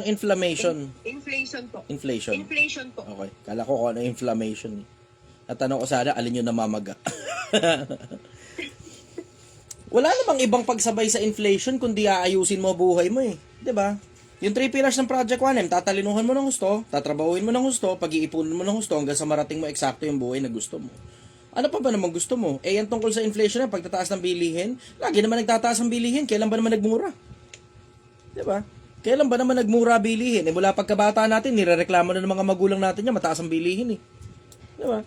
inflammation? Inflation po. Inflation. Inflation po. Okay. Kala ko kung ano inflammation. Natanong ko sana, alin yung namamaga? Wala namang ibang pagsabay sa inflation kundi aayusin mo buhay mo eh. 'Di ba? Yung 3 pillars ng Project 1M, tatalinuhan mo ng gusto, tatrabahuin mo ng gusto, pag-iipunin mo ng gusto hanggang sa marating mo eksakto yung buhay na gusto mo. Ano pa ba naman gusto mo? Eh yan tungkol sa inflation na pagtataas ng bilihin, lagi naman nagtataas ang bilihin, kailan ba naman nagmura? 'Di ba? Kailan ba naman nagmura bilihin? Eh mula pagkabata natin, nirereklamo na ng mga magulang natin yan, mataas ang bilihin eh. 'Di ba?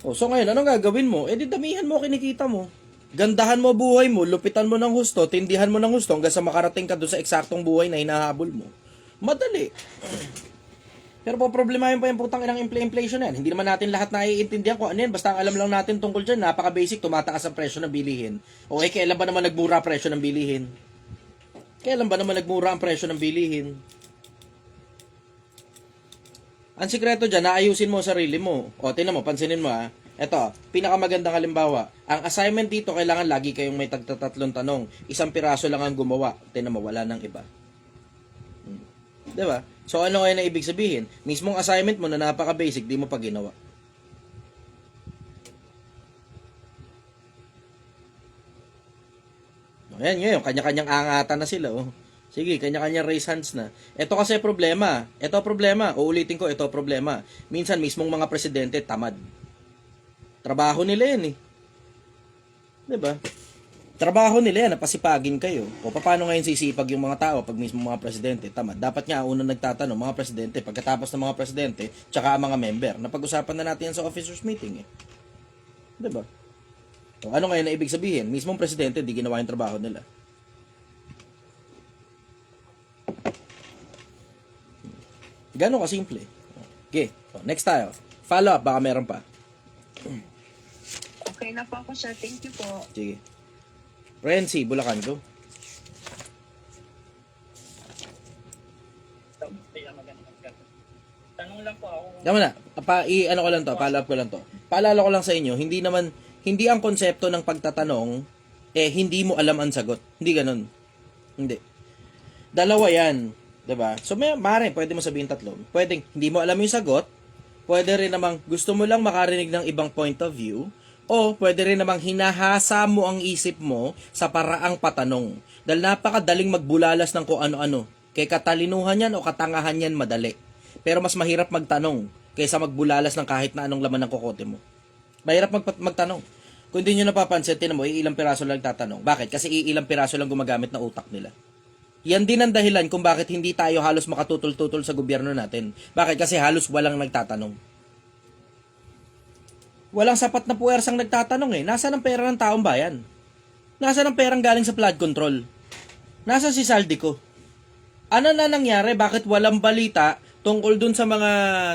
O, so ngayon, anong gagawin mo? Eh di damihan mo kinikita mo. Gandahan mo buhay mo, lupitan mo ng husto, tindihan mo ng husto hanggang sa makarating ka doon sa eksaktong buhay na hinahabol mo. Madali. Pero po problemahin pa yung putang inang inflation yan. Hindi naman natin lahat naiintindihan kung ano yan. Basta ang alam lang natin tungkol dyan, napaka-basic, tumataas ang presyo ng bilihin. O eh, kailan ba naman nagmura ang presyo ng bilihin? Kailan ba naman nagmura ang presyo ng bilihin? Ang sikreto dyan, naayusin mo ang sarili mo. O, tingnan mo, pansinin mo ha. Eto, pinakamagandang halimbawa. Ang assignment dito, kailangan lagi kayong may tagtatatlong tanong. Isang piraso lang ang gumawa. Tingnan mo, wala nang iba. Diba? So, ano kaya na ibig sabihin? Mismong assignment mo na napaka-basic, di mo pa ginawa. Ayan, ngayon, kanya-kanyang angatan na sila. Oh. Sige, kanya-kanyang raise hands na. Ito kasi problema. Ito problema. Uulitin ko, ito problema. Minsan, mismong mga presidente, tamad. Trabaho nila yan eh. Diba? Trabaho nila yan, napasipagin kayo. O paano ngayon sisipag yung mga tao pag mismo mga presidente? Tamad. Dapat nga unang nagtatanong, mga presidente, pagkatapos ng mga presidente, tsaka ang mga member. Napag-usapan na natin yan sa officers meeting eh. Diba? O ano ngayon na ibig sabihin? Mismong presidente, di ginawa yung trabaho nila. Gano'n kasimple. Okay, so, next tayo. Follow up, baka meron pa. Okay na po ako, sir. Thank you po. Sige. Renzi, Bulacan, go. Tanong lang po ako. Tama na. Ano ko lang to, follow up ko lang to. Paalala ko lang sa inyo, hindi ang konsepto ng pagtatanong, hindi mo alam ang sagot. Hindi ganun. Hindi. Dalawa yan. Diba? So, pwede mo sabihin tatlo. Pwedeng hindi mo alam yung sagot, pwede rin namang gusto mo lang makarinig ng ibang point of view, o pwede rin namang hinahasa mo ang isip mo sa paraang patanong. Dahil napakadaling magbulalas ng kung ano-ano. Kay katalinuhan yan o katangahan yan madali. Pero mas mahirap magtanong kaysa magbulalas ng kahit na anong laman ng kokote mo. Mahirap magtanong. Kung hindi nyo napapansin, tinan mo, iilang piraso lang tatanong. Bakit? Kasi iilang piraso lang gumagamit na utak nila. Yan din ang dahilan kung bakit hindi tayo halos makatutol-tutol sa gobyerno natin. Bakit? Kasi halos walang nagtatanong. Walang sapat na puwersang nagtatanong eh. Nasaan ang pera ng taong bayan? Nasaan ang perang galing sa flood control? Nasaan si Saldico? Ano na nangyari? Bakit walang balita tungkol dun sa mga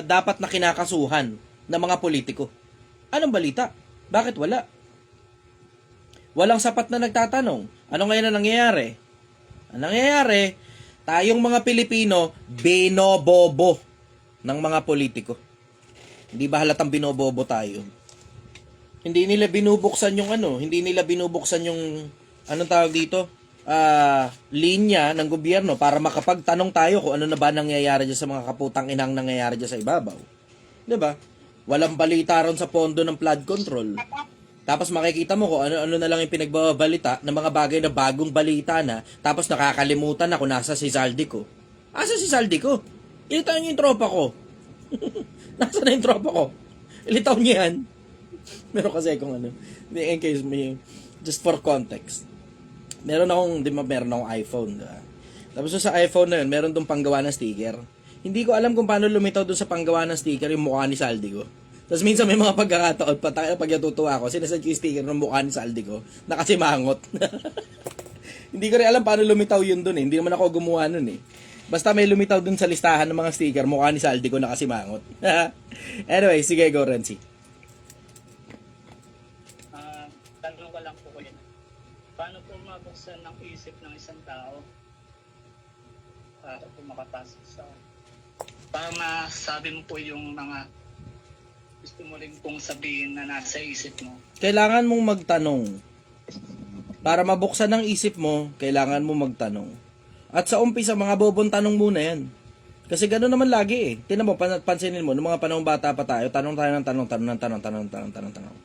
dapat na kinakasuhan ng mga politiko? Anong balita? Bakit wala? Walang sapat na nagtatanong. Ano ngayon na nangyayari? Ang nangyayari, tayong mga Pilipino, binobobo ng mga politiko. Hindi ba halatang binobobo tayo? Hindi nila binubuksan yung anong tawag dito? Linya ng gobyerno para makapagtanong tayo kung ano na ba nangyayari dyan sa mga kaputang inang nangyayari dyan sa ibabaw. 'Di ba? Walang balita ron sa pondo ng flood control. Tapos makikita mo kung ano na lang yung pinagbabalita ng mga bagay na bagong balita na, tapos nakakalimutan na kung nasa si Saldico. Asa si Saldico? Ilitaw niyo yung tropa ko. Nasa na yung tropa ko? Ilitaw niyo yan. Meron kasi kung in case may, just for context. Meron akong iPhone. Diba? Tapos sa iPhone na yun, meron dong panggawa ng sticker. Hindi ko alam kung paano lumitaw dun sa panggawa ng sticker yung mukha ni Saldico. Tapos minsan may mga pagkakataon, pag natutuwa ako, sinasad ko yung sticker ng mukha ni Saldico, nakasimangot. Hindi ko rin alam paano lumitaw yun dun eh. Hindi naman ako gumawa nun eh. Basta may lumitaw dun sa listahan ng mga sticker, mukha ni Saldico nakasimangot. Anyway, sige, go Renzi. Tanong ko lang po yun. Paano po mabuksan ng isip ng isang tao para po makapasok sa... Para masabi mo po yung mga gusto mo rin pong sabihin na nasa isip mo. Kailangan mong magtanong. Para mabuksan ang isip mo, kailangan mo magtanong. At sa umpisa, mga bobong tanong muna yan. Kasi gano'n naman lagi eh. Tingnan mo, pansinin mo, noong mga panahong bata pa tayo, tanong tayo ng tanong.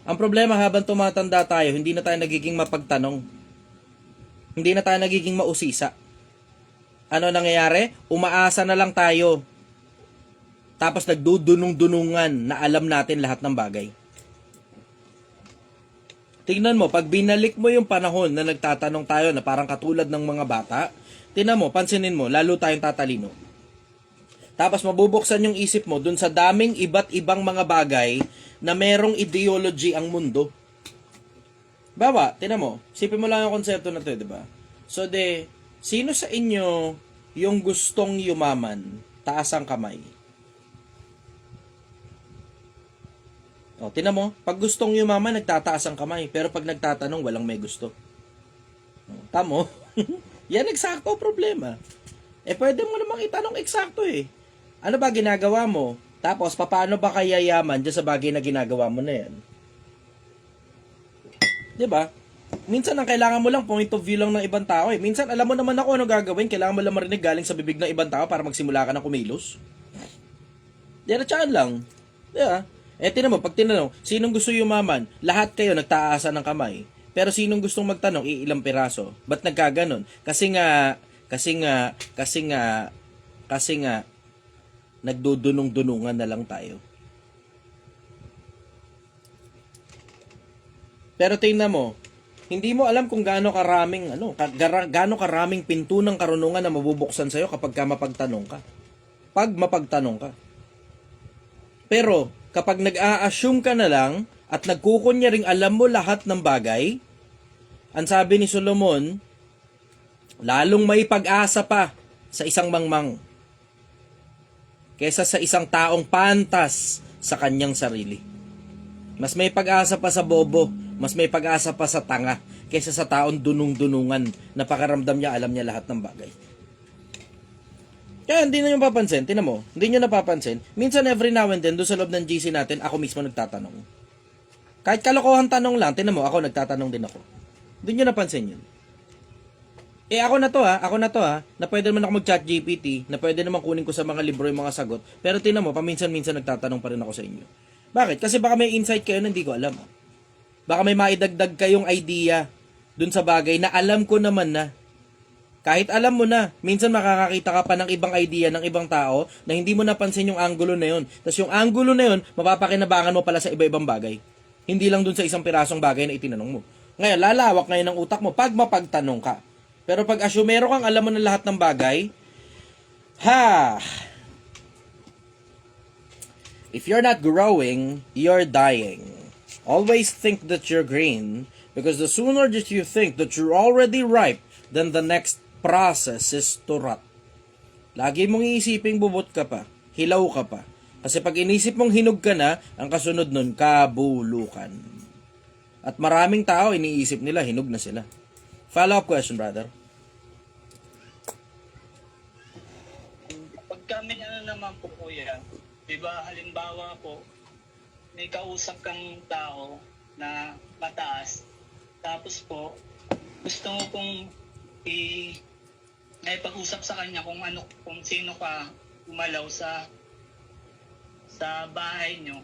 Ang problema habang tumatanda tayo, hindi na tayo nagiging mapagtanong. Hindi na tayo nagiging mausisa. Ano nangyayari? Umaasa na lang tayo. Tapos nagdudunong-dunungan na alam natin lahat ng bagay. Tingnan mo, pag binalik mo yung panahon na nagtatanong tayo na parang katulad ng mga bata, tingnan mo, pansinin mo, lalo tayong tatalino. Tapos mabubuksan yung isip mo dun sa daming iba't ibang mga bagay na merong ideology ang mundo. Bawa, tingnan mo, sipin mo lang yung konsepto na to, di ba? So sino sa inyo yung gustong yumaman? Taas ang kamay. O, tingnan mo, pag gustong yumaman, nagtataas ang kamay. Pero pag nagtatanong, walang may gusto. O, tamo? Yan eksakto problema. Pwede mo namang itanong eksakto eh. Ano ba ginagawa mo? Tapos, paano ba kaya yaman dyan sa bagay na ginagawa mo na yan? Diba? Minsan, ang kailangan mo lang, point of view lang ng ibang tao eh. Minsan, alam mo naman ako ano gagawin. Kailangan mo lang marinig galing sa bibig ng ibang tao para magsimula ka ng kumilos. Diretsahan lang. Diba? Tinan mo, pag tinanong, sinong gusto yumaman? Lahat kayo nagtaasan ng kamay. Pero sinong gustong magtanong, ilang piraso? Ba't nagkaganon? Kasi nga, nagdudunong-dunungan na lang tayo. Pero tingnan mo, hindi mo alam kung gaano karaming pinto ng karunungan na mabubuksan sa'yo kapag mapagtanong ka. Pag mapagtanong ka. Pero, kapag nag-a-assume ka na lang at nagkukunyaring alam mo lahat ng bagay, ang sabi ni Solomon, lalong may pag-asa pa sa isang mangmang kaysa sa isang taong pantas sa kanyang sarili. Mas may pag-asa pa sa bobo, mas may pag-asa pa sa tanga kaysa sa taong dunung-dunungan na pakaramdam niya alam niya lahat ng bagay. Kaya hindi na yung papansin, tinan mo, hindi nyo napapansin. Minsan every now and then, doon sa loob ng GC natin, ako mismo nagtatanong. Kahit kalokohan tanong lang, tinan mo, ako nagtatanong din ako. Hindi nyo napansin yun. Ako na to ha, na pwede naman ako mag-chat GPT, na pwede naman kunin ko sa mga libro yung mga sagot, pero tinan mo, paminsan-minsan nagtatanong pa rin ako sa inyo. Bakit? Kasi baka may insight kayo na hindi ko alam. Baka may maidagdag kayong idea dun sa bagay na alam ko naman na. Kahit alam mo na, minsan makakakita ka pa ng ibang idea ng ibang tao na hindi mo napansin yung angulo na yun. Tapos yung angulo na yun, mapapakinabangan mo pala sa iba-ibang bagay. Hindi lang dun sa isang pirasong bagay na itinanong mo. Ngayon, lalawak ngayon ng utak mo pag mapagtanong ka. Pero pag asumero kang alam mo na lahat ng bagay, if you're not growing, you're dying. Always think that you're green, because the sooner that you think that you're already ripe, then the next process is to rot. Lagi mong iisiping bubot ka pa, hilaw ka pa. Kasi pag inisip mong hinog ka na, ang kasunod nun, kabulukan. At maraming tao, iniisip nila, hinog na sila. Follow-up question, brother. Pag kami naman po kuya, di ba halimbawa po, may kausap kang tao na mataas, tapos po, gusto mo pong pag-usap sa kanya kung sino ka umalaw sa bahay nyo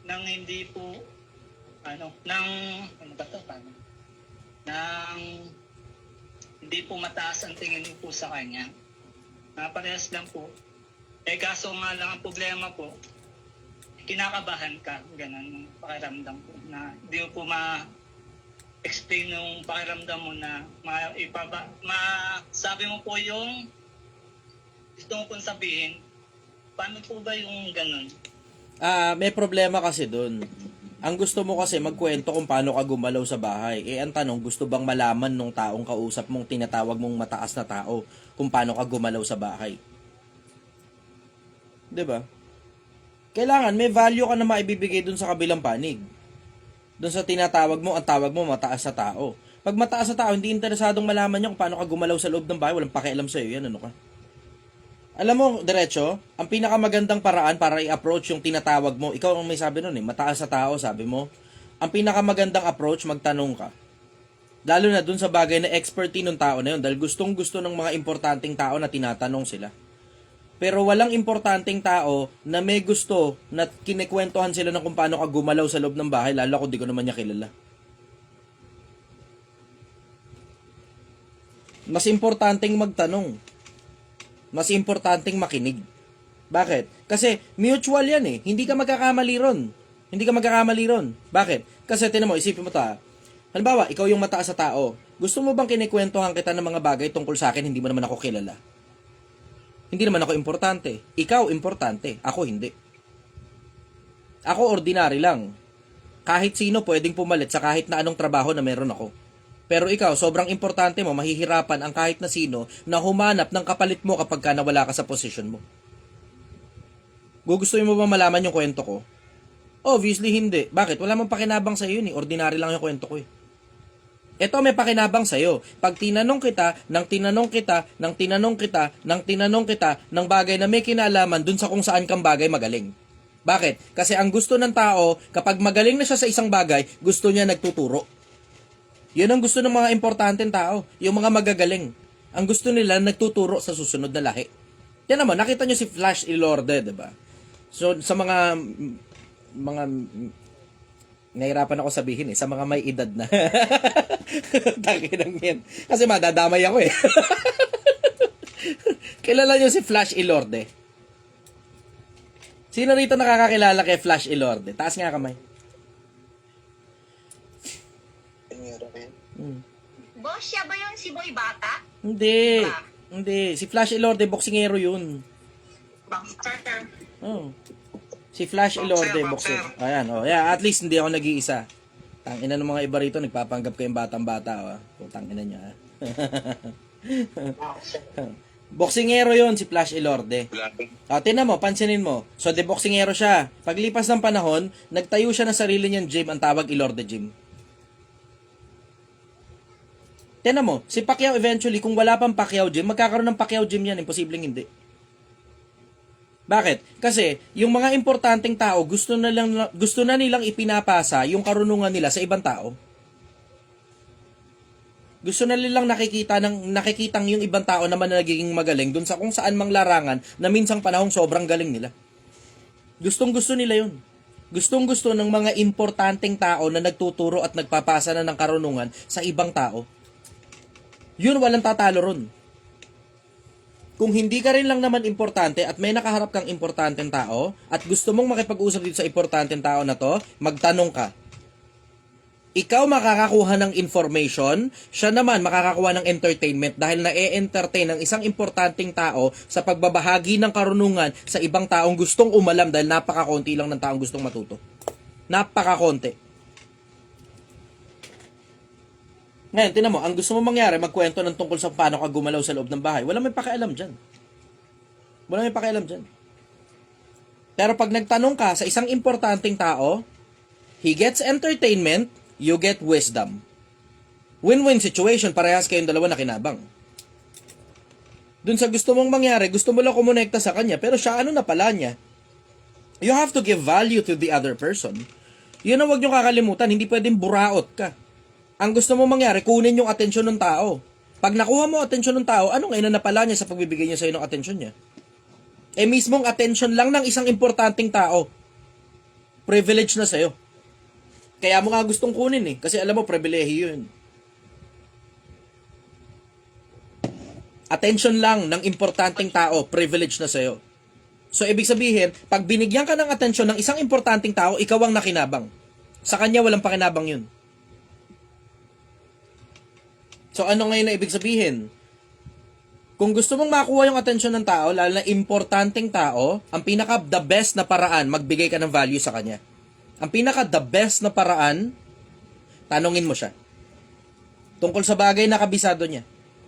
nang hindi po hindi po mataas ang tingin po sa kanya. Parehas lang po. Kaso nga lang ang problema po, kinakabahan ka, ganun, pakiramdam po, na hindi po explain yung pakiramdam mo na sabi mo po yung gusto mo pong sabihin. Paano po ba yung ganun? May problema kasi dun. Ang gusto mo kasi magkwento kung paano ka gumalaw sa bahay. Ang tanong, gusto bang malaman nung taong kausap mong tinatawag mong mataas na tao kung paano ka gumalaw sa bahay? 'Di ba? Kailangan may value ka na maibibigay dun sa kabilang panig. Doon sa tinatawag mo, ang tawag mo mataas na tao. Pag mataas na tao, hindi interesadong malaman niya kung paano ka gumalaw sa loob ng bahay, walang pakialam sa'yo. Yan, ano ka? Alam mo, diretso, ang pinakamagandang paraan para i-approach yung tinatawag mo, ikaw ang may sabi nun mataas na tao, sabi mo, ang pinakamagandang approach, magtanong ka. Lalo na dun sa bagay na expertise ng tao na yun dahil gustong-gusto ng mga importanteng tao na tinatanong sila. Pero walang importanteng tao na may gusto na kinikwentuhan sila ng kung paano ka gumalaw sa loob ng bahay, lalo kung di ko naman niya kilala. Mas importanteng magtanong. Mas importanteng makinig. Bakit? Kasi mutual yan eh. Hindi ka magkakamali ron. Hindi ka magkakamali ron. Bakit? Kasi tinan mo, isipin mo ta. Halimbawa, ikaw yung mataas sa tao. Gusto mo bang kinikwentuhan kita ng mga bagay tungkol sa akin, hindi mo naman ako kilala? Hindi naman ako importante. Ikaw importante. Ako hindi. Ako ordinary lang. Kahit sino pwedeng pumalit sa kahit na anong trabaho na meron ako. Pero ikaw, sobrang importante mo, mahihirapan ang kahit na sino na humanap ng kapalit mo kapag ka nawala ka sa posisyon mo. Gugustuhin mo ba malaman yung kwento ko? Obviously hindi. Bakit? Wala mang pakinabang sa iyo ni. Ordinary lang yung kwento ko eh. Ito may pakinabang sa'yo. Pag tinanong kita, ng bagay na may kinalaman dun sa kung saan kang bagay magaling. Bakit? Kasi ang gusto ng tao, kapag magaling na siya sa isang bagay, gusto niya nagtuturo. Yun ang gusto ng mga importanteng tao. Yung mga magagaling. Ang gusto nila nagtuturo sa susunod na lahi. Yan naman, nakita nyo si Flash Ilorde, diba? So, sa mga nahirapan ako sabihin sa mga may edad na. Takinang yan. Kasi madadamay ako eh. Kilala nyo si Flash Ilorde? Sino rito nakakakilala kay Flash Ilorde? Taas nga kamay. Boss, siya ba yun si Boy Bata? Hindi. Hindi. Si Flash Ilorde, boksingero yun. Boxer. Oh. Si Flash Ilorde, boxer. Ayan, oh. Yeah, at least hindi ako nag-iisa. Tangina ng mga iba rito, nagpapanggap kayong batang-bata, oh. Tangina niya, ah. Boksingero yun, si Flash Ilorde. Tinan mo, pansinin mo. So, de boksingero siya. Paglipas ng panahon, nagtayo siya ng sarili niyang gym, ang tawag Ilorde Gym. Tinan mo, si Pacquiao eventually, kung wala pang Pacquiao Gym, magkakaroon ng Pacquiao Gym yan, imposibleng hindi. Bakit? Kasi yung mga importanteng tao gusto na nilang ipinapasa yung karunungan nila sa ibang tao. Gusto na nilang nakikitang yung ibang tao naman na nagiging magaling dun sa kung saan mang larangan na minsang panahong sobrang galing nila. Gustong-gusto nila yun. Gustong-gusto ng mga importanteng tao na nagtuturo at nagpapasa na ng karunungan sa ibang tao. Yun, walang tatalo ron. Kung hindi ka rin lang naman importante at may nakaharap kang importanteng tao at gusto mong makipag-usap dito sa importanteng tao na to, magtanong ka. Ikaw makakakuha ng information, siya naman makakakuha ng entertainment dahil na-entertain ng isang importanteng tao sa pagbabahagi ng karunungan sa ibang taong gustong umalam dahil napakakonti lang ng taong gustong matuto. Napakakonti. Ngayon, tinan mo, ang gusto mo mangyari, magkwento ng tungkol sa paano ka gumalaw sa loob ng bahay. Wala may pakialam dyan. Wala may pakialam dyan. Pero pag nagtanong ka sa isang importanteng tao, he gets entertainment, you get wisdom. Win-win situation, parehas kayong dalawa na kinabang. Dun sa gusto mong mangyari, gusto mo lang kumonekta sa kanya, pero siya ano na pala niya. You have to give value to the other person. Yun ang huwag nyo kakalimutan, hindi pwedeng buraot ka. Ang gusto mo mangyari, kunin yung atensyon ng tao. Pag nakuha mo atensyon ng tao, anong ina na pala niya sa pagbibigay niya sa'yo ng atensyon niya? Mismong atensyon lang ng isang importanteng tao, privilege na sa'yo. Kaya mo nga gustong kunin kasi alam mo, pribilehiyo yun. Attention lang ng importanteng tao, privilege na sa'yo. So, ibig sabihin, pag binigyan ka ng atensyon ng isang importanteng tao, ikaw ang nakinabang. Sa kanya, walang pakinabang yun. So, ano ngayon na ibig sabihin? Kung gusto mong makuha yung atensyon ng tao, lalo na importanteng tao, ang pinaka-the best na paraan, magbigay ka ng value sa kanya. Ang pinaka-the best na paraan, tanungin mo siya. Tungkol sa bagay na kabisado niya.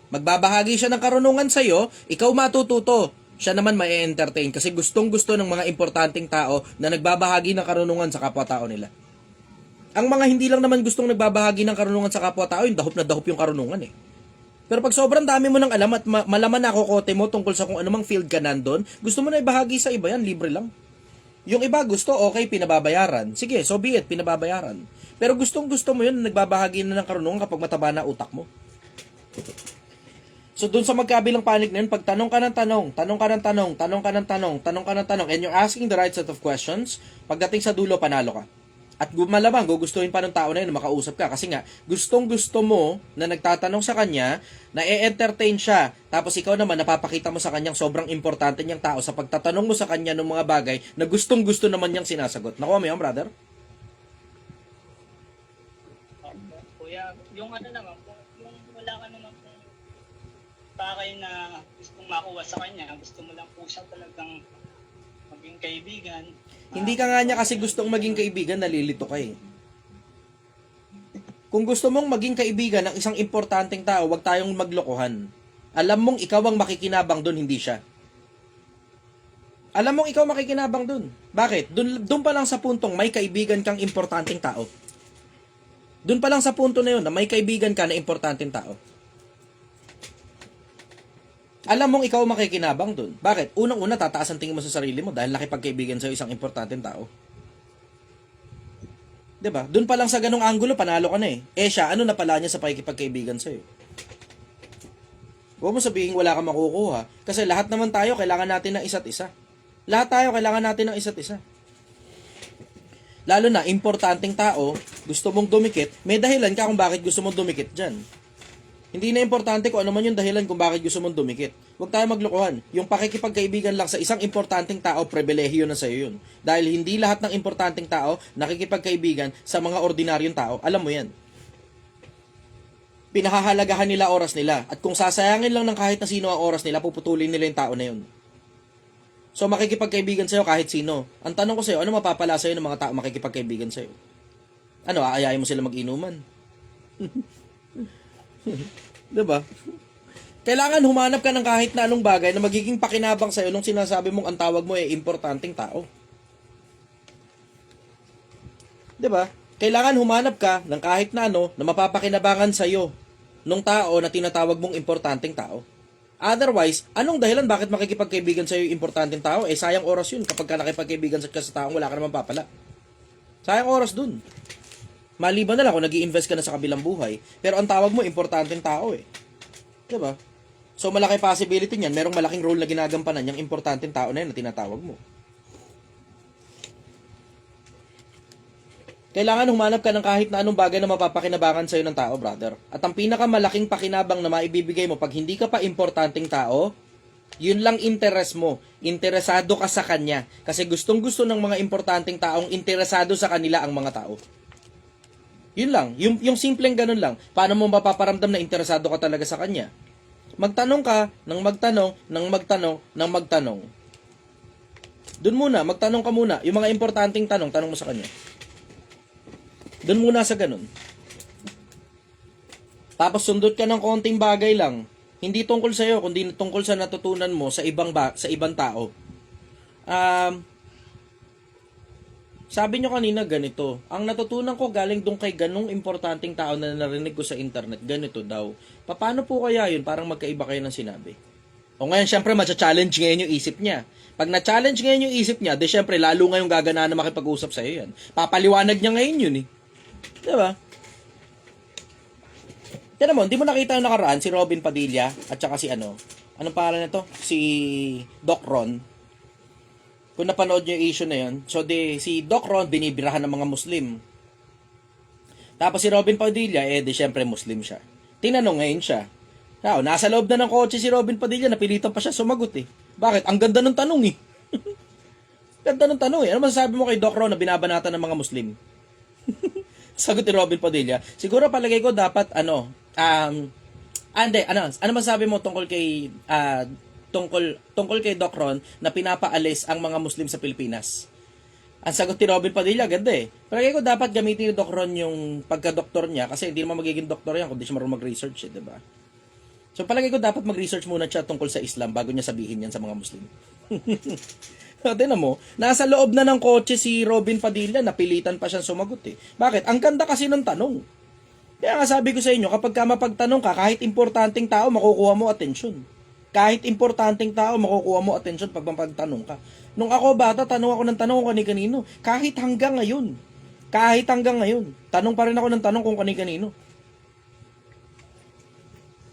Magbabahagi siya ng karunungan sa'yo, ikaw matututo. Siya naman ma-entertain kasi gustong-gusto ng mga importanteng tao na nagbabahagi ng karunungan sa kapwa-tao nila. Ang mga hindi lang naman gustong nagbabahagi ng karunungan sa kapwa-tao, yung dahop na dahop yung karunungan Pero pag sobrang dami mo ng alam at malaman na kokote mo tungkol sa kung anumang field ka nandun, gusto mo na ibahagi sa iba yan, libre lang. Yung iba gusto, okay, pinababayaran. Sige, so be it, pinababayaran. Pero gustong-gusto mo yun, nagbabahagi na ng karunungan kapag mataba na utak mo. So, dun sa magkabilang panig na yun, pag tanong ka ng tanong, tanong ka ng tanong, tanong ka ng tanong, tanong ka ng tanong, and you're asking the right set of questions, pagdating sa dulo, panalo ka. At malamang, gugustuhin pa ng tao na yun na makausap ka. Kasi nga, gustong-gusto mo na nagtatanong sa kanya, na e-entertain siya. Tapos ikaw naman, napapakita mo sa kanyang sobrang importante niyang tao sa pagtatanong mo sa kanya ng mga bagay na gustong-gusto naman niyang sinasagot. Nakuha mo yun, brother? Kuya, yung ano naman po, yung wala ka naman po pakay na gustong makuha sa kanya, gusto mo lang po siya talagang maging kaibigan. Hindi ka nga niya kasi gustong maging kaibigan, nalilito ka eh. Kung gusto mong maging kaibigan ng isang importanteng tao, wag tayong maglokohan. Alam mong ikaw ang makikinabang dun, hindi siya. Alam mong ikaw makikinabang dun. Bakit? Dun pa lang sa puntong may kaibigan kang importanteng tao. Dun pa lang sa punto na yun na may kaibigan ka na importanteng tao. Alam mong ikaw makikinabang dun. Bakit? Unang-una, tataas ang tingin mo sa sarili mo dahil nakipagkaibigan sa'yo isang importanteng tao. 'Di ba? Dun pa lang sa ganung anggulo, panalo ka na eh. Eh siya, ano na pala niya sa pakikipagkaibigan sa'yo? Huwag mo sabihin wala kang makukuha. Kasi lahat naman tayo, kailangan natin ng isa't isa. Lahat tayo, kailangan natin ng isa't isa. Lalo na, importanteng tao, gusto mong dumikit, may dahilan ka kung bakit gusto mong dumikit dyan. Hindi na importante kung ano man yung dahilan kung bakit gusto mong dumikit. Huwag tayo maglokohan. Yung pakikipagkaibigan lang sa isang importanteng tao, pribilehiyo na sa'yo yun. Dahil hindi lahat ng importanteng tao nakikipagkaibigan sa mga ordinaryong tao. Alam mo yan. Pinahahalagahan nila oras nila. At kung sasayangin lang ng kahit na sino ang oras nila, puputulin nila yung tao na yun. So makikipagkaibigan sa'yo kahit sino. Ang tanong ko sa'yo, ano mapapala sa'yo ng mga tao makikipagkaibigan sa'yo? Ano, aayayin mo sila mag-inuman? Diba? Kailangan humanap ka ng kahit na anong bagay na magiging pakinabang sa'yo nung sinasabi mong ang tawag mo ay importanteng tao. Diba? Kailangan humanap ka ng kahit na ano na mapapakinabangan sa'yo nung tao na tinatawag mong importanteng tao. Otherwise, anong dahilan bakit makikipagkaibigan sa'yo yung importanteng tao? Eh, sayang oras yun kapag ka nakipagkaibigan ka sa taong wala ka naman papala. Sayang oras dun. Maliban na lang kung nag-i-invest ka na sa kabilang buhay. Pero ang tawag mo, importanteng tao eh. Diba? So, malaki possibility niyan. Merong malaking role na ginagampanan yung importanteng tao na yun na tinatawag mo. Kailangan humanap ka ng kahit na anong bagay na mapapakinabangan sa'yo ng tao, brother. At ang pinakamalaking pakinabang na maibibigay mo pag hindi ka pa importanteng tao, yun lang interest mo. Interesado ka sa kanya. Kasi gustong-gusto ng mga importanteng taong interesado sa kanila ang mga tao. Yun lang. Yung simpleng ganun lang. Paano mo mapaparamdam na interesado ka talaga sa kanya? Magtanong ka, nang magtanong, nang magtanong, nang magtanong. Doon muna, magtanong ka muna. Yung mga importanteng tanong mo sa kanya. Doon muna sa ganun. Tapos sundot ka ng konting bagay lang. Hindi tungkol sa iyo, kundi tungkol sa natutunan mo sa ibang tao. Sabi nyo kanina ganito, ang natutunan ko galing doon kay ganung importanteng tao na narinig ko sa internet, ganito daw. Paano po kaya yun? Parang magkaiba kayo ng sinabi. O ngayon, syempre, matcha-challenge ngayon yung isip niya. Pag na-challenge ngayon yung isip niya, di syempre, lalo ngayong gagana na makipag-usap sa'yo yan. Papaliwanag niya ngayon yun eh. Diba? Yan mo, hindi mo nakita yung nakaraan, si Robin Padilla, at saka si anong pangalan nito? Si Doc Ron. Kung napanood nyo yung issue na yun, so si Doc Ron, binibirahan ng mga Muslim. Tapos si Robin Padilla, di syempre Muslim siya. Tinanong ngayon siya. Nasa loob na ng kotse si Robin Padilla, napilitan pa siya sumagot eh. Bakit? Ang ganda ng tanong eh. Ganda ng tanong eh. Ano masasabi mo kay Doc Ron na binabanatan ng mga Muslim? Sagot ni Robin Padilla, siguro palagay ko dapat ano masasabi mo tungkol kay tungkol kay Doc Ron na pinapaalis ang mga Muslim sa Pilipinas? Ang sagot ni Robin Padilla, ganda eh. Palagay ko dapat gamitin ni Doc Ron yung pagka-doktor niya kasi hindi naman magiging doktor yan kung di siya marunong mag-research, di ba? So palagay ko dapat mag-research muna siya tungkol sa Islam bago niya sabihin yan sa mga Muslim. Tignan mo, nasa loob na ng kotse si Robin Padilla, napilitan pa siyang sumagot eh. Bakit? Ang ganda kasi ng tanong. Kaya nga sabi ko sa inyo, kapag ka mapagtanong ka, kahit importanteng tao, makukuha mo atensyon. Kahit importanteng tao, makukuha mo attention pag mapagtanong ka. Nung ako bata, tanong ako ng tanong kung kani-kanino. Kahit hanggang ngayon. Tanong pa rin ako ng tanong kung kani-kanino.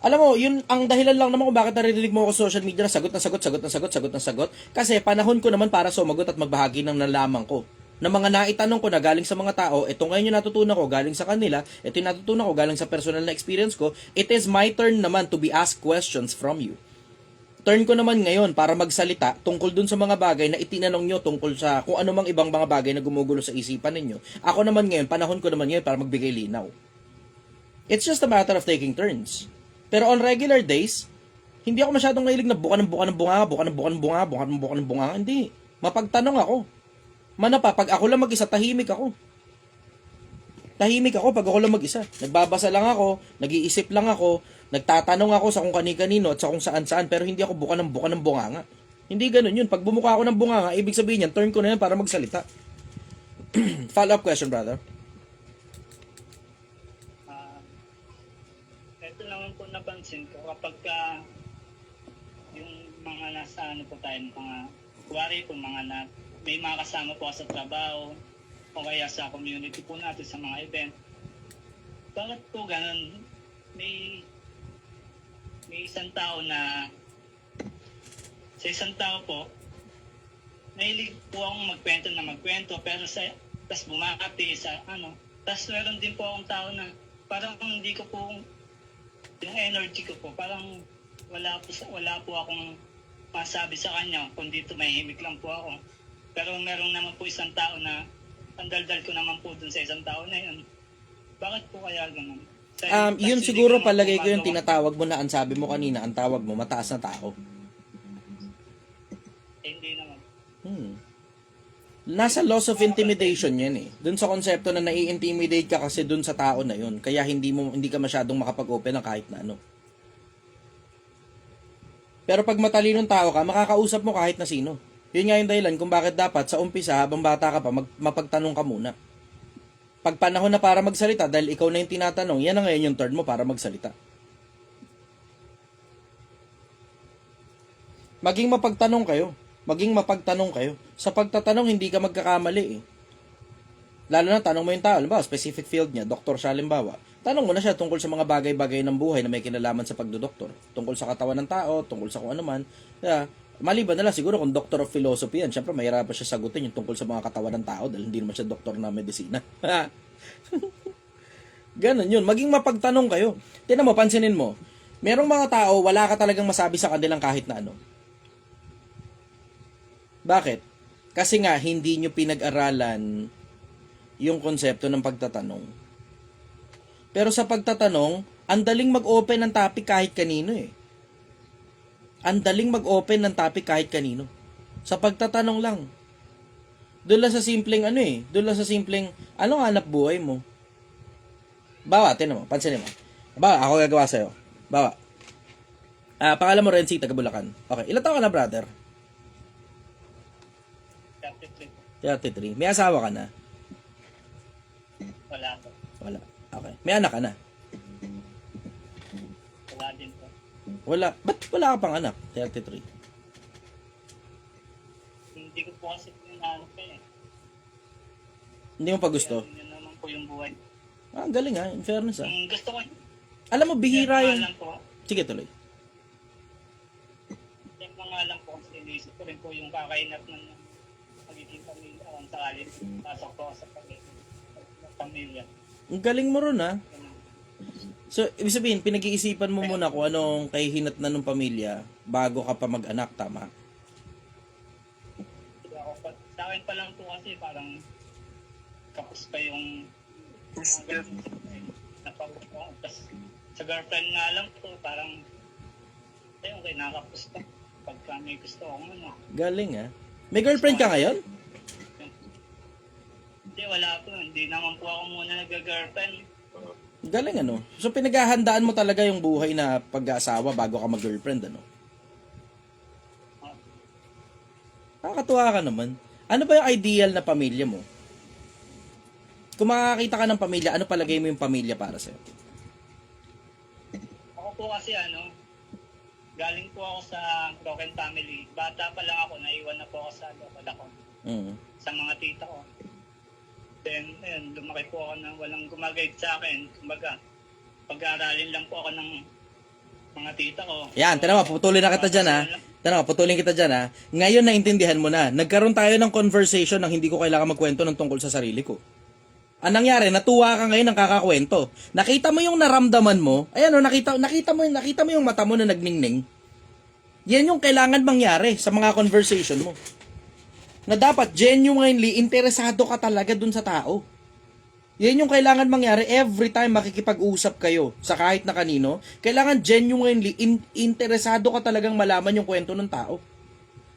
Alam mo, yun ang dahilan lang naman kung bakit naririnig mo ako sa social media na sagot na sagot. Kasi panahon ko naman para sumagot at magbahagi ng nalaman ko. Na mga naitanong ko na galing sa mga tao, ito ngayon yung natutunan ko galing sa kanila, ito yung natutunan ko galing sa personal na experience ko, it is my turn naman to be asked questions from you. Turn ko naman ngayon para magsalita tungkol dun sa mga bagay na itinanong nyo tungkol sa kung ano mang ibang mga bagay na gumugulo sa isipan ninyo. Ako naman ngayon, panahon ko naman ngayon para magbigay linaw. It's just a matter of taking turns. Pero on regular days, hindi ako masyadong mahilig na buka ng bunga. Hindi. Mapagtanong ako. Pag ako lang mag-isa, tahimik ako pag ako lang mag-isa. Nagbabasa lang ako, nag-iisip lang ako, nagtatanong ako sa kung kani-kanino at sa kung saan-saan, pero hindi ako buka ng bunganga. Hindi ganun yun. Pag bumuka ako ng bunganga, ibig sabihin yan, turn ko na yan para magsalita. Follow-up question, brother. Ito naman po napansin ko kapag yung mga nasa ano po tayo, mga kuwari po may mga kasama po sa trabaho o kaya sa community po natin sa mga event. Bakit po ganun? May isang tao na sa isang tao po nahilig po akong magkwento pero tas bumati sa tas meron din po akong tao na parang hindi ko po yung energy ko po parang wala po akong masabi sa kanya kundi tumahimik lang po ako. Pero meron naman po isang tao na ang daldal ko naman po dun sa isang tao na yun. Bakit po kaya ganun? Yun siguro palagay ko yung tinatawag mo na ang sabi mo kanina, ang tawag mo, mataas na tao. Hindi naman. Nasa loss of intimidation yan eh. Dun sa konsepto na nai-intimidate ka kasi dun sa tao na yun. Kaya hindi ka masyadong makapag-open ng kahit na ano. Pero pag matalinong tao ka, makakausap mo kahit na sino. Yun nga yung dahilan kung bakit dapat sa umpisa habang bata ka pa, mapagtanong ka muna. Pag panahon na para magsalita, dahil ikaw na yung tinatanong, yan na ngayon yung turn mo para magsalita. Maging mapagtanong kayo. Sa pagtatanong, hindi ka magkakamali eh. Lalo na tanong mo yung tao, halimbawa, specific field niya, doktor siya halimbawa. Tanong mo na siya tungkol sa mga bagay-bagay ng buhay na may kinalaman sa pagdodoktor. Tungkol sa katawan ng tao, tungkol sa kung ano man. Kaya, maliban na lang siguro kung doctor of philosophy yan, syempre mahirap pa siya sagutin yung tungkol sa mga katawan ng tao dahil hindi naman siya doktor na medisina. Ganon yun. Maging mapagtanong kayo. Tingnan mo, pansinin mo. Merong mga tao, wala ka talagang masabi sa kanilang kahit na ano. Bakit? Kasi nga, hindi nyo pinag-aralan yung konsepto ng pagtatanong. Pero sa pagtatanong, ang daling mag-open ng topic kahit kanino eh. Ang daling mag-open ng topic kahit kanino. Sa pagtatanong lang. Doon lang sa simpleng anong hanap buhay mo? Bawa, tinan mo, pansinin mo. Bawa, ako gagawa sa'yo. Bawa. Pangalan mo Renzi, taga Bulacan. Okay, ilan taon ka na, brother? 33. May asawa ka na? Wala po. Wala. Okay. May anak ka na? Wala din po. Wala. Ba't wala ka pang anak? 33. Hindi ko po kasi pinanalo pa eh. Hindi mo pa gusto? Yun naman po yung buhay. Ang galing ha, in fairness ha. Gusto ko. Alam mo, bihira yung... Lang po. Sige, tuloy. Yung nga lang po kasi inisip ko rin po yung kakainat ng magiging pamilya. Ang sakali, pasok po sa pamilya. Ang galing mo ron ha. So, ibig sabihin, pinag-iisipan mo muna kung anong kahihinat na ng pamilya bago ka pa mag-anak, tama? Sa akin pa lang po kasi parang kapos pa yung tapos sa girlfriend nga lang po parang okay, nakapos pa pagka may gusto akong ano. Galing ha. May girlfriend ka ngayon? Hindi, wala po. Hindi naman po ako muna nag-girlfriend. Galing ano. So, pinaghahandaan mo talaga yung buhay na pag-aasawa bago ka mag-girlfriend, ano? Nakakatuwa ka naman. Ano ba yung ideal na pamilya mo? Kung makakita ka ng pamilya, ano palagay mo yung pamilya para sa'yo? Ako po kasi galing po ako sa broken family. Bata pa lang ako, naiwan na po ako sa local ako. Mm. Sa mga tita ko. Then, ayun, lumaki po ako na walang gumaguide sa akin. Kumbaga, pag-aaralin lang po ako ng mga tita ko. Yan, tinawa, puputulin na kita dyan ha. Tinawa, putulin kita dyan ha. Ngayon naintindihan mo na. Nagkaroon tayo ng conversation nang hindi ko kailangan magkwento ng tungkol sa sarili ko. Ang nangyari, natuwa ka ngayon ng kakakwento. Nakita mo yung naramdaman mo. Ayan o, nakita mo yung mata mo na nagningning. Yan yung kailangan mangyari sa mga conversation mo. Na dapat genuinely interesado ka talaga dun sa tao. Yan yung kailangan mangyari every time makikipag-usap kayo sa kahit na kanino. Kailangan genuinely interesado ka talagang malaman yung kwento ng tao.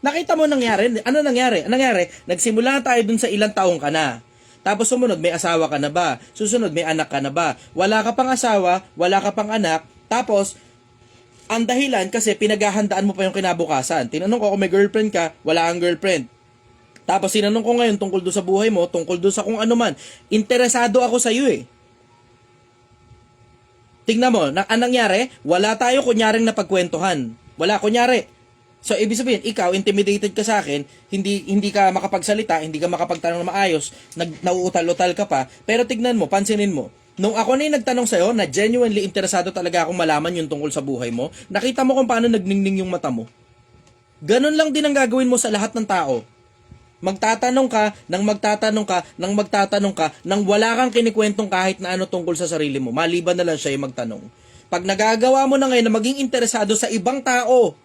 Nakita mo nangyari? Ano nangyari? Ano nangyari? Nagsimula tayo dun sa ilang taong ka na. Tapos sumunod, may asawa ka na ba? Susunod, may anak ka na ba? Wala ka pang asawa, wala ka pang anak. Tapos, ang dahilan kasi pinaghahandaan mo pa yung kinabukasan. Tinanong ko kung may girlfriend ka, wala kang girlfriend. Tapos sinanong ko ngayon tungkol doon sa buhay mo, tungkol doon sa kung ano man. Interesado ako sa iyo eh. Tingnan mo, ang nangyari, wala tayo kunyaring napagkwentuhan. Wala, kunyari. So, ibig sabihin, ikaw, intimidated ka sa akin, hindi ka makapagsalita, hindi ka makapagtanong na maayos, nauutal-utal ka pa, pero tignan mo, pansinin mo, nung ako na yung nagtanong sa'yo, na genuinely interesado talaga akong malaman yung tungkol sa buhay mo, nakita mo kung paano nagningning yung mata mo. Ganon lang din ang gagawin mo sa lahat ng tao. Magtatanong ka, nang wala kang kinikwentong kahit na ano tungkol sa sarili mo, maliban na lang siya yung magtanong. Pag nagagawa mo na ngayon na maging interesado sa ibang tao,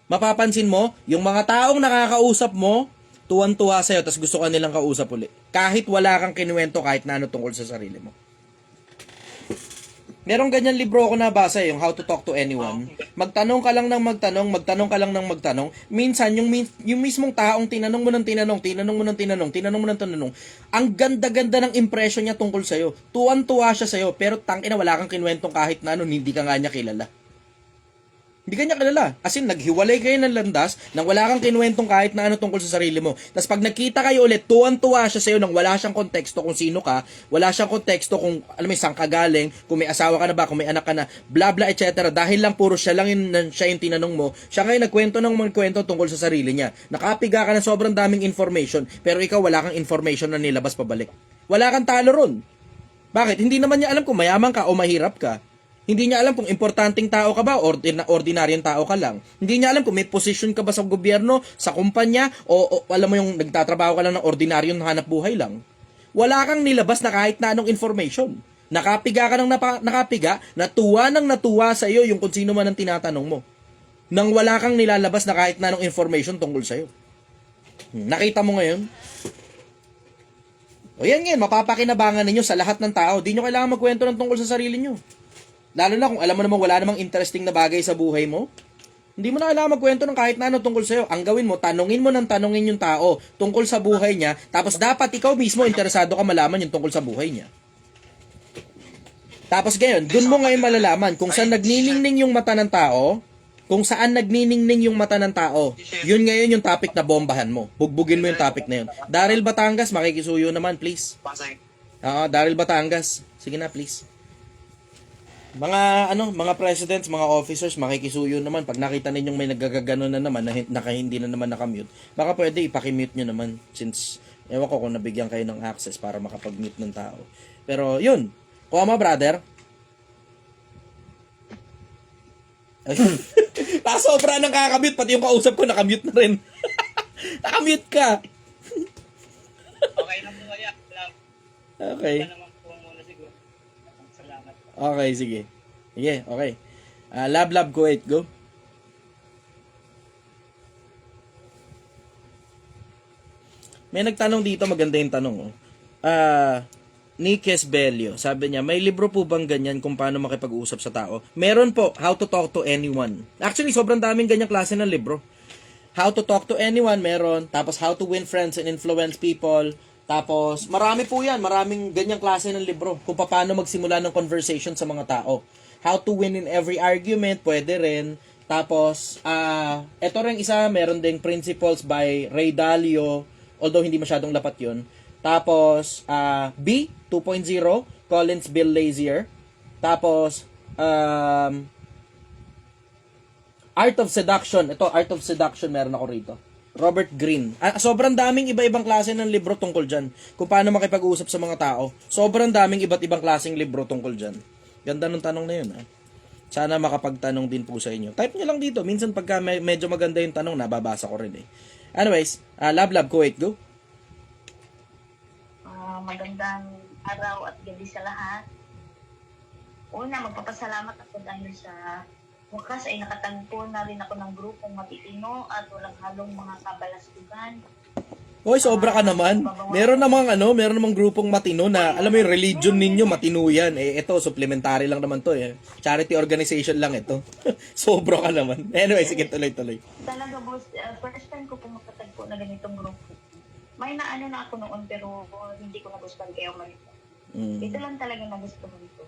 mapapansin mo, yung mga taong nakakausap mo, tuwan-tuwa sa'yo, tas gusto ka nilang kausap uli. Kahit wala kang kinuwento kahit na ano tungkol sa sarili mo. Merong ganyan libro ako nabasa, yung How to Talk to Anyone. Magtanong ka lang ng magtanong. Minsan, yung mismong taong tinanong mo ng tinanong, ang ganda-ganda ng impression niya tungkol sa'yo. Tuwan-tuwa siya sa'yo, pero tangina wala kang kinuwentong kahit na ano, hindi ka nga niya kilala. Hindi ka niya kilala. As in, naghiwalay kayo ng landas nang wala kang kinuwentong kahit na ano tungkol sa sarili mo. Tapos pag nagkita kayo ulit, tuwan-tuwa siya sa'yo nang wala siyang konteksto kung sino ka, wala siyang konteksto kung alam mo, saan ka galing, kung may asawa ka na ba, kung may anak ka na, bla bla, etc. Dahil lang puro siya lang siya yung tinanong mo, siya ngayon nagkwento ng mga kwento tungkol sa sarili niya. Nakapiga ka ng sobrang daming information, pero ikaw wala kang information na nilabas pabalik. Wala kang talo ron. Bakit? Hindi naman niya alam kung mayaman ka o mahirap ka. Hindi niya alam kung importanteng tao ka ba o ordinaryong tao ka lang. Hindi niya alam kung may position ka ba sa gobyerno, sa kumpanya, o alam mo yung nagtatrabaho ka lang ng ordinaryong hanap buhay lang. Wala kang nilabas na kahit na anong information. Nakapiga ka ng nakapiga, natuwa sa iyo yung kung sino man ang tinatanong mo. Nang wala kang nilalabas na kahit na anong information tungkol sa iyo. Nakita mo ngayon? O yan ngayon, mapapakinabangan ninyo sa lahat ng tao. Di nyo kailangan magkwento ng tungkol sa sarili nyo. Lalo na kung alam mo namang wala namang interesting na bagay sa buhay mo, hindi mo na kailangan magkwento ng kahit na ano tungkol sa'yo. Ang gawin mo, tanungin yung tao tungkol sa buhay niya, tapos dapat ikaw mismo interesado ka malaman yung tungkol sa buhay niya. Tapos gayon, dun mo ngayon malalaman kung saan nagniningning yung mata ng tao, yun ngayon yung topic na bombahan mo. Bugbugin mo yung topic na yun. Daryl Batangas, makikisuyo naman, please. Daryl Batangas. Sige na, please. Mga presidents, mga officers, makikisuyo naman. Pag nakita ninyong may nagagagano na naman, na hindi na naman nakamute, baka pwede ipakimute nyo naman since, ewan ko kung nabigyan kayo ng access para makapag-mute ng tao. Pero, yun. Kuha brother. Sobra nang kakamute, pati yung kausap ko nakamute na rin. Nakamute ka. Okay na po kaya. Okay. Ito naman po muna siguro. Salamat. Okay, sige. Sige, okay. Lab Kuwait, go. May nagtanong dito, maganda yung tanong. Nikes Belio, sabi niya, may libro po bang ganyan kung paano makipag-usap sa tao? Meron po, How to Talk to Anyone. Actually, sobrang daming ganyang klase ng libro. How to Talk to Anyone, meron. Tapos, How to Win Friends and Influence People. Tapos, marami po yan. Maraming ganyang klase ng libro kung paano magsimula ng conversation sa mga tao. How to Win in Every Argument, pwede rin. Tapos, eto rin isa, meron ding Principles by Ray Dalio, although hindi masyadong lapat yun. Tapos, B 2.0, Collins Bill Lazier. Tapos, Art of Seduction. Ito, Art of Seduction, meron ako rito. Robert Greene. Sobrang daming iba-ibang klase ng libro tungkol dyan. Kung paano makipag-usap sa mga tao. Sobrang daming iba't ibang klaseng libro tungkol dyan. Ganda ng tanong na yun, ha? Sana makapagtanong din po sa inyo. Type nyo lang dito. Minsan pagka medyo maganda yung tanong, nababasa ko rin eh. Anyways, Lab, Kuwait, go. Magandang araw at gabi sa lahat. Una, magpapasalamat ako dahil sa wakas ay nakatagpo na rin ako ng grupong matitino at walang halong mga kabalastugan. Hoy, sobra ka naman. Meron namang grupong matino na, alam mo yung religion ninyo, matino yan. Ito, supplementary lang naman to eh. Charity organization lang ito. Sobra ka naman. Anyway, sige, tuloy. Talaga boss, first time ko pong makatagpo na ganitong grupo. May na ako noon pero hindi ko nagustuhan kaya umalis. Ito lang talaga nagustuhan ko.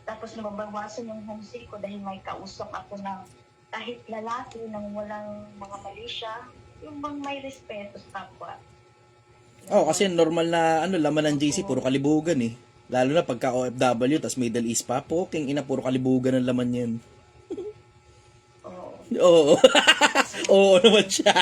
Tapos nababawasan yung homesick ko dahil may kausap ako na kahit lalaki nang walang mga mali siya, yung bang may respeto sa kapwa. Kasi normal na laman ng JC, puro kalibugan eh. Lalo na pagka OFW, tas Middle East pa, poking ina, puro kalibugan ang laman yan. Oo. Oo naman siya.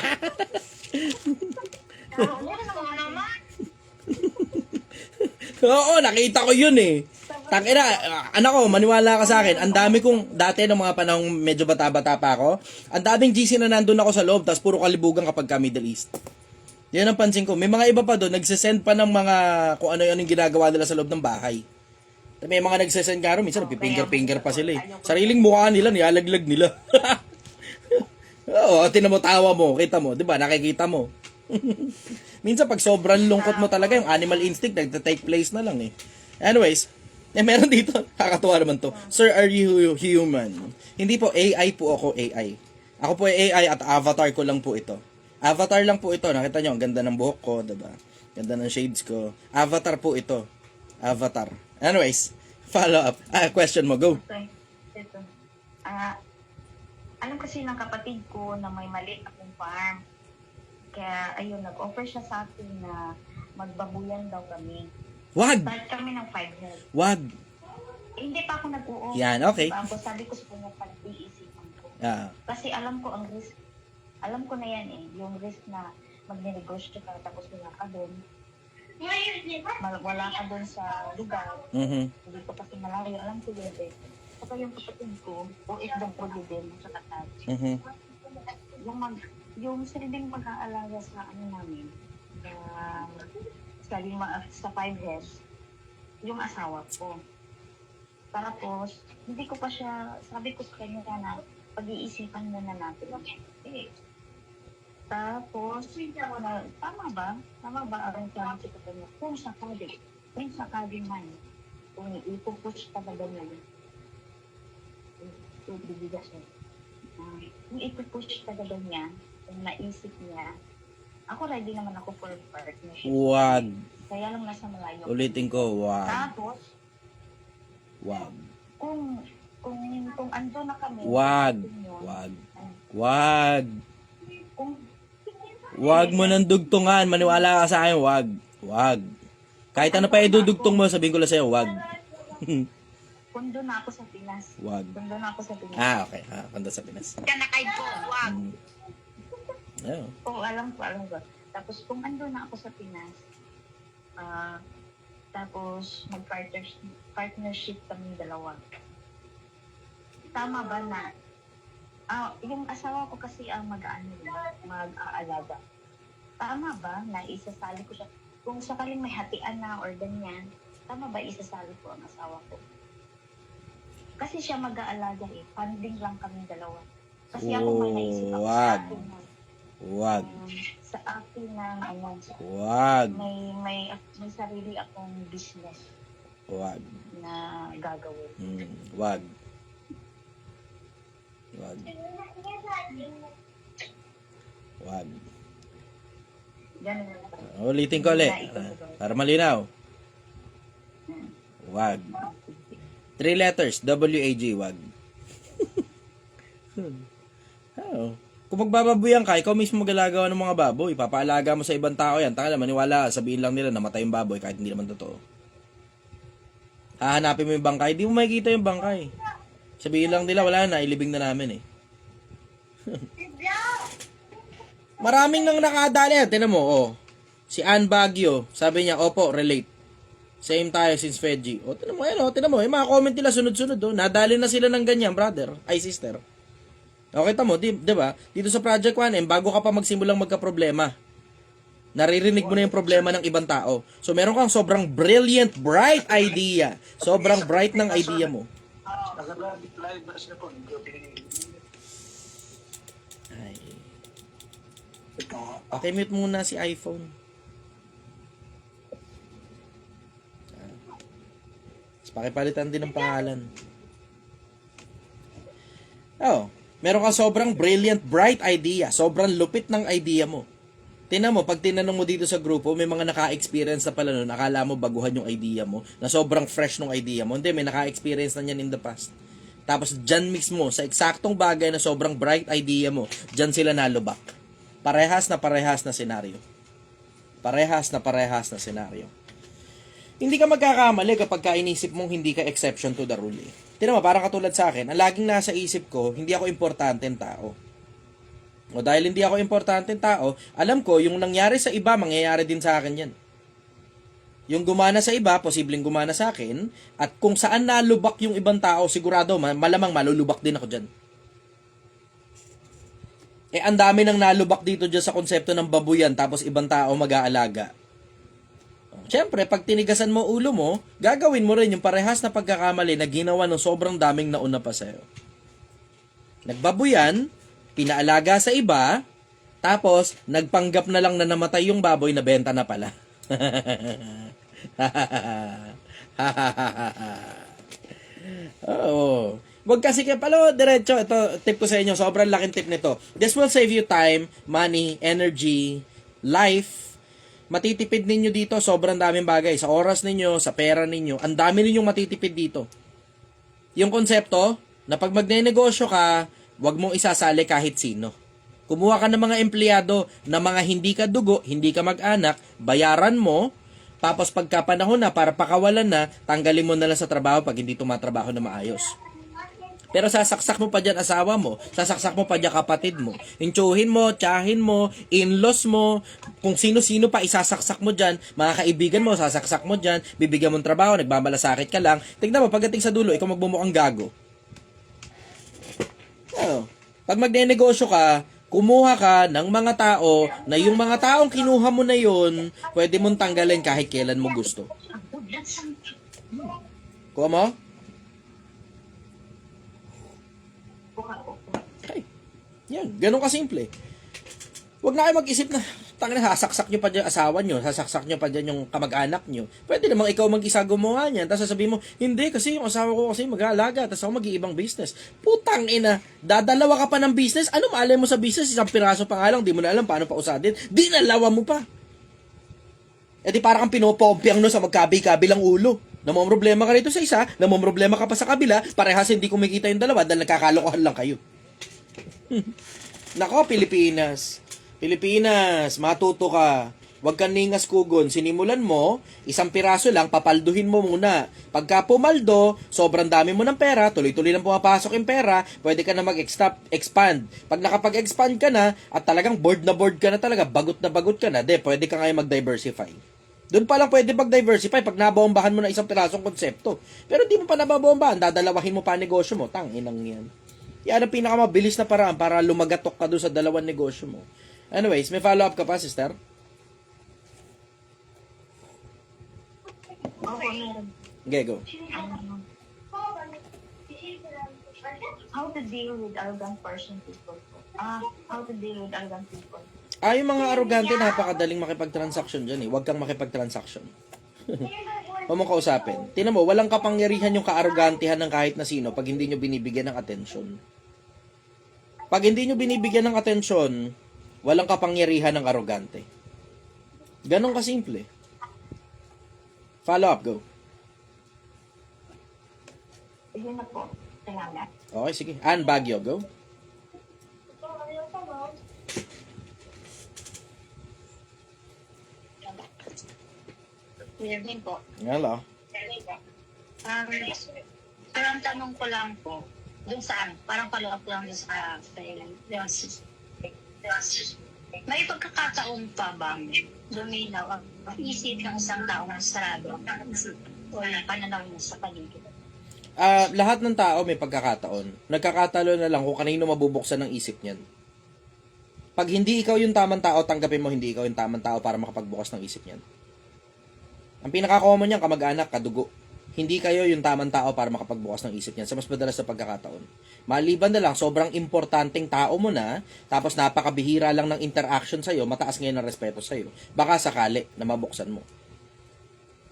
Oo, nakita ko yun eh. Tangina, anak ko, maniwala ka sa akin. Ang dami kong, dati ng mga panahong medyo bata-bata pa ako, ang daming GC na nandun ako sa loob, tas puro kalibugan kapag ka Middle East. Yan ang pansin ko. May mga iba pa doon, nagsisend pa ng mga, kung ano yung ginagawa nila sa loob ng bahay. May mga nagsisend ka rin, minsan pipinger-finger pa sila eh. Sariling mukha nila, nialaglag nila. Oo, tinan mo, tawa mo, kita mo, di ba, nakikita mo. Minsan pag sobrang lungkot mo talaga, yung animal instinct nagta-take place na lang eh. Anyways, meron dito, kakatuwa naman to. Sir, are you human? Hindi po, AI po ako, AI. Ako po ay AI at avatar ko lang po ito. Avatar lang po ito. Nakita nyo, ang ganda ng buhok ko, diba? Ganda ng shades ko. Avatar po ito. Avatar. Anyways, follow up. Question mo, go. Okay, ito. Alam kasi ng kapatid ko na may maliit akong farm. Kaya, ayun, nag-offer siya sa akin na magbabuyan daw kami. Wag! Start kami ng 5 health. Wag! Hindi pa ako nag-uo. Yan, okay. Tapos sabi ko sa kanya, pag-iisipan ko. Ah. Kasi alam ko ang risk. Alam ko na yan eh. Yung risk na magne-negosyo ka tapos wala ka doon. Wala ka doon sa lugar. Hindi ko kasi malayo. Alam ko yun eh. Saka yung kapatid ko, OFW din sa Qatar. Yung sariling pag-aalaga sa namin, sa 5 years, yung asawa ko. Tapos, hindi ko pa siya, sabi ko sa kanya na pag-iisipan muna natin. Tapos, tama ba? Tama ba ang plano sa kanya? Kung sakali man, kung ipupush talaga niya, bibigyan siya. Kung ipupush talaga niya, kung naisip niya, ako ready naman ako for partnership. Wag. Kaya lang nasa malayo. Ulitin ko, wag. Tapos, Wag. kung ando na kami, Wag. yun, Wag. Wag. Kung, Wag mo nang dugtungan. Maniwala ka sa akin, wag. Wag. Kahit ano pa idudugtong mo, sabihin ko lang sa'yo, wag. kung doon na ako sa Pinas. Wag. Kung doon na ako sa Pinas. Okay. Panda sa Pinas. Ka na kay po, wag. Oh. Oo, alam ko. Tapos kung ando na ako sa Pinas, tapos mag-partnership kami dalawa. Tama ba na? Yung asawa ko kasi ang mag-aalaga. Tama ba na isasali ko siya? Kung sakaling may hatian na or ganyan, tama ba isasali ko ang asawa ko? Kasi siya mag-aalaga eh. Funding lang kami dalawa. Kasi ako may naisip ako sa akin na Wag. sa akin na Wag. may sarili akong business Wag. na gagawin. Wag. Wag. Wag. Ganun lang. Ulitin ko ulit. Para malinaw. Wag. 3 letters. W-A-G. Wag. Oh. Kung magbababuyan ka, ikaw mismo magalagawa ng mga baboy. Papaalaga mo sa ibang tao yan. Taka na, maniwala, sabihin lang nila namatay yung baboy kahit hindi naman totoo. Hahanapin mo yung bangkay, di mo makikita yung bangkay. Sabihin lang nila, wala na, ilibing na namin eh. Maraming nang nakadali. Tinan mo, oh. Si Ann Baguio, sabi niya, opo, relate. Same tayo since Fedgy. O, tinan mo, tinan mo. Yung mga comment nila sunod-sunod, oh. Nadali na sila ng ganyan, brother. Ay, sister. Okay, tamo, di ba? Dito sa Project 1M, bago ka pa magsimulang magka-problema, naririnig mo na yung problema ng ibang tao. So, meron kang sobrang brilliant, bright idea. Sobrang bright ng idea mo. Ay. Pakimute muna si iPhone. Pakipalitan din ng pangalan. Oh, meron kang sobrang brilliant, bright idea. Sobrang lupit ng idea mo. Tingnan mo, pag tinanong mo dito sa grupo, may mga naka-experience na pala nun, akala mo baguhan yung idea mo, na sobrang fresh ng idea mo. Hindi, may naka-experience na yan in the past. Tapos, dyan mismo, sa eksaktong bagay na sobrang bright idea mo, dyan sila nalubak. Parehas na senaryo. Parehas na senaryo. Hindi ka magkakamali kapag inisip mong hindi ka exception to the rule. Tingnan mo, parang katulad sa akin, ang laging nasa isip ko, hindi ako importanteng tao. O dahil hindi ako importanteng tao, alam ko, yung nangyari sa iba, mangyayari din sa akin yan. Yung gumana sa iba, posibleng gumana sa akin, at kung saan nalubak yung ibang tao, sigurado, malamang malulubak din ako dyan. Ang dami nang nalubak dito dyan sa konsepto ng babuyan, tapos ibang tao mag-aalaga. Siyempre, pag tinigasan mo ulo mo, gagawin mo rin yung parehas na pagkakamali na ginawa ng sobrang daming nauna pa sa'yo. Nagbabuyan, pinaalaga sa iba, tapos nagpanggap na lang na namatay yung baboy na benta na pala. Oo. Wag kasi kayo palo, diretso. Ito, tip ko sa inyo, sobrang laking tip nito. This will save you time, money, energy, life. Matitipid ninyo dito, sobrang daming bagay. Sa oras ninyo, sa pera ninyo, ang dami ninyong matitipid dito. Yung konsepto, na pag magnenegosyo ka, wag mong isasali kahit sino. Kumuha ka ng mga empleyado na mga hindi ka dugo, hindi ka mag-anak, bayaran mo, tapos pagkapanahon na para pakawalan na, tanggalin mo na lang sa trabaho pag hindi tumatrabaho na maayos. Pero sasaksak mo pa dyan asawa mo, sasaksak mo pa dyan kapatid mo, inchuhin mo, tsahin mo, in-laws mo, kung sino-sino pa isasaksak mo dyan, mga kaibigan mo, sasaksak mo dyan, bibigyan mong trabaho, nagmamalasakit ka lang, tignan mo, pagdating sa dulo, ikaw magbumukhang gago. Oh. Pag magnenegosyo ka, kumuha ka ng mga tao na yung mga taong kinuha mo na yun, pwede mong tanggalin kahit kailan mo gusto. Kuha mo? Ay, yan, ganun kasimple. Huwag na kayo mag-isip na, tangina, sasaksak nyo pa dyan asawa nyo, sasaksak nyo pa dyan yung kamag-anak nyo. Pwede namang ikaw mag-isa gumawa niyan, tapos sasabihin mo, hindi, kasi yung asawa ko kasi mag-aalaga, tapos ako mag-iibang business. Putang ina, dadalawa ka pa ng business, ano maalay mo sa business, isang piraso pa nga lang, di mo na alam paano pa usadin, dinalawa mo pa. E di para kang pinopompiang no sa magkabi-kabilang ulo. Namomroblema ka rito sa isa, namomroblema ka pa sa kabila, parehas hindi kumikita yung dalawa dahil nagkakalokohan lang kayo. Nako, Pilipinas. Pilipinas, matuto ka. Huwag kang ningas kugon. Sinimulan mo, isang piraso lang, papalduhin mo muna. Pagka pumaldo, sobrang dami mo ng pera, tuloy-tuloy lang pumapasok yung pera, pwede ka na mag-expand. Pag nakapag-expand ka na, at talagang bored ka na talaga, bagot ka na, pwede ka ngayon mag-diversify. Doon pa lang pwede mag-diversify pag nabombahan mo na isang pirasong konsepto. Pero di mo pa nababombahan, dadalawahin mo pa negosyo mo, tanginang yan. Yan ang pinakamabilis na paraan para lumagatok ka doon sa dalawang negosyo mo. Anyways, may follow-up ka pa, sister? Okay, meron. Okay, go. How to deal with arrogant person people? How to deal with arrogant people? Yung mga arrogante, napakadaling makipag-transaction dyan eh. Huwag kang makipag-transaction. Huwag mong kausapin. Tingnan mo, walang kapangyarihan yung kaarrogantihan ng kahit na sino pag hindi nyo binibigyan ng atensyon. Pag hindi nyo binibigyan ng atensyon, walang kapangyarihan ng arrogante. Ganon kasimple. Follow up, go. Yun na po. Salamat. Okay, sige. Ann Baguio, go. Good evening po. Hello. Pero ang tanong ko lang po, Dun saan? Parang follow up lang dun sa may pagkakataon pa bang luminaw ang isip ng isang tao na sarado o yung pananaw niya sa paligid? Lahat ng tao may pagkakataon. Nagkakatalo na lang kung kanino mabubuksan ng isip niyan. Pag hindi ikaw yung tamang tao, tanggapin mo hindi ikaw yung tamang tao para makapagbukas ng isip niyan. Ang pinaka-common niyan, kamag-anak, kadugo. Hindi kayo yung tamang tao para makapagbukas ng isip niyan sa mas madalas na pagkakataon. Maliban na lang, sobrang importanteng tao mo na, tapos napakabihira lang ng interaction sa'yo, mataas ngayon ang respeto sa'yo. Baka sakali na mabuksan mo.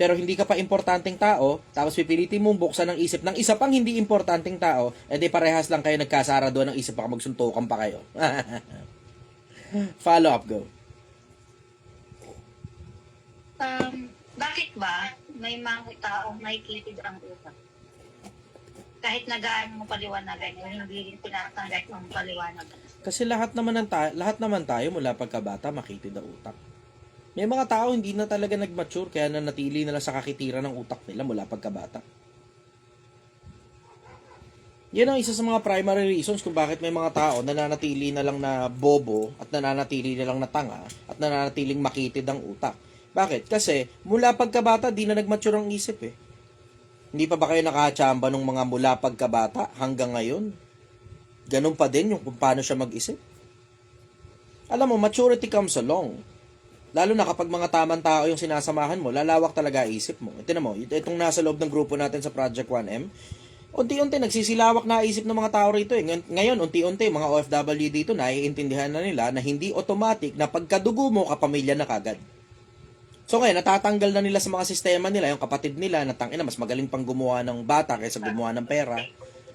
Pero hindi ka pa importanteng tao, tapos pipilitin mong buksan ng isip ng isa pang hindi importanteng tao, edi parehas lang kayo nagkasara doon ng isip, baka magsuntukan pa kayo. Follow up, go. Bakit ba may mga tao may kitid ang utak? Kahit nagaan mo paliwanagan, hindi rin tinatanggap ang paliwanagan. Kasi lahat naman tayo mula pagkabata makitid ang utak. May mga tao hindi na talaga nag-mature kaya nanatili na lang sa kakitiran ng utak nila mula pagkabata. Yan ang isa sa mga primary reasons kung bakit may mga tao nananatili na lang na bobo at nananatili na lang na tanga at nananatiling makitid ang utak. Bakit? Kasi mula pagkabata di na nag-mature ang isip eh. Hindi pa ba kayo nakachamba nung mga mula pagkabata hanggang ngayon? Ganun pa din yung kung paano siya mag-isip. Alam mo, maturity comes along. Lalo na kapag mga tamang tao yung sinasamahan mo, lalawak talaga isip mo. Tingnan mo, itong nasa loob ng grupo natin sa Project 1M, unti-unti nagsisilawak na isip ng mga tao rito eh. Ngayon, unti-unti, mga OFW dito, naiintindihan na nila na hindi automatic na pagkadugo mo, kapamilya na kagad. So ngayon, natatanggal na nila sa mga sistema nila, yung kapatid nila, na tangina, mas magaling pang gumawa ng bata kaysa gumawa ng pera.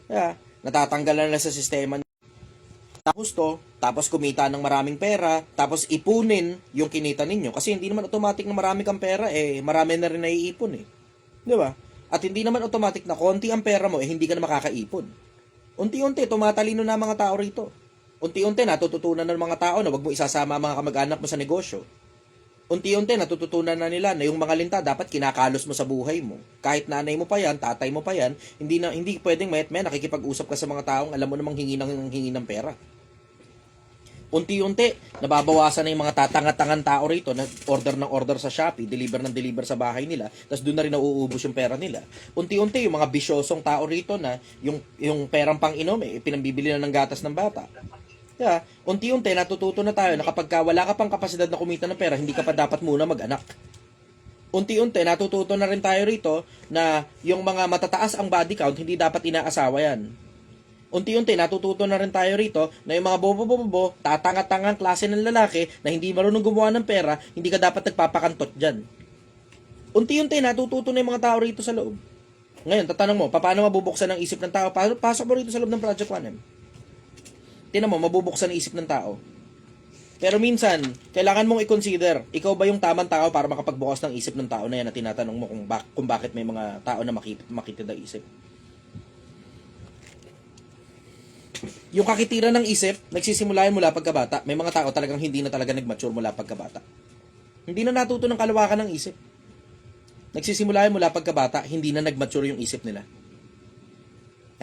Yeah, natatanggal na nila sa sistema nila. Tapos kumita ng maraming pera, tapos ipunin yung kinita ninyo. Kasi hindi naman automatic na marami kang pera, eh, marami na rin naiipon eh. Di ba? At hindi naman automatic na konti ang pera mo, eh, hindi ka na makakaipon. Unti-unti, tumatalino na mga tao rito. Unti-unti, natututunan ng mga tao na wag mo isasama ang mga kamag-anak mo sa negosyo. Unti-unti, natututunan na nila na yung mga linta dapat kinakalos mo sa buhay mo. Kahit nanay mo pa yan, tatay mo pa yan, hindi pwedeng mayat-maya nakikipag-usap ka sa mga taong alam mo namang hingi ng pera. Unti-unti, nababawasan na yung mga tatanga-tangang tao rito na order sa Shopee, deliver sa bahay nila, tapos doon na rin nauubos yung pera nila. Unti-unti, yung mga bisyosong tao rito na yung perang pang-inom, pinambibili na ng gatas ng bata. Yeah, unti-unti, natututo na tayo na kapag wala ka pang kapasidad na kumita ng pera, hindi ka pa dapat muna mag-anak. Unti-unti, natututo na rin tayo rito na yung mga matataas ang body count, hindi dapat inaasawa yan. Unti-unti, natututo na rin tayo rito na yung mga bobo-bobo, tatanga-tangang klase ng lalaki na hindi marunong gumawa ng pera, hindi ka dapat nagpapakantot dyan. Unti-unti, natututo na yung mga tao rito sa loob. Ngayon, tatanong mo, paano mabubuksan ang isip ng tao? Pasok mo rito sa loob ng Project 1M. Tingnan mo, mabubuksan ang isip ng tao. Pero minsan, kailangan mong i-consider, ikaw ba yung tamang tao para makapagbukas ng isip ng tao na yan na tinatanong mo kung bakit may mga tao na makitid ang isip. Yung kakitiran ng isip, nagsisimula yan mula pagkabata. May mga tao talagang hindi na talaga nag-mature mula pagkabata. Hindi na natuto ng kalawakan ng isip. Nagsisimula yan mula pagkabata, hindi na nag-mature yung isip nila.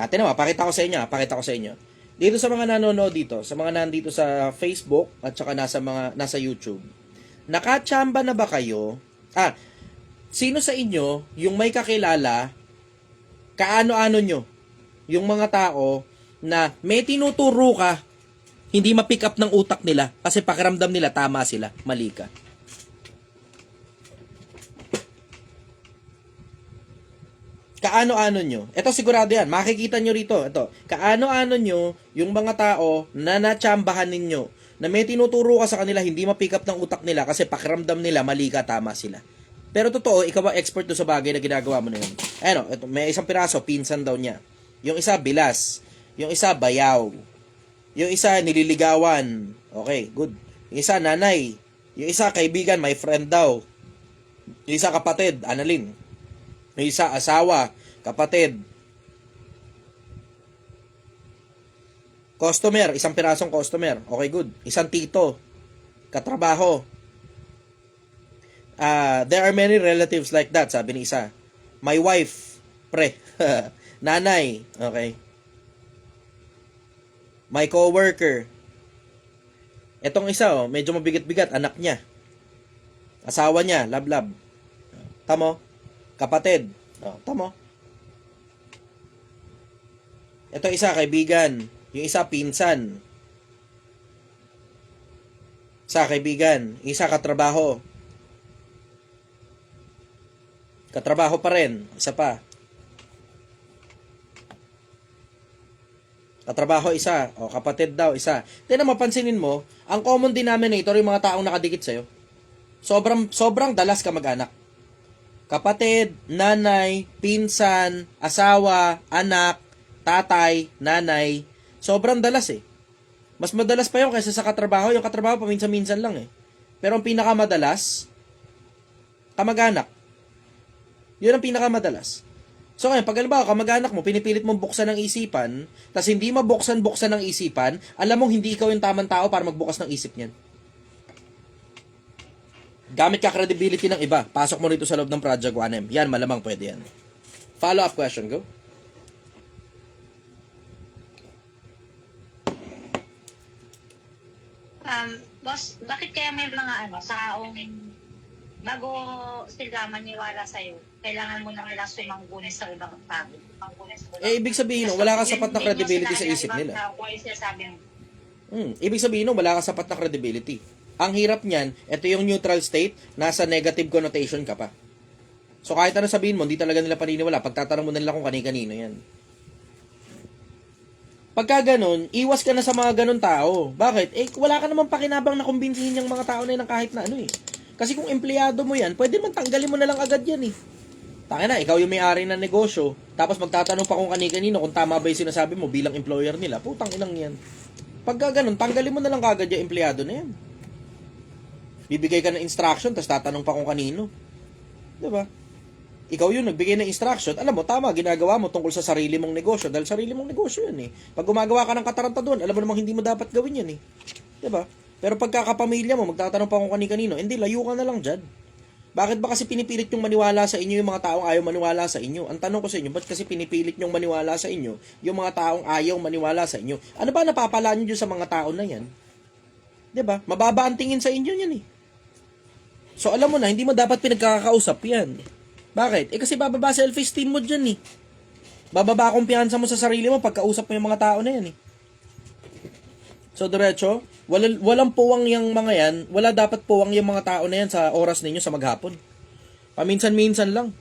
Tingnan mo, pakita ko sa inyo. Dito sa mga nanonood dito, sa mga nandito sa Facebook at saka nasa YouTube. Nakachamba na ba kayo? Sino sa inyo yung may kakilala kaano-ano nyo? Yung mga tao na may tinuturo ka, hindi ma-pick up ng utak nila kasi pakiramdam nila tama sila, mali ka. Kaano-ano nyo? Ito sigurado yan. Makikita nyo rito. Ito. Kaano-ano nyo yung mga tao na natsambahan ninyo na may tinuturo ka sa kanila, hindi ma-pick up ng utak nila kasi pakiramdam nila, mali ka, tama sila. Pero totoo, ikaw ba expert to sa bagay na ginagawa mo na yun? Ito, may isang piraso, pinsan daw niya. Yung isa, bilas. Yung isa, bayaw. Yung isa, nililigawan. Okay, good. Yung isa, nanay. Yung isa, kaibigan, my friend daw. Yung isa, kapatid, Annalyn. Yung isa, asawa, kapatid. Customer, isang pirasong customer. Okay, good. Isang tito, katrabaho. There are many relatives like that, sabi ni isa. My wife, pre. Nanay, okay. My coworker. Etong isa, oh, medyo mabigat-bigat, anak niya. Asawa niya, love. Tamo? Kapatid. Oh, tamo? Ito isa, kaibigan. Yung isa, pinsan. Isa, kaibigan. Isa, katrabaho. Katrabaho pa rin. Isa pa. Katrabaho, isa. O, kapatid daw, isa. Tignan, mapansinin mo, ang common denominator yung mga taong nakadikit sa'yo. Sobrang dalas ka mag-anak. Kapatid, nanay, pinsan, asawa, anak, tatay, nanay. Sobrang dalas eh. Mas madalas pa yun kaysa sa katrabaho. Yung katrabaho, paminsan-minsan lang eh. Pero ang pinakamadalas, kamag-anak. Yun ang pinakamadalas. So ngayon, pag halimbawa, kamag-anak mo, pinipilit mong buksan ng isipan, tas hindi mabuksan-buksan ng isipan, alam mong hindi ikaw yung tamang tao para magbukas ng isip niyan. Gamit ka credibility ng iba. Pasok mo rito sa loob ng Project 1M. Yan, malamang pwede yan. Follow-up question, go. Boss, bakit kaya may mga taong bago sila maniwala sa'yo, kailangan mo na nilang sumangguni sa ibang tao? Ibig sabihin, no, wala kang sapat na credibility sa isip nila. Ibig sabihin, no, wala kang sapat na credibility. Ang hirap niyan, ito yung neutral state, nasa negative connotation ka pa. So kahit ano sabihin mo, hindi talaga nila paniniwala. Pagtatanong mo na nila kung kani-kanino yan. Pagka ganun, iwas ka na sa mga ganun tao. Bakit? Wala ka namang pakinabang na kumbinsihin yung mga tao na yun ng kahit na ano eh. Kasi kung empleyado mo yan, pwede man tanggalin mo na lang agad yan eh. Taka na, ikaw yung may-ari ng negosyo, tapos magtatanong pa kung kani-kanino kung tama ba yung sinasabi mo bilang employer nila, putang inang yan. Pagka ganun, tanggalin mo na lang agad yung empleyado na yan. Bibigay ka ng instruction, tapos tatanong pa kung kanino. Diba? Ikaw yun, nagbigay ng instruction, alam mo, tama, ginagawa mo tungkol sa sarili mong negosyo, dahil sarili mong negosyo yan eh. Pag gumagawa ka ng katarantaduhan, alam mo namang hindi mo dapat gawin yan eh. Diba? Pero pagkakapamilya mo, magtatanong pa kung kani-kanino, hindi, layo ka na lang dyan. Bakit ba kasi pinipilit yung maniwala sa inyo yung mga taong ayaw maniwala sa inyo? Ang tanong ko sa inyo, ba't kasi pinipilit yung maniwala sa inyo yung mga taong ayaw maniwala sa inyo? Ano ba napapalaan nyo sa mga tao na yan? Diba? Mababa ang tingin sa inyo yan eh. So alam mo na, hindi mo dapat pinagkakausap yan. Bakit? Kasi bababa self-esteem mo dyan eh. Bababa kumpiyansa mo sa sarili mo pagkausap mo yung mga tao na yan eh. So diretso, walang puwang yung mga yan, wala dapat puwang yung mga tao na yan sa oras ninyo sa maghapon. Paminsan-minsan lang.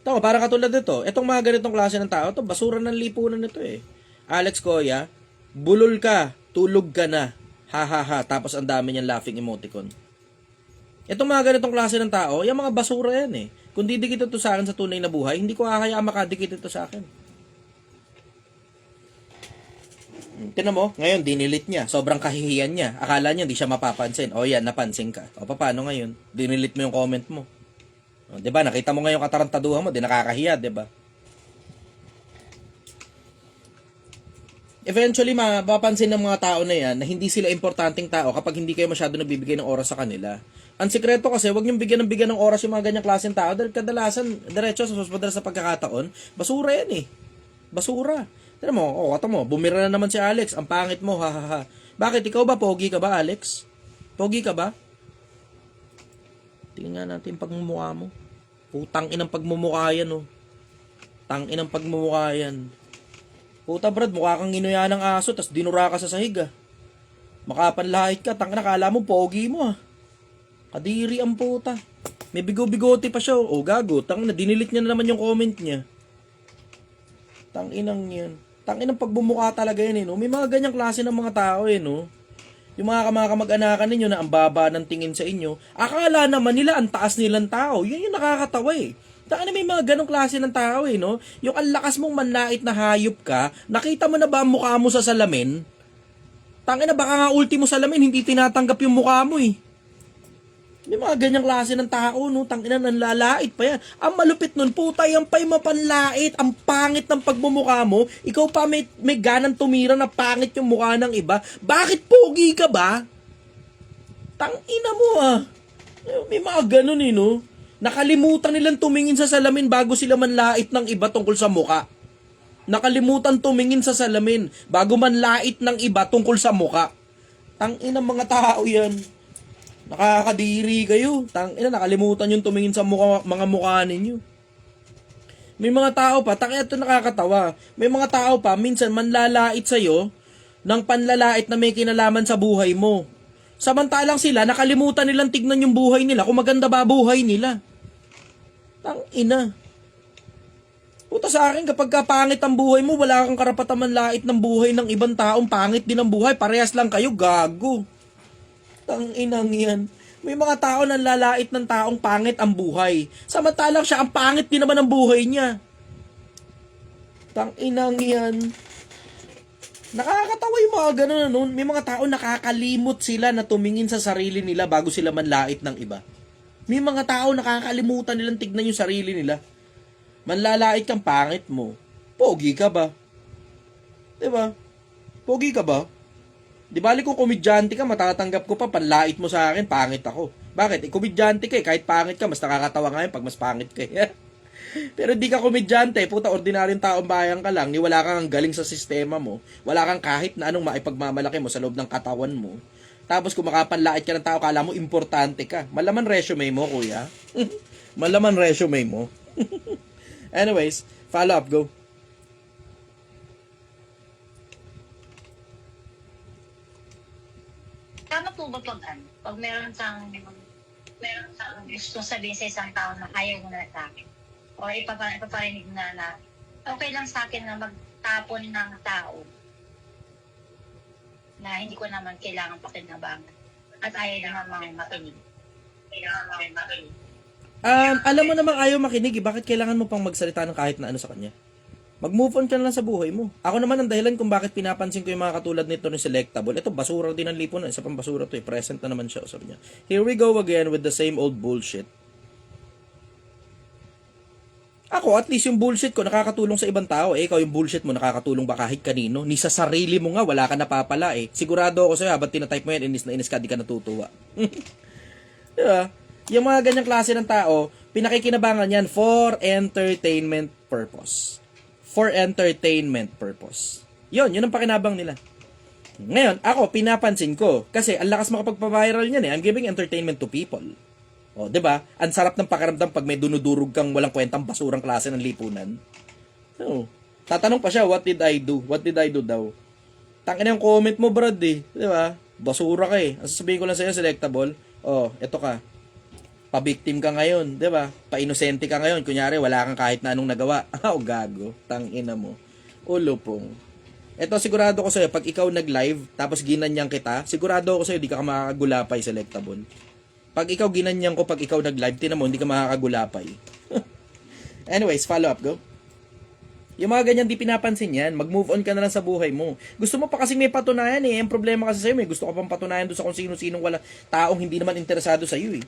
Tama, para katulad nito, itong mga ganitong klase ng tao, to basura ng lipunan nito eh. Alex Coya, bulol ka, tulog ka na, ha ha ha, tapos ang dami niyang laughing emoticon. Itong mga ganitong klase ng tao, yung mga basura yan eh. Kung didikit ito sa akin sa tunay na buhay, hindi ko kakaya makadikit ito sa akin. Tinan mo, ngayon dinilit niya. Sobrang kahihiyan niya. Akala niya hindi siya mapapansin. O yan, napansin ka. O paano ngayon? Dinilit mo yung comment mo. O, 'di ba? Nakita mo ngayon katarantaduhan mo, di nakakahiya, 'di ba? Eventually, mapapansin ng mga tao na yan na hindi sila importanteng tao kapag hindi kayo masyado nagbibigay ng oras sa kanila. Ang sikreto kasi, huwag niyong bigyan ng oras yung mga ganyang klaseng tao dahil kadalasan, diretso sa madalas sa pagkakataon, basura yan eh. Basura. Tignan mo, kata mo, bumira na naman si Alex, ang pangit mo, ha ha ha. Bakit? Ikaw ba? Pogi ka ba, Alex? Pogi ka ba? Tingnan nga natin pagmumukha mo. Putang inang pagmumukha yan, oh. Tang inang pagmumukha yan. Puta Brad, mukha kang ginuya ng aso, tas dinura ka sa sahig ah. Makapanlahit ka, tang nakala mo, pogi mo ah. Kadiri ang puta. May bigo-bigote pa siya, oh gago, tang na, dinilit niya na naman yung comment niya. Tang inang yan. Tang inang pagbumukha talaga yan eh, no? May mga ganyang klase ng mga tao eh, no? Yung mga kamag-anakan ninyo na ang baba ng tingin sa inyo, akala naman nila ang taas nilang tao. Yun yung nakakatawa eh. Taka na may mga ganong klase ng tao eh, no? Yung ang lakas mong manlait na hayop ka, nakita mo na ba ang mukha mo sa salamin? Tangina na baka nga ultimo salamin, hindi tinatanggap yung mukha mo eh. May mga ganyang klase ng tao, no? Tangina nanlalait pa yan. Ang malupit nun, puta yan pa'y mapanlait. Ang pangit ng pagmumukha mo. Ikaw pa may ganang tumira na pangit yung mukha ng iba. Bakit pogi ka ba? Tangina mo ah. May mga ganon eh, no? Nakalimutan nilang tumingin sa salamin bago sila manlait ng iba tungkol sa muka. Nakalimutan tumingin sa salamin bago man lait ng iba tungkol sa muka. Tangina mga tao yan. Nakakadiri kayo. Tangina, nakalimutan yung tumingin sa mga mukha ninyo. May mga tao pa, tangina ito nakakatawa. May mga tao pa, minsan manlalait sa'yo ng panlalait na may kinalaman sa buhay mo. Samantalang sila, nakalimutan nilang tignan yung buhay nila kung maganda ba buhay nila. Tangina. Puta sa akin, kapag pangit ang buhay mo, wala kang karapatan manlait ng buhay ng ibang taong pangit din ang buhay. Parehas lang kayo, gago. Tanginang yan. May mga tao na lalait ng taong pangit ang buhay. Samantalang siya, ang pangit din naman ang buhay niya. Tanginang yan. Nakakatawa yung mga ganun, ano? May mga tao nakakalimot sila na tumingin sa sarili nila bago sila manlait ng iba. May mga tao nakakalimutan nilang tignan yung sarili nila. Manlalait kang pangit mo. Pogi ka ba? Diba? Pogi ka ba? Di bali kung komedyante ka, matatanggap ko pa, panlait mo sa akin, pangit ako. Bakit? Komedyante ka kahit pangit ka, mas nakakatawa nga yun pag mas pangit ka. Pero di ka komedyante, puta, ordinaryong taong bayan ka lang, ni wala kang galing sa sistema mo, wala kang kahit na anong maipagmamalaki mo sa loob ng katawan mo. Tapos kung makapanlait ka ng tao, kala mo importante ka. Malaman resume mo, kuya. Malaman resume mo. Anyways, follow up, go. Tama po ba pag meron kang gusto sabihin sa isang tao na ayaw mo na sa akin, o ipaparinig na okay lang sa akin na magtapon ng tao na hindi ko naman kailangan pakinabangan at ayaw naman makinig. Alam mo namang ayaw makinig, bakit kailangan mo pang magsalita ng kahit na ano sa kanya? Mag-move on ka na lang sa buhay mo. Ako naman ang dahilan kung bakit pinapansin ko yung mga katulad nito ng Selectable. Ito, basura din ang lipunan. Isa pang basura to eh. Present na naman siya. Sabi niya, here we go again with the same old bullshit. Ako, at least yung bullshit ko nakakatulong sa ibang tao. Ikaw yung bullshit mo nakakatulong ba kahit kanino? Ni sa sarili mo nga, wala ka napapala eh. Sigurado ako sa'yo, habang tinatype mo yan, inis na inis ka, di ka natutuwa. Diba? Yung mga ganyang klase ng tao, pinakikinabangan yan for entertainment purpose. For entertainment purpose. Yun ang pakinabang nila. Ngayon, ako, pinapansin ko, kasi ang lakas makapagpa-viral niyan eh. I'm giving entertainment to people. O, 'di ba? Ang sarap ng pakiramdam pag may dunudurog kang walang kwentang basurang klase ng lipunan. So, tatanong pa siya, what did I do? What did I do daw? Tangin yung comment mo, brad eh. 'Di ba? Basura ka eh. Ang sasabihin ko lang sa'yo, Selectable, eto ka. Pa-victim ka ngayon, 'di ba? Pa-inosente ka ngayon. Kunyari, wala kang kahit na anong nagawa. Gago. Tangina mo. Ulupong. Ito, sigurado ko sa'yo, pag ikaw nag-live, tapos ginanyang kita, sigurado ko sa'yo, di ka makakagulapay, Selectable. Pag ikaw ginanyan ko, pag ikaw nag-live, tinan mo, hindi ka makakagulapay. Anyways, follow up, go. Yung mga ganyan, di pinapansin yan. Mag-move on ka na lang sa buhay mo. Gusto mo pa kasi may patunayan eh. Ang problema kasi sa'yo, may gusto ka pang patunayan doon sa kung sino-sinong wala taong hindi naman interesado sa'yo eh.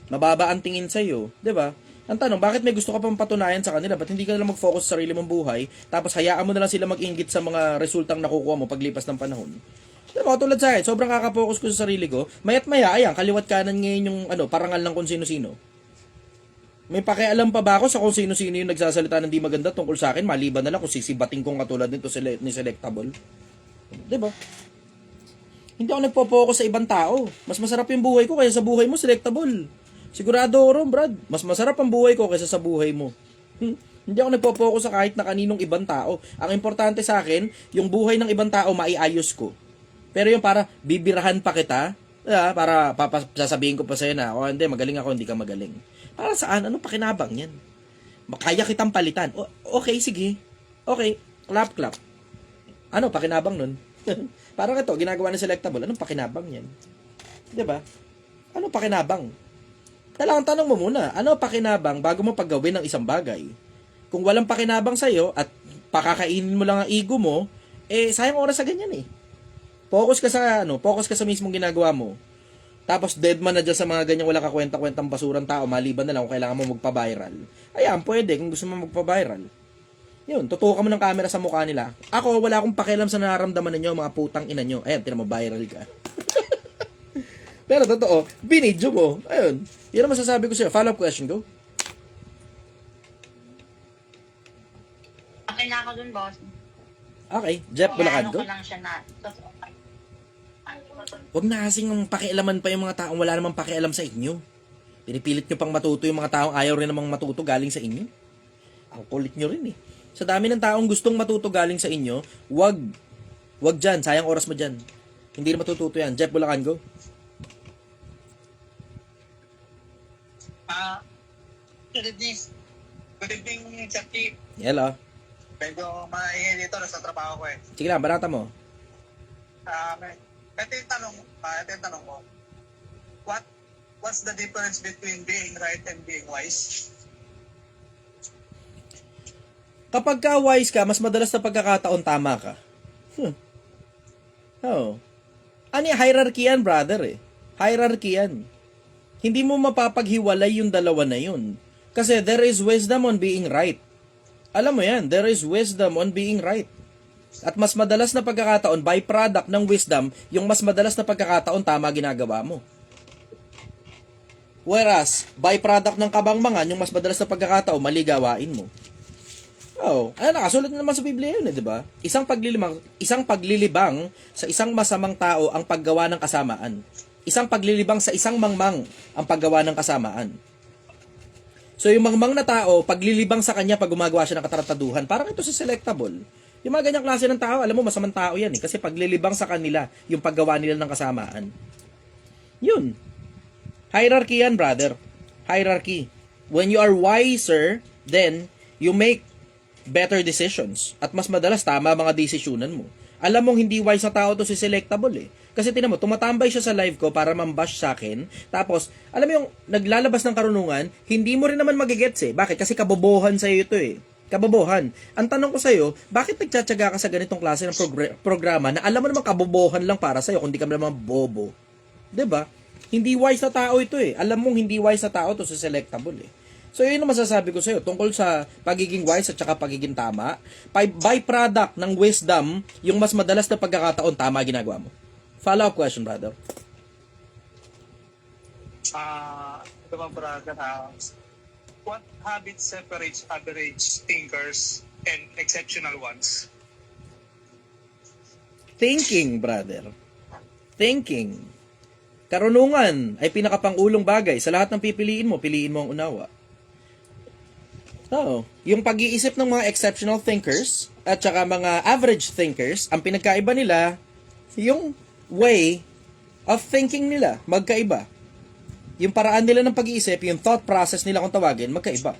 Mababa ang tingin sa'yo, di ba? Ang tanong, bakit may gusto ka pang patunayan sa kanila? Ba't hindi ka na lang mag-focus sa sarili mong buhay, tapos hayaan mo na lang sila mag-inggit sa mga resultang nakukuha mo paglipas ng panahon? Diba, tulad sa akin, sobrang kakapokus ko sa sarili ko, mayat maya, ayan, kaliwat kanan ngayon yung parangal ng kung sino-sino. May pakialam pa ba ako sa kung sino-sino yung nagsasalita ng di maganda tungkol sa akin, maliban na lang kung sisibating kong katulad nito ni Selectable? Diba? Hindi ako nagpo-focus sa ibang tao. Mas masarap yung buhay ko kaysa sa buhay mo, Selectable. Sigurado ko ron, Brad. Mas masarap ang buhay ko kaysa sa buhay mo. Hindi ako nagpo-focus sa kahit na kaninong ibang tao. Ang importante sa akin, yung buhay ng ibang tao maiayos ko. Pero yung para bibirahan pa kita, para sasabihin ko pa sa'yo na, hindi, magaling ako, hindi ka magaling. Para saan? Anong pakinabang yan? Kaya kitang palitan. Okay, sige. Okay, clap. Ano, pakinabang nun? Parang ito, ginagawa ng Selectable. Anong pakinabang yan? Diba? Anong pakinabang? Kailangan tanong mo muna, ano pakinabang bago mo paggawin ng isang bagay? Kung walang pakinabang sa'yo at pakakainin mo lang ang ego mo, sayang oras sa ganyan eh. Focus ka sa mismong ginagawa mo. Tapos dead man na dyan sa mga ganyan wala kakwenta-kwentang basurang tao, maliban na lang kung kailangan mo magpa-viral. Ayan, pwede kung gusto mo magpa-viral. Yun, tutukan mo ng camera sa mukha nila. Ako, wala akong pakialam sa nararamdaman ninyo, mga putang ina nyo. Ayan, tinan mo, viral ka. Pero totoo, binidyo mo. Ayun, yun ang masasabi ko sa'yo. Follow-up question, go. Okay na ako dun yun, boss. Okay, Jeff Bulacan, Ano go. ko lang siya na. Huwag na kasing pakialaman pa yung mga taong wala namang pakialam sa inyo. Pinipilit nyo pang matuto yung mga taong ayaw rin namang matuto galing sa inyo. Ang kulit nyo rin eh. Sa dami ng taong gustong matuto galing sa inyo, wag dyan, sayang oras mo dyan. Hindi na matututo yan. Jeff Bulacan, go. Good evening. Good evening, Sir Chief. Hello. Medyo maingay dito, nasa trabaho ko eh. Sige lang, barata mo. Ito yung tanong ko. What's the difference between being right and being wise? Kapag ka wise ka, mas madalas na pagkakataon tama ka. Oh. Ano yung hierarchy yan, brother eh. Hierarchy yan. Hindi mo mapapaghiwalay yung dalawa na yun. Kasi there is wisdom on being right. Alam mo yan, there is wisdom on being right. At mas madalas na pagkakataon, byproduct ng wisdom, yung mas madalas na pagkakataon tama ginagawa mo. Whereas, byproduct ng kabangmangan, yung mas madalas na pagkakataon, mali gawain mo. Oh, nakasulat na naman sa Biblia yun, di ba? Isang paglilibang sa isang masamang tao ang paggawa ng kasamaan. Isang paglilibang sa isang mangmang ang paggawa ng kasamaan. So yung mangmang na tao, paglilibang sa kanya pag gumagawa siya ng katarataduhan, parang ito si Selectable. Yung mga ganyang klase ng tao, alam mo, masamang tao yan eh. Kasi paglilibang sa kanila, yung paggawa nila ng kasamaan. Yun. Hierarchy yan, brother. Hierarchy. When you are wiser, then you make better decisions. At mas madalas tama mga desisyonan mo. Alam mong hindi wise na tao to si Selectable eh. Kasi tinan mo, tumatambay siya sa live ko para mambash sa akin. Tapos, alam mo yung naglalabas ng karunungan, hindi mo rin naman magigets eh. Bakit? Kasi kabobohan sa'yo ito eh. Kabobohan. Ang tanong ko sa'yo, bakit nagtsatsaga ka sa ganitong klase ng programa na alam mo naman kabobohan lang para sa'yo kung di ka naman bobo? 'Di ba? Hindi wise na tao ito eh. Alam mong hindi wise na tao to si Selectable eh. So, yun ang masasabi ko sa'yo tungkol sa pagiging wise at saka pagiging tama. Byproduct ng wisdom, yung mas madalas na pagkakataon, tama ginagawa mo. Follow-up question, brother. Ito ba, brother? What habits separates average thinkers and exceptional ones? Thinking, brother. Thinking. Karunungan ay pinakapangulong bagay. Sa lahat ng pipiliin mo ang unawa. Oo. Yung pag-iisip ng mga exceptional thinkers at saka mga average thinkers, ang pinagkaiba nila, yung way of thinking nila, magkaiba. Yung paraan nila ng pag-iisip, yung thought process nila kung tawagin, magkaiba.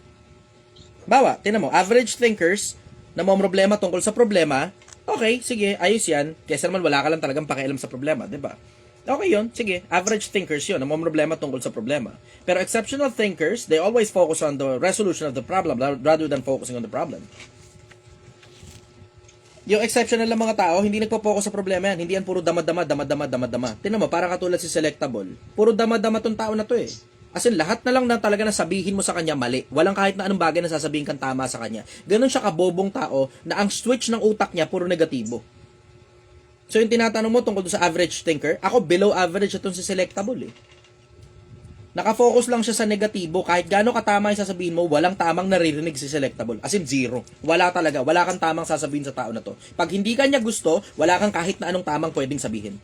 Bawa, tinan mo, average thinkers na may problema tungkol sa problema, okay, sige, ayos yan, kesa naman wala ka lang talagang pakialam sa problema, di ba? Okay yun, sige, average thinkers yun, na may problema tungkol sa problema. Pero exceptional thinkers, they always focus on the resolution of the problem rather than focusing on the problem. Yung exceptional na mga tao, hindi nagpo-focus sa problema yan. Hindi yan puro dama-dama. Tingnan mo, parang katulad si Selectable. Puro dama-dama tong tao na to eh. As in, lahat na lang na talaga na sabihin mo sa kanya mali. Walang kahit na anong bagay na sasabihin kang tama sa kanya. Ganon siya kabobong tao na ang switch ng utak niya puro negatibo. So yung tinatanong mo tungkol sa average thinker, ako below average itong si Selectable eh. Nakafocus lang siya sa negatibo. Kahit gaano katama yung sasabihin mo, walang tamang naririnig si Selectable. As in, zero. Wala talaga. Wala kang tamang sasabihin sa tao na to. Pag hindi ka niya gusto, wala kang kahit na anong tamang pwedeng sabihin.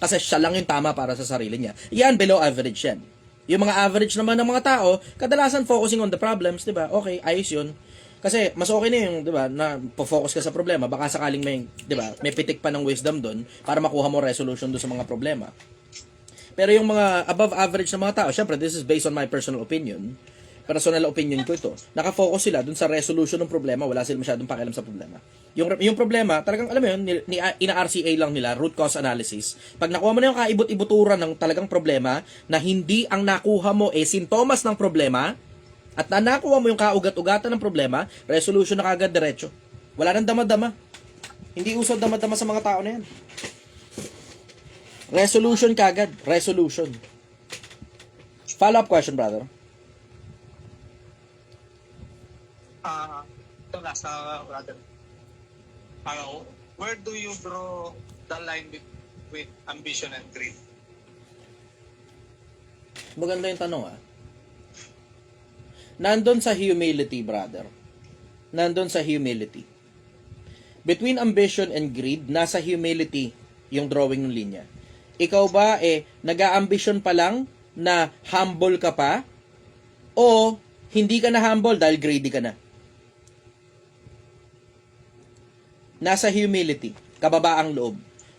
Kasi siya lang yung tama para sa sarili niya. Yan, below average yan. Yung mga average naman ng mga tao, kadalasan focusing on the problems, di ba? Okay, ayos yun. Kasi mas okay na yung, di ba, na po-focus ka sa problema. Baka sakaling may, di ba, may pitik pa ng wisdom doon para makuha mo resolution doon sa mga problema. Pero yung mga above average na mga tao, syempre, this is based on my personal opinion. Personal opinion ko ito. Nakafocus sila dun sa resolution ng problema. Wala sila masyadong pakialam sa problema. Yung problema, talagang, alam mo yun, ina-RCA lang nila, root cause analysis. Pag nakuha mo na yung kaibot-ibuturan ng talagang problema, na hindi ang nakuha mo sintomas ng problema, at na nakuha mo yung kaugat-ugatan ng problema, resolution na kagad diretso. Wala nang dama-dama. Hindi uso dama-dama sa mga tao na yan. Resolution kagad. Resolution. Follow-up question, brother. Ito nasa, brother. Where do you draw the line with ambition and greed? Maganda yung tanong, Nandun sa humility, brother. Nandun sa humility. Between ambition and greed, nasa humility yung drawing ng linya. Ikaw ba, nag-a-ambition pa lang na humble ka pa? O hindi ka na humble dahil greedy ka na? Nasa humility, kababaang loob.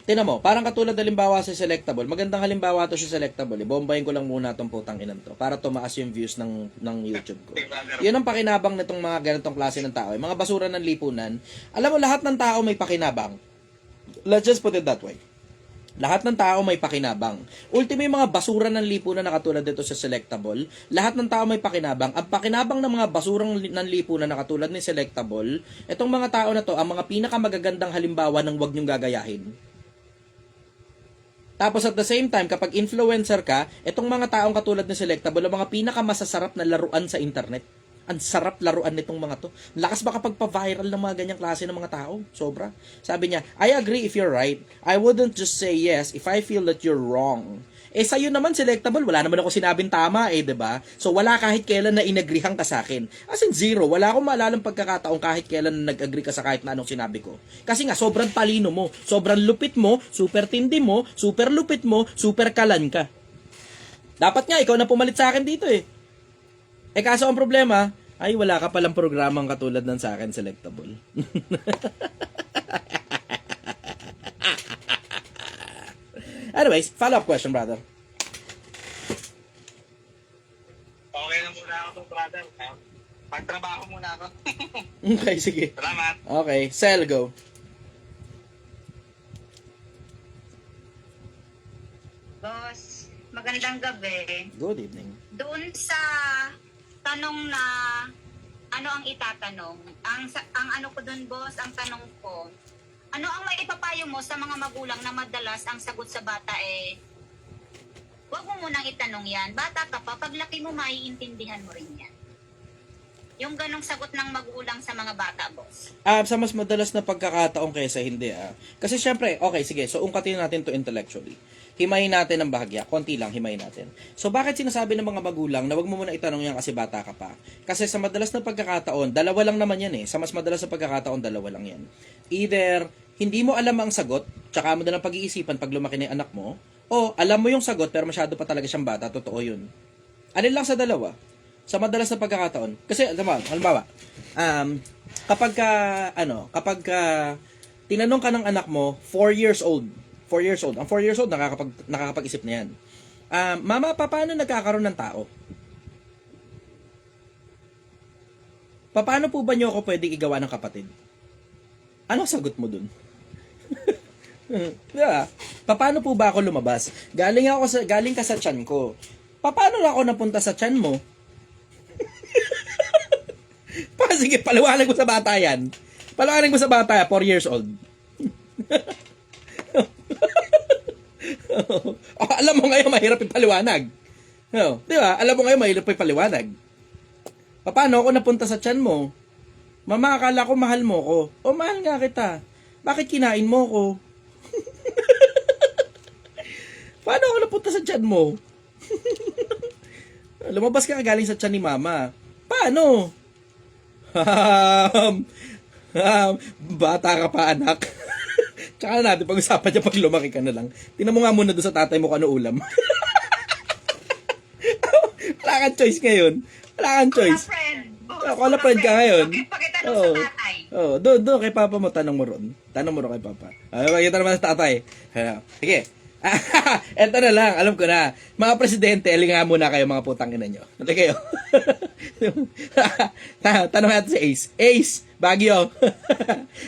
Tingnan mo, parang katulad halimbawa sa Selectable. Magandang halimbawa to sa Selectable. Bombayin ko lang muna tong putang inan to para tumaas yung views ng YouTube ko. Yun ang pakinabang nitong mga ganitong klase ng tao. Yung mga basura ng lipunan. Alam mo, lahat ng tao may pakinabang. Let's just put it that way. Lahat ng tao may pakinabang. Ultimo yung mga basura ng lipunan na katulad dito sa Selectable, lahat ng tao may pakinabang. Ang pakinabang ng mga basurang ng lipunan na katulad ni Selectable, itong mga tao na to, ang mga pinakamagagandang halimbawa ng wag nyong gagayahin. Tapos at the same time, kapag influencer ka, itong mga taong katulad ni Selectable, ang mga pinakamasasarap na laruan sa internet. Ang sarap laruan nitong mga to. Lakas ba kapag pa-viral ng mga ganyang klase ng mga tao? Sobra. Sabi niya, I agree if you're right. I wouldn't just say yes if I feel that you're wrong. Sa'yo naman, Selectable, wala naman ako sinabing tama, diba? So, wala kahit kailan na inagrihan ka sa akin. As in, zero. Wala akong maalalang pagkakataong kahit kailan na nag-agree ka sa kahit na anong sinabi ko. Kasi nga, sobrang talino mo, sobrang lupit mo, super tindi mo, super lupit mo, super kalan ka. Dapat nga, ikaw na pumalit sa akin dito kaso ang problema, ay wala ka palang programang katulad ng sa akin, Selectable. Anyways, follow-up question, brother. Okay na muna ako, brother. Magtrabaho muna ako. Okay, sige. Salamat. Okay, Sel, go. Boss, magandang gabi. Good evening. Doon sa tanong na ano ang itatanong, ang ano ko doon, boss, ang tanong ko, ano ang maipapayo mo sa mga magulang na madalas ang sagot sa bata wag mo munang itanong yan. Bata ka pa, paglaki mo maiintindihan mo rin yan. Yung ganong sagot ng magulang sa mga bata, boss. Sa mas madalas na pagkakataon kaysa hindi, Kasi syempre, okay, sige, so ungkatin natin to intellectually. Himayin natin ng bahagya, konti lang, himayin natin. So bakit sinasabi ng mga magulang na wag mo muna itanong yan kasi bata ka pa? Kasi sa madalas na pagkakataon, dalawa lang naman yan Sa mas madalas na pagkakataon, dalawa lang yan. Either, hindi mo alam ang sagot, tsaka mo na lang pag-iisipan pag lumaki na yung anak mo, o alam mo yung sagot pero masyado pa talaga siyang bata, totoo yun. Alin lang sa dalawa? Sa madalas na pagkakataon. Kasi, halimbawa, kapag tinanong ka ng anak mo, 4 years old, ang 4 years old, nakakapag-isip na yan. Mama, paano nagkakaroon ng tao? Paano po ba niyo ako pwedeng igawa ng kapatid? Anong sagot mo dun? Diba? Paano po ba ako lumabas? Galing ka sa tiyan ko. Paano na ako napunta sa tiyan mo? Sige, paliwanag mo sa bata yan. Paliwanag mo sa bata, 4 years old. Alam mo ngayon, mahirap ipaliwanag. Di ba? Alam mo ngayon, mahirap ipaliwanag. Paano ako napunta sa tiyan mo? Mama, akala ko mahal mo ko. O, mahal nga kita. Bakit kinain mo ko? Paano ako napunta sa tiyan mo? Lumabas ka galing sa tiyan ni mama. Paano? Bata ka pa, anak. Tsaka na natin pag-usapan niya pag lumaki ka na lang. Tingnan mo nga muna doon sa tatay mo kung ano ulam. Wala kang choice ngayon. Wala kang choice. Wala friend ka ngayon. Pakitanong sa tatay. Doon kay papa mo, tanong mo ron. Tanong mo ron kay papa. Pakita naman sa tatay. Sige. Eto na lang, alam ko na. Mga presidente, alinga muna kayo mga putang ina nyo. Nali kayo. Tanong natin si Ace. Ace, Baguio.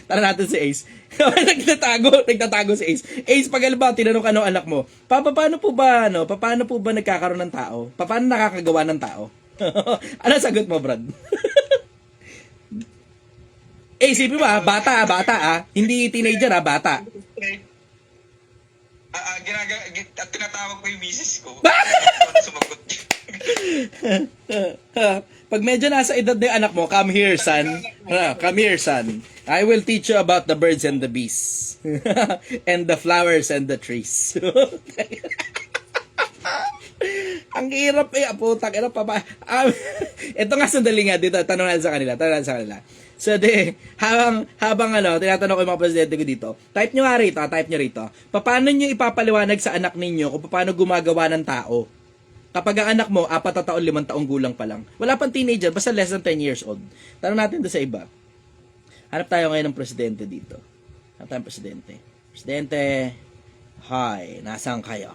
Tanong natin si Ace. Nagtatago si Ace. Ace, pag alba, tinanong ka ng anak mo, Papa, paano po ba nagkakaroon ng tao? Paano nakakagawa ng tao? Ano sagot mo, Brad? Isipin mo bata Hindi teenager bata. Tinatawag ko yung misis ko. Sumagot. Pag medyo nasa edad na yung anak mo, come here, son. Come here, son. I will teach you about the birds and the bees. And the flowers and the trees. Ang hirap putang ina papa. Ito nga sandali nga dito, tanong natin sa kanila. So, habang tinatanong ko yung mga presidente ko dito, type nyo rito, paano nyo ipapaliwanag sa anak ninyo kung paano gumagawa ng tao? Kapag ang anak mo, 4 na taon, 5 taong gulang pa lang. Wala pang teenager, basta less than 10 years old. Tanong natin doon sa iba. Hanap tayo ngayon ng presidente dito. Hanap tayo ng presidente. Presidente, hi, nasaan kayo?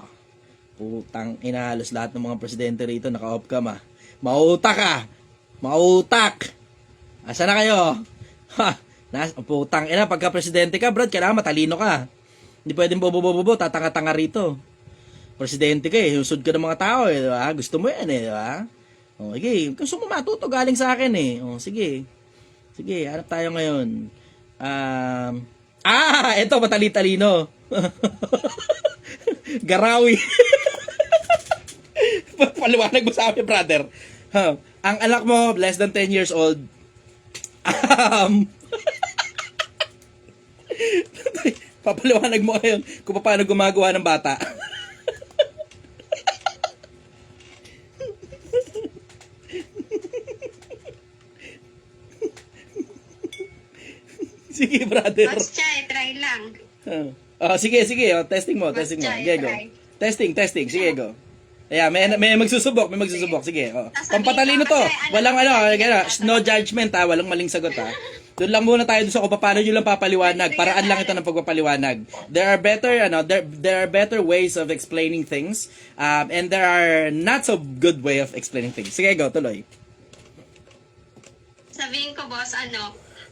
Putang ina, halos lahat ng mga presidente rito, naka-off cam ah. Mautak ka! Mautak! Asa na kayo? Ha! Putang ina, pagka presidente ka, brad, kailangan matalino ka. Hindi pwedeng bobo, tatanga-tanga rito. Presidente ka husod ka ng mga tao di ba? Gusto mo yan di ba? O, sige, gusto mo matuto galing sa akin O, sige. Sige, hanap tayo ngayon. Eto, matali-talino. Garawi. Paliwanag mo sa amin, brother. Ang anak mo, less than 10 years old, papaliwanag mo ngayon kung paano gumagawa ng bata. Sige, brother. Try lang. Sige. Testing mo. Sige, go. Testing. Sige, go. Yeah, may magsusubok. Sige, pampatalino to. Walang no judgment walang maling sagot Doon lang muna tayo doon sa kung paano nyo lang papaliwanag. Paraan lang ito ng pagpapaliwanag. There are better ways of explaining things, and there are not so good way of explaining things. Sige, go, tuloy. Sabihin ko, boss,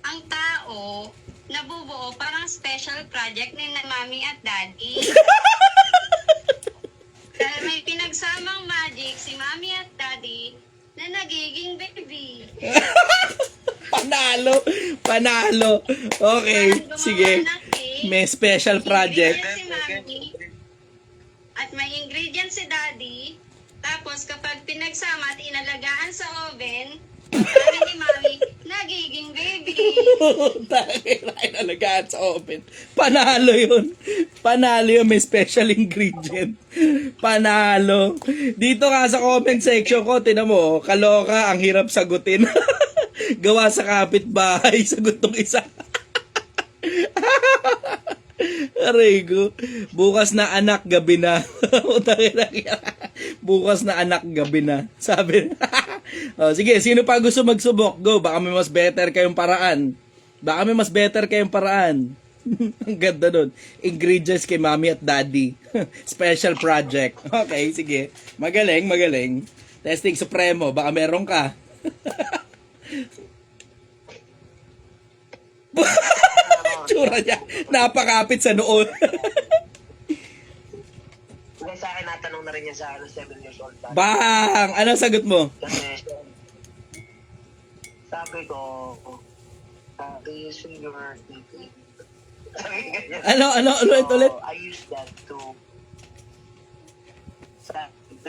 ang tao nabubuo parang special project ni mami at daddy. Dahil may pinagsamang magic si mami at daddy na nagiging baby. Panalo. Okay, Parang gumawa sige. ng cake, May special project. ingredients si mami at may ingredients si daddy. Tapos kapag pinagsama at inalagaan sa oven, sabi ni mami, nagiging baby. Inalagaan sa oven. Panalo yun, may special ingredient. Panalo. Dito nga sa comment section ko, tinan mo, kaloka, ang hirap sagutin. Gawa sa kapitbahay, sagot tong isa. Aray ko. Bukas na anak, gabi na. Bukas na anak, gabi na. Sabi. Sige, sino pa gusto magsubok? Go, baka may mas better kayong paraan. Ang ganda nun. Ingredients kay mommy at daddy. Special project. Okay, sige. Magaling. Testing supremo, baka meron ka. Tsura niya, napakapit sa noo. Hindi, sa akin natanong na rin yan sa 7 years old. Bang! Ano sagot mo? Kasi sabi ko, do you see your TV? Sabi ganyan. Ano, ulit. So, I use that to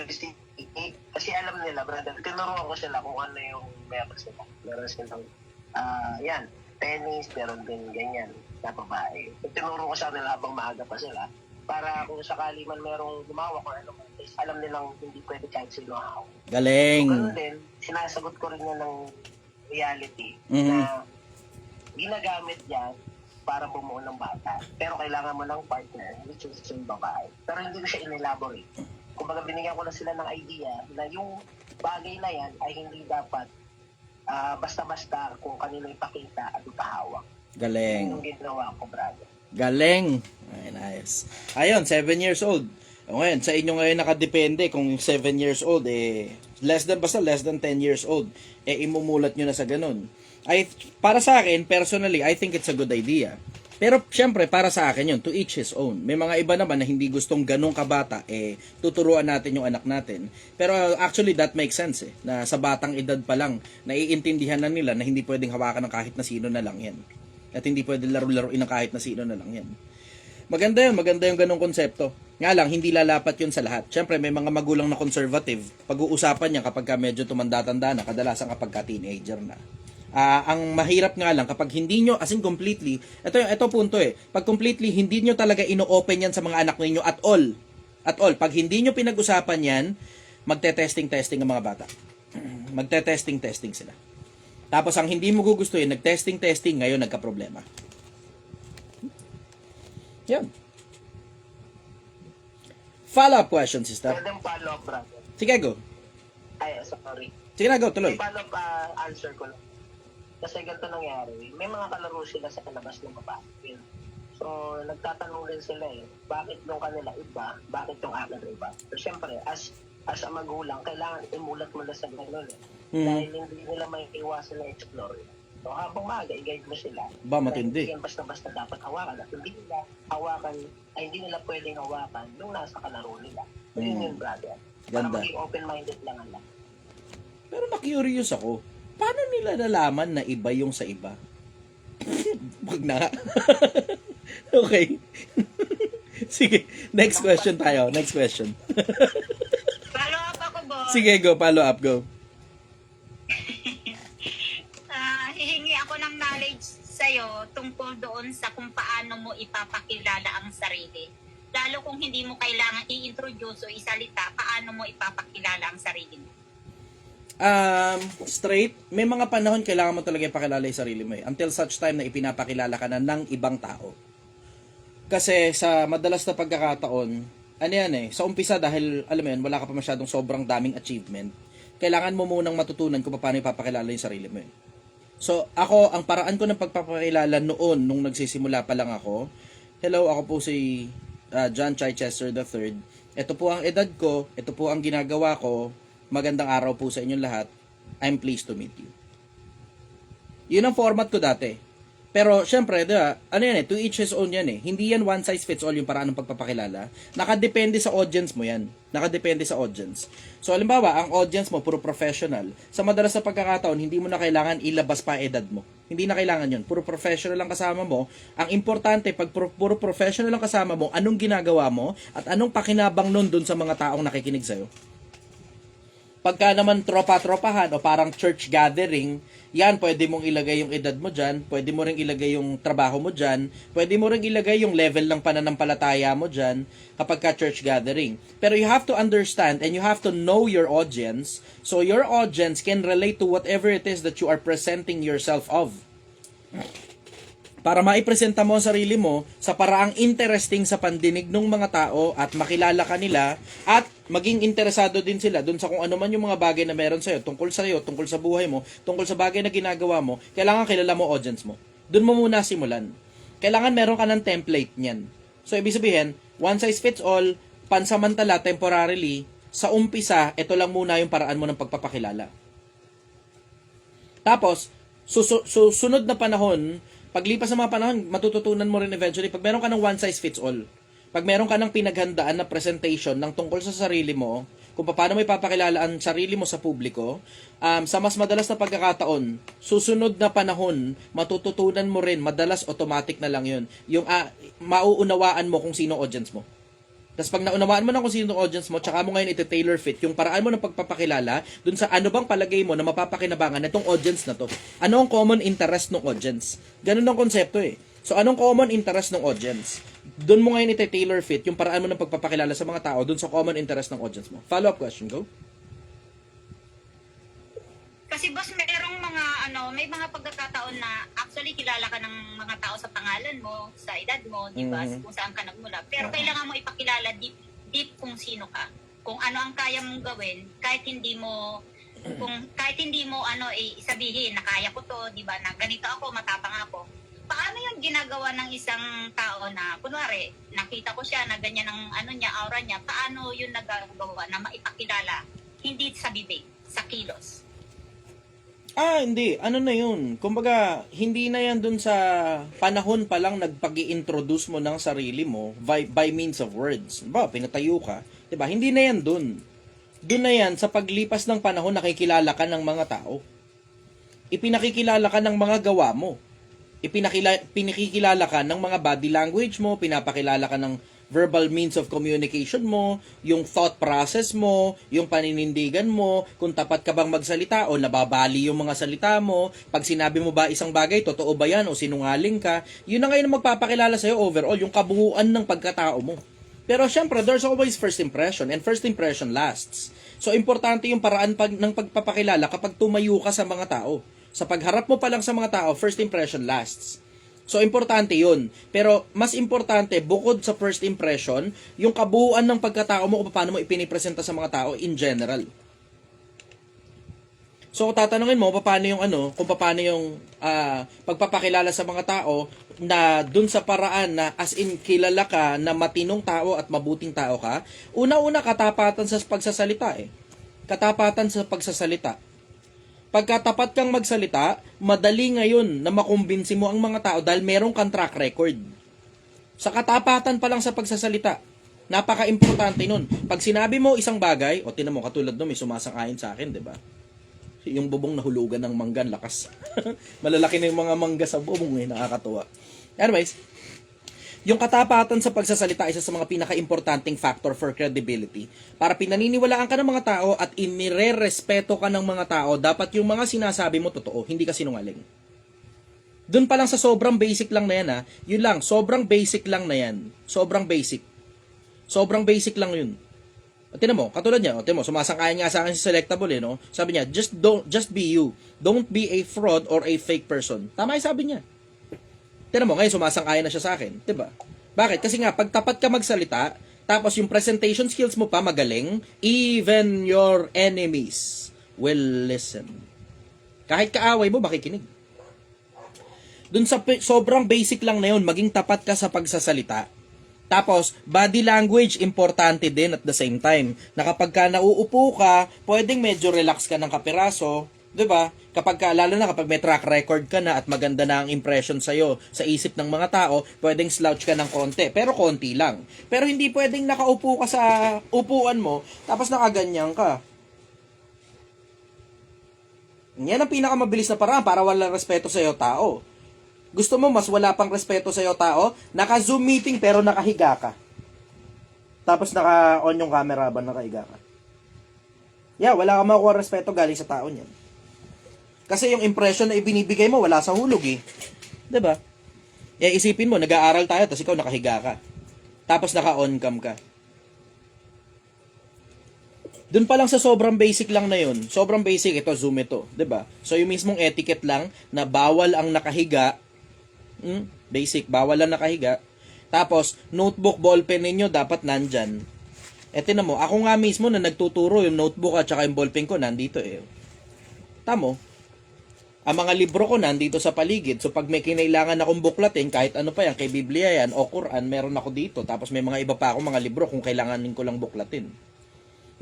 see TV. Kasi alam nila, brother, tinuruan ko sila kung ano yung meron sila. Meron silang, yan, tennis, meron din ganyan na babae. Tinuro ko sa kanila habang maaga pa sila para kung sakali man merong gumawa kung ano, alam nilang hindi pwede kahit sino ako. Galing. So, ganun din, sinasagot ko rin yan ng reality na ginagamit yan para bumuo ng bata. Pero kailangan mo ng partner, which is yung babae. Pero hindi ko siya in-elaborate. Kumbaga binigyan ko na sila ng idea na yung bagay na yan ay hindi dapat basta-basta kung kanino ipakita at ipahawak. Galing. Yung ginawa ko, brother. Galing. Ay, nice. Ayun, 7 years old. O ngayon, sa inyo ngayon nakadepende kung 7 years old, less than 10 years old, imumulat nyo na sa ganun. Para sa akin, personally, I think it's a good idea. Pero, syempre, para sa akin yun, to each his own. May mga iba naman na hindi gustong ganung kabata, tuturuan natin yung anak natin. Pero, actually, that makes sense, na sa batang edad pa lang, naiintindihan na nila na hindi pwedeng hawakan ng kahit na sino na lang yan. At hindi pwedeng laro-laruin ng kahit na sino na lang yan. Maganda yung ganung konsepto. Nga lang, hindi lalapat yun sa lahat. Syempre, may mga magulang na conservative. Pag-uusapan niya kapag medyo tumanda-tanda na, kadalasan kapag teenager na. Ang mahirap nga lang, kapag hindi nyo, as in completely, ito punto pag completely, hindi nyo talaga ino-open yan sa mga anak ninyo at all. Pag hindi nyo pinag-usapan yan, magte-testing ang mga bata. Magte-testing sila. Tapos ang hindi mo gugustuhin, nag-testing, ngayon nagka-problema. Yan. Follow-up question, sister. Pwedeng follow-up, brother. Sige, go. Ay, sorry. Sige na, go, tuloy. May follow-up answer ko lang. Kasi ganito nangyari. May mga kalaro sila sa labas ng babae. So, nagtatanong din sila bakit yung kanila iba, bakit yung akin iba. So, syempre, as a magulang, kailangan imulat mo na sa ganun Dahil hindi nila may iwasan na explore. So, habang maaga, i-guide mo sila. Ba, matindi. Dahil yan basta-basta dapat hawakan. At hindi nila hawakan, ay hindi nila pwedeng hawakan yung nasa kalaro nila. So, yun yun, brother. Para Ganda. maging open-minded lang lang. Pero na-curious ako, paano nila nalaman na iba yung sa iba? Wag na nga. Okay. Sige, next question tayo. Next question. Follow up ako, boss. Sige, go. Follow up, go. Hihingi ako ng knowledge sa'yo tungkol doon sa kung paano mo ipapakilala ang sarili. Lalo kung hindi mo kailangan i-introduce o isalita, paano mo ipapakilala ang sarili mo? Straight, may mga panahon kailangan mo talaga ipakilala yung sarili mo until such time na ipinapakilala ka na ng ibang tao. Kasi sa madalas na pagkakataon, ano yan sa umpisa dahil, alam mo yan, wala ka pa masyadong sobrang daming achievement, kailangan mo munang matutunan kung paano ipapakilala yung sarili mo So, ako, ang paraan ko ng pagpapakilala noon, nung nagsisimula pa lang ako, hello, ako po si John Chichester III. Ito po ang edad ko, ito po ang ginagawa ko, magandang araw po sa inyong lahat. I'm pleased to meet you. Yun ang format ko dati. Pero, syempre, diba, ano yan to each his own yan Hindi yan one size fits all yung paraan ng pagpapakilala. Nakadepende sa audience mo yan. Nakadepende sa audience. So, halimbawa, ang audience mo, puro professional. Sa madalas na pagkakataon, hindi mo na kailangan ilabas pa edad mo. Hindi na kailangan yun. Puro professional lang kasama mo. Ang importante, pag puro professional lang kasama mo, anong ginagawa mo at anong pakinabang nun dun sa mga taong nakikinig sa'yo. Pagka naman tropa-tropahan o parang church gathering, yan, pwede mong ilagay yung edad mo dyan, pwede mo ring ilagay yung trabaho mo dyan, pwede mo ring ilagay yung level ng pananampalataya mo dyan kapag ka church gathering. Pero you have to understand and you have to know your audience so your audience can relate to whatever it is that you are presenting yourself of. Para maipresenta mo ang sarili mo sa paraang interesting sa pandinig ng mga tao at makilala ka nila at maging interesado din sila dun sa kung ano man yung mga bagay na meron sa'yo, tungkol sa buhay mo, tungkol sa bagay na ginagawa mo, kailangan kilala mo audience mo. Dun mo muna simulan. Kailangan meron ka ng template niyan. So, ibig sabihin, one size fits all, pansamantala, temporarily, sa umpisa, ito lang muna yung paraan mo ng pagpapakilala. Tapos, susunod na panahon, paglipas ng mga panahon, matututunan mo rin eventually, pag meron ka ng one size fits all, pag meron ka ng pinaghandaan na presentation ng tungkol sa sarili mo, kung paano mo ipapakilala ang sarili mo sa publiko, sa mas madalas na pagkakataon, susunod na panahon, matututunan mo rin, madalas automatic na lang yun, yung mauunawaan mo kung sino audience mo. Tapos pag naunawaan mo na kung sino audience mo, tsaka mo ngayon iti-tailor fit yung paraan mo ng pagpapakilala dun sa ano bang palagay mo na mapapakinabangan na itong audience na to. Ano ang common interest ng audience? Ganun ang konsepto So, anong common interest ng audience? Dun mo ngayon iti-tailor fit yung paraan mo ng pagpapakilala sa mga tao dun sa common interest ng audience mo. Follow-up question, go. Kasi boss, merong mga may mga pagkakataon na actually kilala ka ng mga tao sa pangalan mo, sa edad mo, di ba? Kung saan ka nagmula. Pero kailangan mo ipakilala deep kung sino ka. Kung ano ang kaya mong gawin kahit hindi mo sabihin na kaya ko to, di ba? Na ganito ako, matapang ako. Paano yung ginagawa ng isang tao na kunwari, nakita ko siya na ganyan ang aura niya, paano yun nagagawa na maipakilala hindi sa bibig, sa kilos? Hindi. Ano na yun? Kumbaga, hindi na yan dun sa panahon pa lang nagpag-i-introduce mo ng sarili mo by means of words. Pinatayo ka. Diba? Hindi na yan dun. Dun na yan sa paglipas ng panahon nakikilala ka ng mga tao. Ipinakikilala ka ng mga gawa mo. Pinakikilala ka ng mga body language mo, pinapakilala ka ng verbal means of communication mo, yung thought process mo, yung paninindigan mo, kung tapat ka bang magsalita o nababali yung mga salita mo, pag sinabi mo ba isang bagay, totoo ba yan o sinungaling ka, yun na ngayon ang magpapakilala sa'yo overall, yung kabuuan ng pagkatao mo. Pero syempre, there's always first impression and first impression lasts. So, importante yung paraan ng pagpapakilala kapag tumayo ka sa mga tao. Sa pagharap mo pa lang sa mga tao, first impression lasts. So, importante yun. Pero, mas importante, bukod sa first impression, yung kabuuan ng pagkatao mo kung paano mo ipinipresenta sa mga tao in general. So, tatanungin mo, paano yung kung paano yung pagpapakilala sa mga tao na dun sa paraan na as in kilala ka na matinong tao at mabuting tao ka, una-una katapatan sa pagsasalita eh. Katapatan sa pagsasalita. Pagkatapat kang magsalita, madali ngayon na makumbinsi mo ang mga tao dahil meron kang track record. Sa katapatan pa lang sa pagsasalita, napaka-importante nun. Pag sinabi mo isang bagay, o tinan mo, katulad nun, may sumasang-ayon sa akin, di ba? Yung bubong nahulugan ng manggan, lakas. Malalaki na yung mga mangga sa bubong, nakakatuwa. Anyways, yung katapatan sa pagsasalita isa sa mga pinaka-importanting factor for credibility. Para pinaniniwalaan ka ng mga tao at inire-respeto ka ng mga tao, dapat yung mga sinasabi mo totoo, hindi ka sinungaling. Doon pa lang sa sobrang basic lang na yan yun lang, sobrang basic lang na yan. Sobrang basic. Sobrang basic lang yun. At tinan mo, katulad niya, tinan mo, sumasang-ayon nga sa akin si Selectable, no? Sabi niya, just be you. Don't be a fraud or a fake person. Tama yung sabi niya. Tinan mo, ngayon sumasang-ayon na siya sa akin. Diba? Bakit? Kasi nga, pag tapat ka magsalita, tapos yung presentation skills mo pa magaling, even your enemies will listen. Kahit kaaway mo, makikinig. Dun sa sobrang basic lang na yun, maging tapat ka sa pagsasalita. Tapos, body language, importante din at the same time. Na kapag ka nauupo ka, pwedeng medyo relax ka ng kapiraso, 'di ba? Lalo na kapag may track record ka na at maganda na ang impression sa'yo sa isip ng mga tao, pwedeng slouch ka ng konti, pero konti lang. Pero hindi pwedeng nakaupo ka sa upuan mo, tapos nakaganyan ka. Yan ang pinakamabilis na paraan para walang respeto sa'yo tao. Gusto mo mas wala pang respeto sa'yo tao? Naka-Zoom meeting pero nakahiga ka. Tapos naka-on yung camera ba nakahiga ka. Yeah, wala kang makuha respeto galing sa tao niyan. Kasi yung impression na ibinibigay mo, wala sa hulog eh. 'Di ba? Isipin mo, nag-aaral tayo, tapos ikaw nakahiga ka. Tapos naka-on cam ka. Doon pa lang sa sobrang basic lang na yun. Sobrang basic, ito, Zoom ito. 'Di ba? So yung mismong etiquette lang, na bawal ang nakahiga, basic, bawal ang nakahiga. Tapos, notebook, ballpen ninyo, dapat nandyan. Tinan mo, ako nga mismo na nagtuturo, yung notebook at saka yung ballpen ko, nandito eh. Tamo, ang mga libro ko nandito sa paligid. So pag may kinailangan akong buklatin, kahit ano pa yan, kay Biblia yan o Quran, meron ako dito. Tapos may mga iba pa akong mga libro kung kailanganin ko lang buklatin.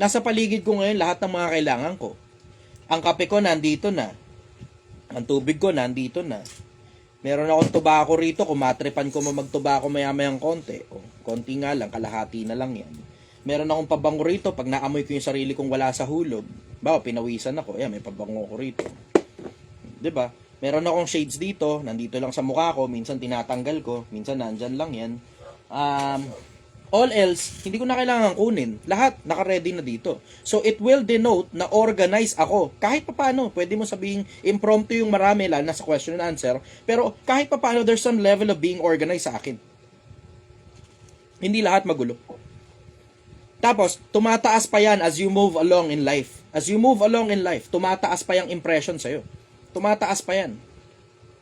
Nasa paligid ko ngayon lahat ng mga kailangan ko. Ang kape ko nandito na. Ang tubig ko nandito na. Meron akong tobacco rito, kung matripan ko magtobacco maya-mayang konti. O, konti nga lang, kalahati na lang yan. Meron akong pabango rito, pag naamoy ko yung sarili kong wala sa hulog. Bawa, pinawisan ako, may pabango ko rito. 'Di ba? Meron akong shades dito, nandito lang sa mukha ko, minsan tinatanggal ko, minsan nandyan lang 'yan. All else, hindi ko na kailangan kunin. Lahat naka-ready na dito. So it will denote na organized ako. Kahit papaano, pwede mo sabihing impromptu yung marami lang nasa question and answer, pero kahit papaano there's some level of being organized sa akin. Hindi lahat magulo. Tapos, tumataas pa yan as you move along in life. As you move along in life, tumataas pa yung impression sa'yo. Tumataas pa yan.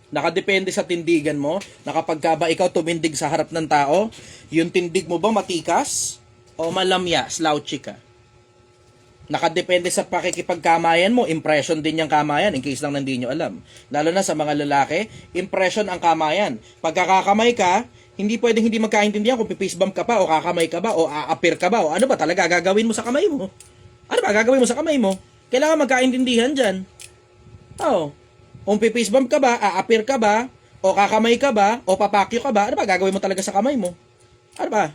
Nakadepende sa tindigan mo, na kapag ka ba ikaw tumindig sa harap ng tao, yung tindig mo ba matikas o malamya, slouchy ka? Nakadepende sa pakikipagkamayan mo, impression din yung kamayan, in case lang hindi nyo alam. Lalo na sa mga lalaki, impression ang kamayan. Pagkakakamay ka, hindi pwedeng hindi magkaintindihan kung pipace bump ka pa, o kakamay ka ba, o aapir ka ba, o ano ba talaga gagawin mo sa kamay mo? Ano ba gagawin mo sa kamay mo? Kailangan magkaintindihan dyan. Oo. Kung pipace bump ka ba, aapir ka ba, o kakamay ka ba, o papakyo ka ba, ano ba gagawin mo talaga sa kamay mo? Ano ba?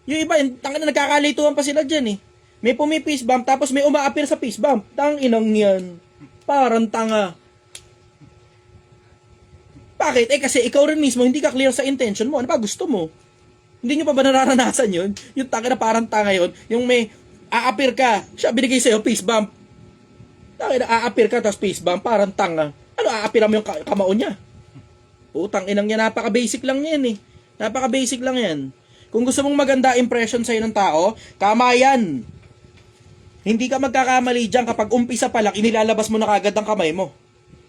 Yung iba, tangina nagkakalituhan pa sila dyan eh. May pumipace bump, tapos may umaapir sa face bump. Tanginang yan. Parang tanga. Bakit? Kasi ikaw rin mismo, hindi ka clear sa intention mo. Ano ba gusto mo? Hindi nyo pa ba nararanasan yun? Yung tanga na parang tanga yun. Yung may aapir ka, siya binigay sa'yo, face bump. Tanga na aapir ka, tapos face bump, parang tanga. Ano, aapiran mo yung kamao niya? Utang inang yan, napaka-basic lang yan eh. Napaka-basic lang yan. Kung gusto mong maganda impression sa'yo ng tao, kamayan. Hindi ka magkakamali dyan kapag umpisa pa lang, inilalabas mo na kagad ang kamay mo.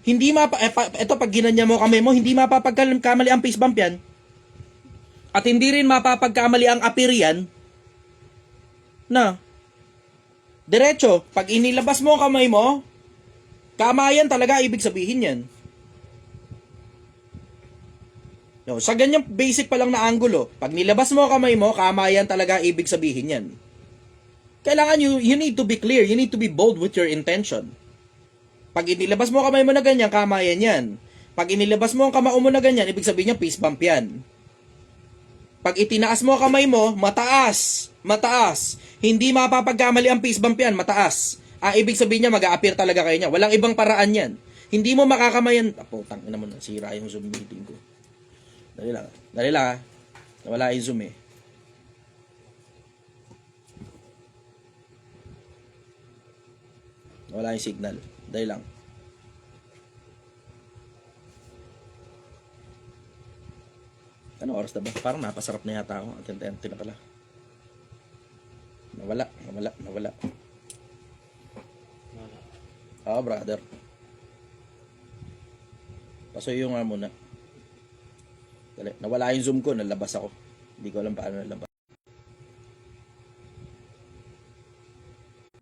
Hindi ito pag ginanya mo kamay mo, hindi mapapagkamali ang fist bump yan. At hindi rin mapapagkamali ang appear yan. Na. Diretso, pag inilabas mo ang kamay mo, kamayan talaga ibig sabihin yan. No, sa ganyang basic pa lang na angulo, pag nilabas mo ang kamay mo, kamayan talaga ibig sabihin yan. Kailangan you need to be clear, you need to be bold with your intention. Pag inilabas mo ang kamay mo na ganyan, kamayan yan. Pag inilabas mo ang kamao mo na ganyan, ibig sabihin niya fist bump yan. Pag itinaas mo ang kamay mo, mataas, mataas. Hindi mapapagkamali ang fist bump yan, mataas. Ibig sabihin niya, mag-a-appear talaga kayo niya. Walang ibang paraan yan. Hindi mo makakamayan. Putang ina mo na, sira yung Zoom meeting ko. Dali lang ha. Nawala yung Zoom eh. Nawala yung signal. Dali lang. Ano oras na ba? Parang napasarap na yata ako. Antente na pala. Nawala. Oo, brother. Pasuyo nga muna. Dali. Nawala yung Zoom ko. Nalabas ako. Hindi ko alam paano nalabas.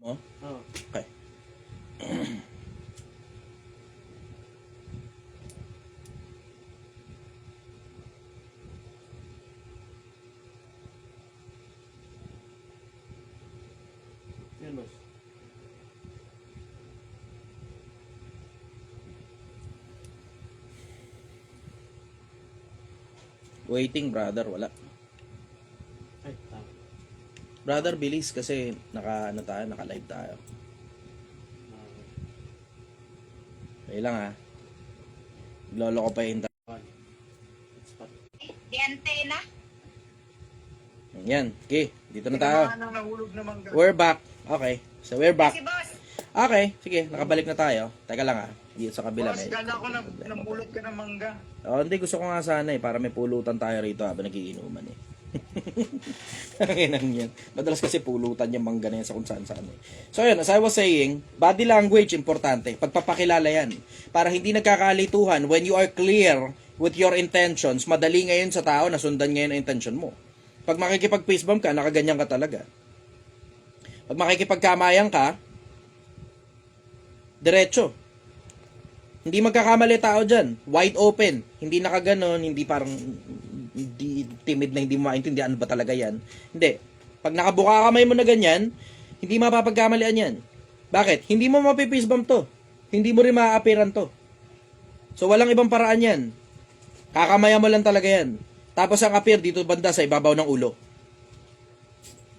Oh? Okay. Yan, boss. Waiting, brother. Wala. Ay, tama. Brother, bilis kasi naka-live tayo. Okay lang ha. Lolo ko pa yung Di antena. Yan. Okay. Dito na tayo. We're back. Okay. So, we're back. Si boss. Okay. Sige. Nakabalik na tayo. Teka lang ha. Dito sa kabila. Boss, kala ko namulot ka ng mangga. Hindi. Gusto ko nga sana para may pulutan tayo rito habang nagiinuman eh. Yan. Madalas kasi pulutan yung mangga na yan sa kung saan saan eh. So, yun. As I was saying, body language importante. Pagpapakilala yan. Para hindi nagkakalituhan when you are clear with your intentions, madali ngayon sa tao na sundan ngayon ang intention mo. Pag makikipag-face bump ka, nakaganyan ka talaga. Pag makikipagkamayan ka, diretso. Hindi magkakamali tao dyan. Wide open. Hindi nakaganon, hindi parang hindi timid na hindi mo maintindihan ano ba talaga yan. Hindi. Pag nakabuka kamay mo na ganyan, hindi mapapagkamalian yan. Bakit? Hindi mo mapiface bump to. Hindi mo rin maaapiran to. So, walang ibang paraan yan. Kakamayan mo lang talaga yan. Tapos ang appear dito banda sa ibabaw ng ulo.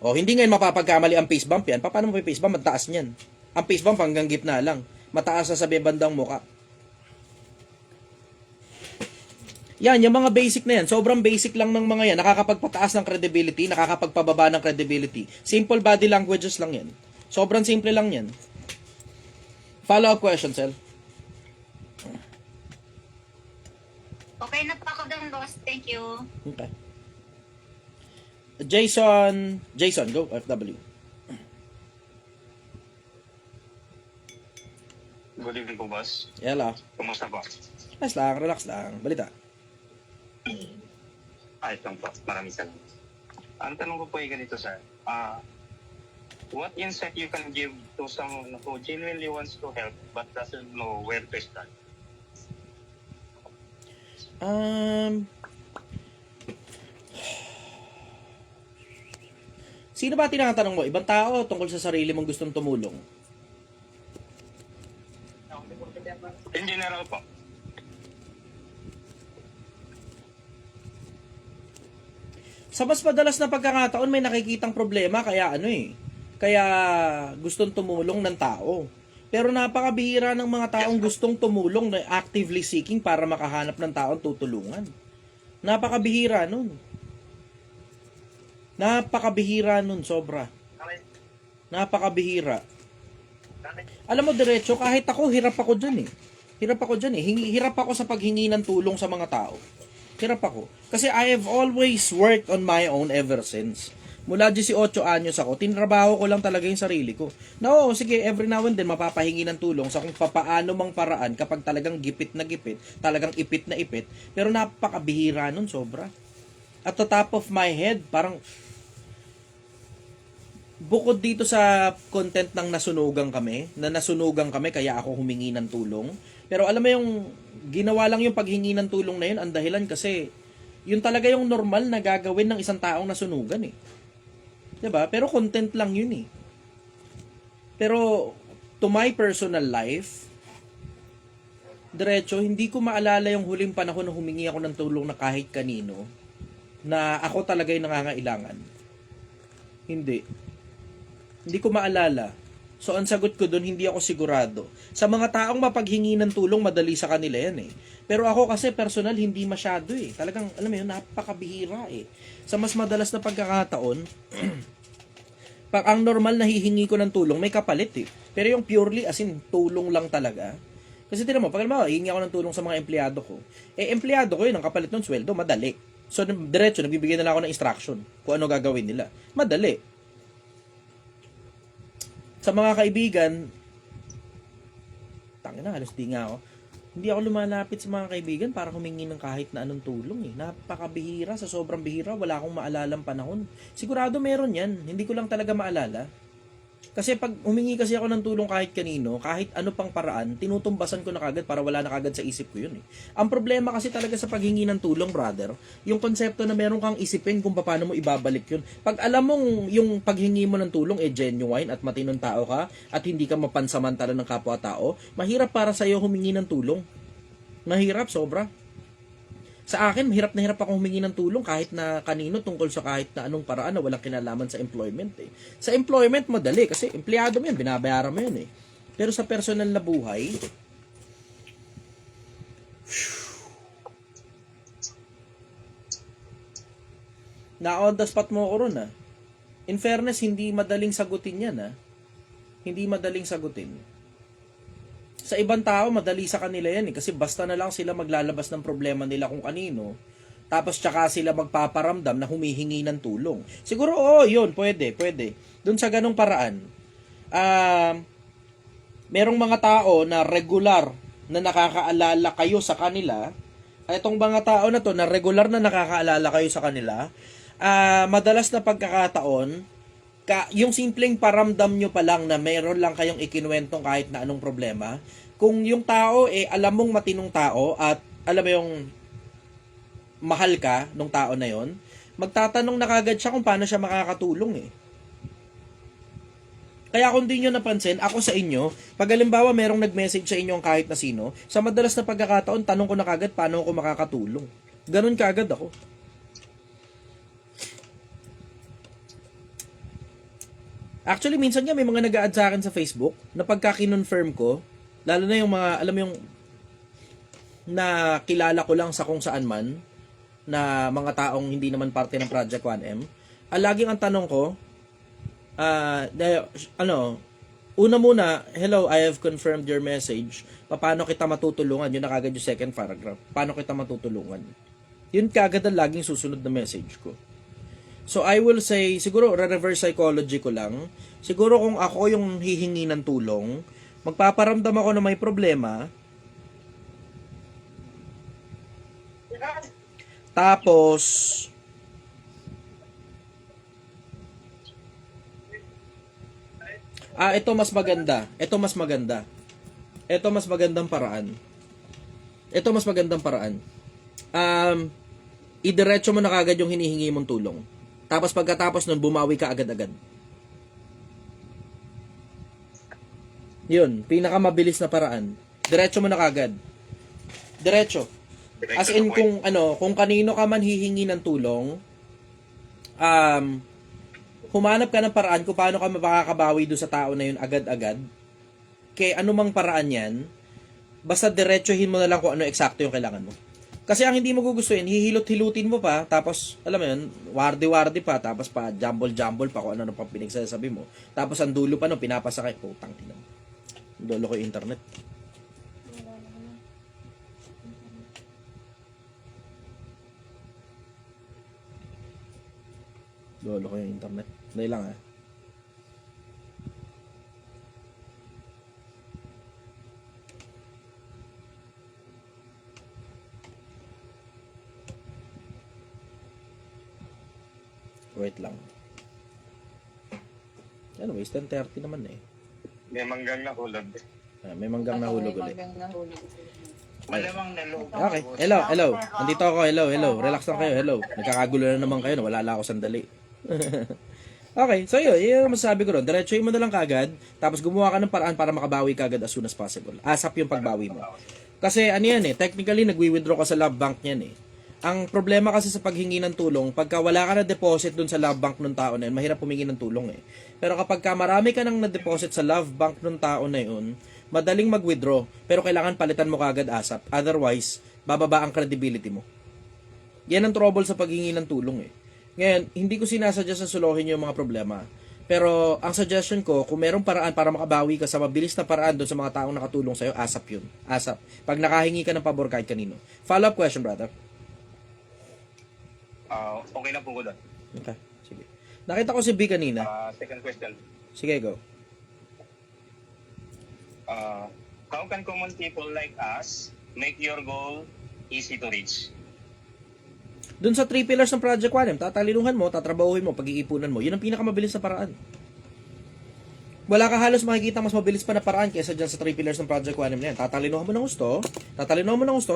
O, hindi ngayon mapapagkamali ang face bump yan. Paano mo face bump? Mataas niyan. Ang face bump hanggang gitna lang. Mataas sa bandang muka. Yan, yung mga basic na yan. Sobrang basic lang ng mga yan. Nakakapagpataas ng credibility, nakakapagpababa ng credibility. Simple body languages lang yan. Sobrang simple lang yan. Follow-up question, Sel. Okay na pa ako doon, boss. Thank you. Okay. Jason, go, FW. Good evening po, boss. Hello. Kumusta po? Relax lang. Balita. Ito po. Maraming salamat. Ang tanong ko po ay ganito, sir. What insight you can give to someone who genuinely wants to help but doesn't know where to start? Sino ba tinatanong mo? Ibang tao tungkol sa sarili mong gustong tumulong? In general po. Sa mas madalas na pagkakataon may nakikitang problema kaya kaya gustong tumulong ng tao. Pero napakabihira ng mga taong gustong tumulong na actively seeking para makahanap ng taong tutulungan. Napakabihira nun. Napakabihira nun, sobra. Napakabihira. Alam mo, diretso, kahit ako, hirap ako dyan eh. Hirap ako sa paghingi ng tulong sa mga tao. Hirap ako. Kasi I have always worked on my own ever since. Mula 18 anyos ako, tinrabaho ko lang talaga yung sarili ko. No, sige, every now and then, mapapahingi ng tulong sa kung papaano mang paraan kapag talagang gipit na gipit, talagang ipit na ipit, pero napakabihira nun, sobra. At the top of my head, parang, bukod dito sa content ng nasunugan kami, kaya ako humingi ng tulong, pero alam mo yung, ginawa lang yung paghingi ng tulong na yun, ang dahilan kasi, yun talaga yung normal na gagawin ng isang taong nasunugan eh. 'Di ba? Pero content lang yun eh. Pero to my personal life, diretso, hindi ko maalala yung huling panahon na humingi ako ng tulong na kahit kanino na ako talaga yung nangangailangan. Hindi. Hindi ko maalala. So, ang sagot ko doon, hindi ako sigurado. Sa mga taong mapaghingi ng tulong, madali sa kanila yan eh. Pero ako kasi personal, hindi masyado eh. Talagang, alam mo yun, napakabihira eh. Sa mas madalas na pagkakataon, pag ang normal na hihingi ko ng tulong, may kapalit eh. Pero yung purely, as in, tulong lang talaga. Kasi tinan mo, pag alam mo, hihingi ako ng tulong sa mga empleyado ko, empleyado ko yun, ang kapalit ng sweldo, madali. So, diretso, nagbibigay na lang ako ng instruction kung ano gagawin nila. Madali. Sa mga kaibigan, tangina, halos di nga ako. Hindi ako lumalapit sa mga kaibigan para humingi ng kahit na anong tulong eh. Napakabihira, sa sobrang bihira, wala akong maalalang panahon. Sigurado meron yan, hindi ko lang talaga maalala. Kasi pag humingi kasi ako ng tulong kahit kanino, kahit ano pang paraan, tinutumbasan ko na kagad para wala na kagad sa isip ko yun eh. Ang problema kasi talaga sa paghingi ng tulong, brother, yung konsepto na meron kang isipin kung paano mo ibabalik yun. Pag alam mong yung paghingi mo ng tulong genuine at matinong tao ka at hindi ka mapansamantala ng kapwa-tao, mahirap para sa'yo humingi ng tulong. Mahirap, sobra. Sa akin, mahirap na hirap akong humingi ng tulong kahit na kanino tungkol sa kahit na anong paraan na walang kinalaman sa employment eh. Sa employment, madali kasi empleyado mo yun, binabayaran mo yun eh. Pero sa personal na buhay, na-on the spot mo ako ron ah. In fairness, hindi madaling sagutin yan ah. Hindi madaling sagutin. Sa ibang tao, madali sa kanila yan eh. Kasi basta na lang sila maglalabas ng problema nila kung kanino. Tapos tsaka sila magpaparamdam na humihingi ng tulong. Siguro, yun, pwede. Doon sa ganong paraan. Merong mga tao na regular na nakakaalala kayo sa kanila. Itong mga tao na to na regular na nakakaalala kayo sa kanila, madalas na pagkakataon, yung simpleng paramdam nyo pa lang na meron lang kayong ikinuwentong kahit na anong problema, kung yung tao alam mong matinong tao at alam mo yung mahal ka nung tao na yon, magtatanong na kagad siya kung paano siya makakatulong eh. Kaya kung di nyo napansin, ako sa inyo, pag halimbawa merong nag-message sa inyo kahit na sino, sa madalas na pagkakataon, tanong ko na kagad paano ako makakatulong. Ganon kagad ako. Actually, minsan nga may mga nag-a-add sa akin sa Facebook na pagka kinonfirm ko, lalo na yung mga, alam mo yung na kilala ko lang sa kung saan man, na mga taong hindi naman parte ng Project 1M, laging ang tanong ko, una muna, hello, I have confirmed your message. Paano kita matutulungan? Yun na kagad yung second paragraph. Paano kita matutulungan? Yun kagad ang laging susunod na message ko. So, I will say, siguro, reverse psychology ko lang. Siguro kung ako yung hihingi ng tulong, magpaparamdam ako na may problema. Tapos, ito mas maganda. Ito mas maganda. Ito mas magandang paraan. Ito mas magandang paraan. Idiretso mo na kagad yung hinihingi mong tulong. Tapos pagkatapos nun, bumawi ka agad-agad. Yun, pinakamabilis na paraan. Diretso mo na kagad. Diretso. As in, kung kanino ka man hihingi ng tulong, humanap ka ng paraan kung paano ka makakabawi doon sa tao na yun agad-agad. Kaya anumang paraan yan, basta diretsohin mo na lang kung ano eksakto yung kailangan mo. Kasi ang hindi mo gugustuhin, hihilot-hilutin mo pa, tapos, alam mo yun, wardi-wardi pa, tapos pa, jumble-jumble pa kung ano pa pinagsasabi mo. Tapos ang dulo pa, pinapasakay, putang ina. Dulo ko yung internet. Lolo ko yung internet. Dahil lang ah. Wait lang. Anyways, 10:30 naman eh. May manggang nahulog. May manggang nahulog ulit. Malamang nalog. Okay. Hello. Andito ako. Hello. Relax lang kayo. Hello. Nagkakagulo na naman kayo. Wala lang ako sandali. Okay. So yun. Yun ang masasabi ko ron. Diretsuhin mo na lang kagad. Tapos gumawa ka ng paraan para makabawi kagad as soon as possible. ASAP yung pagbawi mo. Kasi ano yan eh. Technically, nagwi-withdraw ka sa love bank niyan eh. Ang problema kasi sa paghingi ng tulong, pagka wala ka na deposit dun sa love bank ng tao na yun, mahirap humingi ng tulong eh. Pero kapag ka marami ka nang na-deposit sa love bank ng tao na yun, madaling mag-withdraw, pero kailangan palitan mo kagad ASAP. Otherwise, bababa ang credibility mo. Yan ang trouble sa paghingi ng tulong eh. Ngayon, hindi ko sinasadya sa suluhin yung mga problema. Pero ang suggestion ko, kung merong paraan para makabawi ka sa mabilis na paraan doon sa mga taong nakatulong sa'yo, ASAP yun. ASAP. Pag nakahingi ka ng pabor kahit kanino. Follow-up question, brother. Okay na po ko doon. Okay, sige. Nakita ko si B kanina. Second question. Sige, go. How can common people like us make your goal easy to reach? Doon sa 3 pillars ng Project 1M, tatalinuhan mo, tatrabahuhin mo, pag-iipunan mo. Yun ang pinakamabilis na paraan. Wala ka halos makikita mas mabilis pa na paraan kaysa dyan sa 3 pillars ng Project 1M na yan. Tatalinuhan mo ng gusto,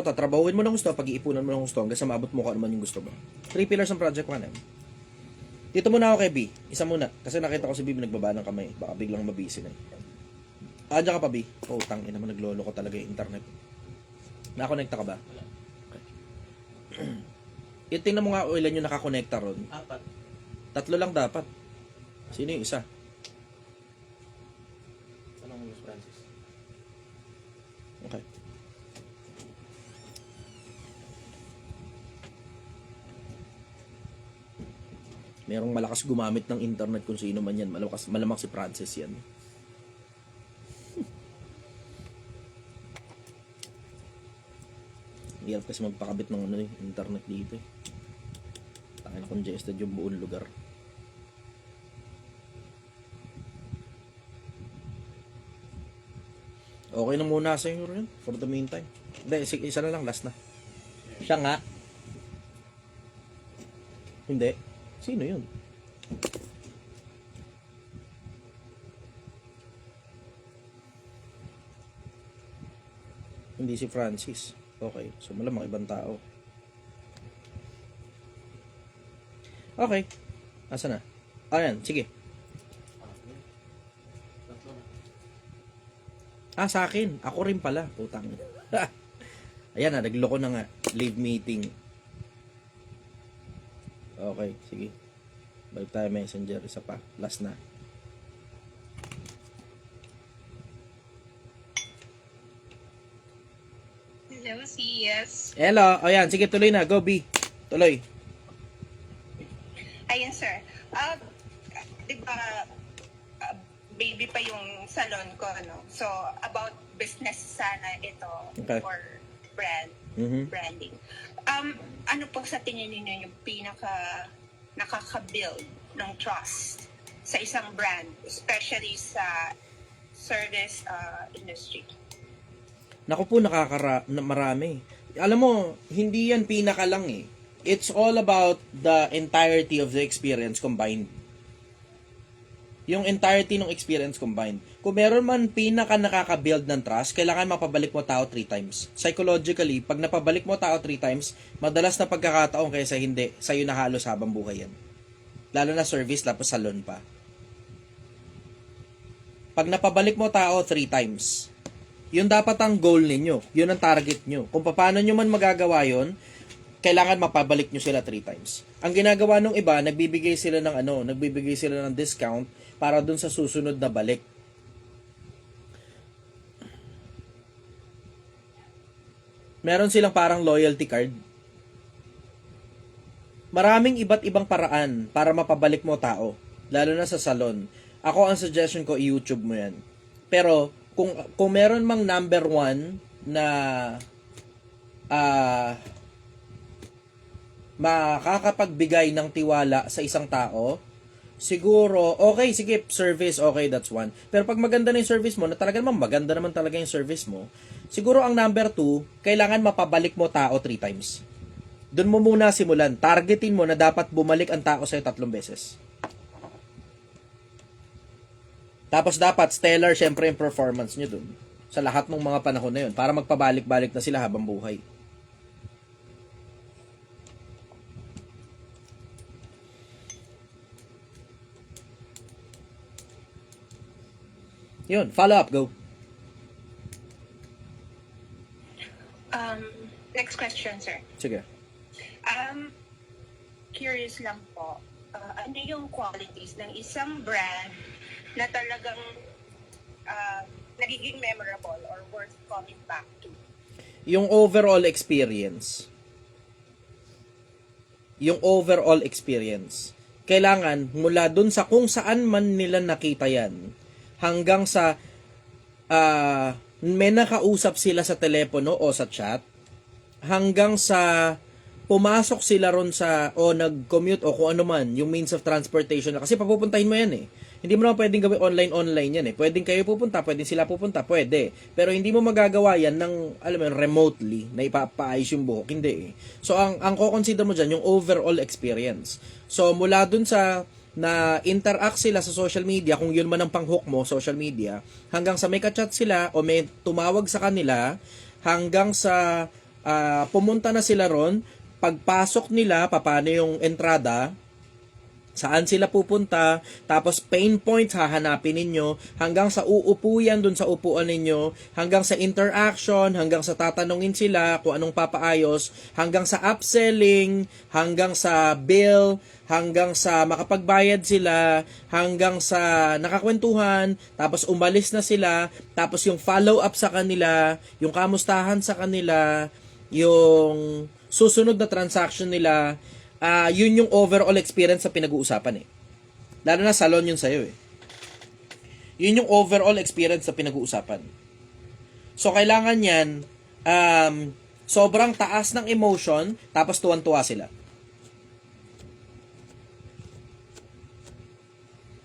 tatrabahuhin mo ng gusto, pag-iipunan mo ng gusto, hanggang sa maabot mo kung ano man yung gusto mo. 3 pillars ng Project 1M. Dito muna ako kay B. Isa muna. Kasi nakita ko si B nagbaba ng kamay. Baka biglang mabisi na. Diyan ka pa, B. Oh, tangin naman, naglolo ko talaga yung internet. Nakakonekta ka ba? Okay. Tingnan mo nga o ilan yung nakakonekta ron. 4. 3 lang dapat. Sino yung isa? Anong Miss Francis? Okay. Merong malakas gumamit ng internet kung sino man yan. Malamang si Francis yan. Hirap kasi magpakabit ng internet dito eh. Tangin congested yung buong lugar. Okay na muna sa inyo rin for the meantime. Hindi, isa na lang, last na. Siya nga. Hindi. Sino yun? Hindi si Francis. Okay, so malamang ibang tao. Okay. Asa na? Ayan, sige. Sa akin. Ako rin pala. Putang. Ayan na, nagloko na nga. Leave meeting. Okay, sige. Balik tayo messenger. Isa pa. Last na. Hello, CS. Hello. O yan, sige, tuloy na. Go, B. Tuloy. Ayun, sir. Di ba, baby pa yung salon ko, ano? So, about business sana ito Okay. or brand, Mhm. branding. Ano po sa tingin ninyo yung nakaka-build ng trust sa isang brand, especially sa service industry? Naku po, marami. Alam mo, hindi yan pinaka lang eh. It's all about the entirety of the experience combined. Yung entirety ng experience combined. Kung meron man pinaka nakaka-build ng trust, kailangan mapabalik mo tao 3 times. Psychologically, pag napabalik mo tao 3 times, madalas na pagkakataon kaysa hindi, sa'yo na halos habang buhay yan. Lalo na service, tapos salon pa. Pag napabalik mo tao 3 times, yun dapat ang goal ninyo. Yun ang target nyo. Kung paano nyo man magagawa yun, kailangan mapabalik nyo sila 3 times. Ang ginagawa nung iba, nagbibigay sila ng discount para dun sa susunod na balik. Meron silang parang loyalty card. Maraming iba't ibang paraan para mapabalik mo tao, lalo na sa salon. Ako, ang suggestion ko, i-YouTube mo yan. Pero, kung meron mang number 1 na makakapagbigay ng tiwala sa isang tao, siguro, okay, sige, service, okay, that's one. Pero pag maganda na yung service mo, na talaga naman maganda naman talaga yung service mo, siguro ang number 2, kailangan mapabalik mo tao 3 times. Doon mo muna simulan. Targetin mo na dapat bumalik ang tao sa'yo 3 beses. Tapos dapat stellar syempre yung performance nyo dun. Sa lahat ng mga panahon na yun. Para magpabalik-balik na sila habang buhay. Yun, follow up, go. Next question, sir. Sige. Curious lang po, ano yung qualities ng isang brand na talagang nagiging memorable or worth coming back to? Yung overall experience. Yung overall experience. Kailangan mula dun sa kung saan man nila nakita yan, hanggang sa may nakausap sila sa telepono o sa chat, hanggang sa pumasok sila ron sa o nag-commute o kung ano man yung means of transportation na kasi papupuntahin mo yan eh. Hindi mo naman pwedeng gawin online yan eh. Pwedeng kayo pupunta, pwedeng sila pupunta, pwede. Pero hindi mo magagawa yan ng, alam mo yun, remotely na ipapaayos yung buhok. Hindi eh. So, ang ko-consider mo dyan, yung overall experience. So, mula dun sa na interact sila sa social media, kung yun man ang pang-hook mo, social media, hanggang sa may ka-chat sila o may tumawag sa kanila, hanggang sa pumunta na sila ron, pagpasok nila, paano yung entrada, saan sila pupunta, tapos pain points hahanapin ninyo, hanggang sa uupo yan dun sa upuan ninyo, hanggang sa interaction, hanggang sa tatanungin sila kung anong papaayos, hanggang sa upselling, hanggang sa bill, hanggang sa makapagbayad sila, hanggang sa nakakwentuhan, tapos umalis na sila, tapos yung follow-up sa kanila, yung kamustahan sa kanila, yung susunod na transaction nila, yun yung overall experience sa pinag-uusapan eh. Lalo na salon yun sa'yo eh. Yun yung overall experience sa pinag-uusapan. So, kailangan yan, sobrang taas ng emotion, tapos tuwan-tuwa sila.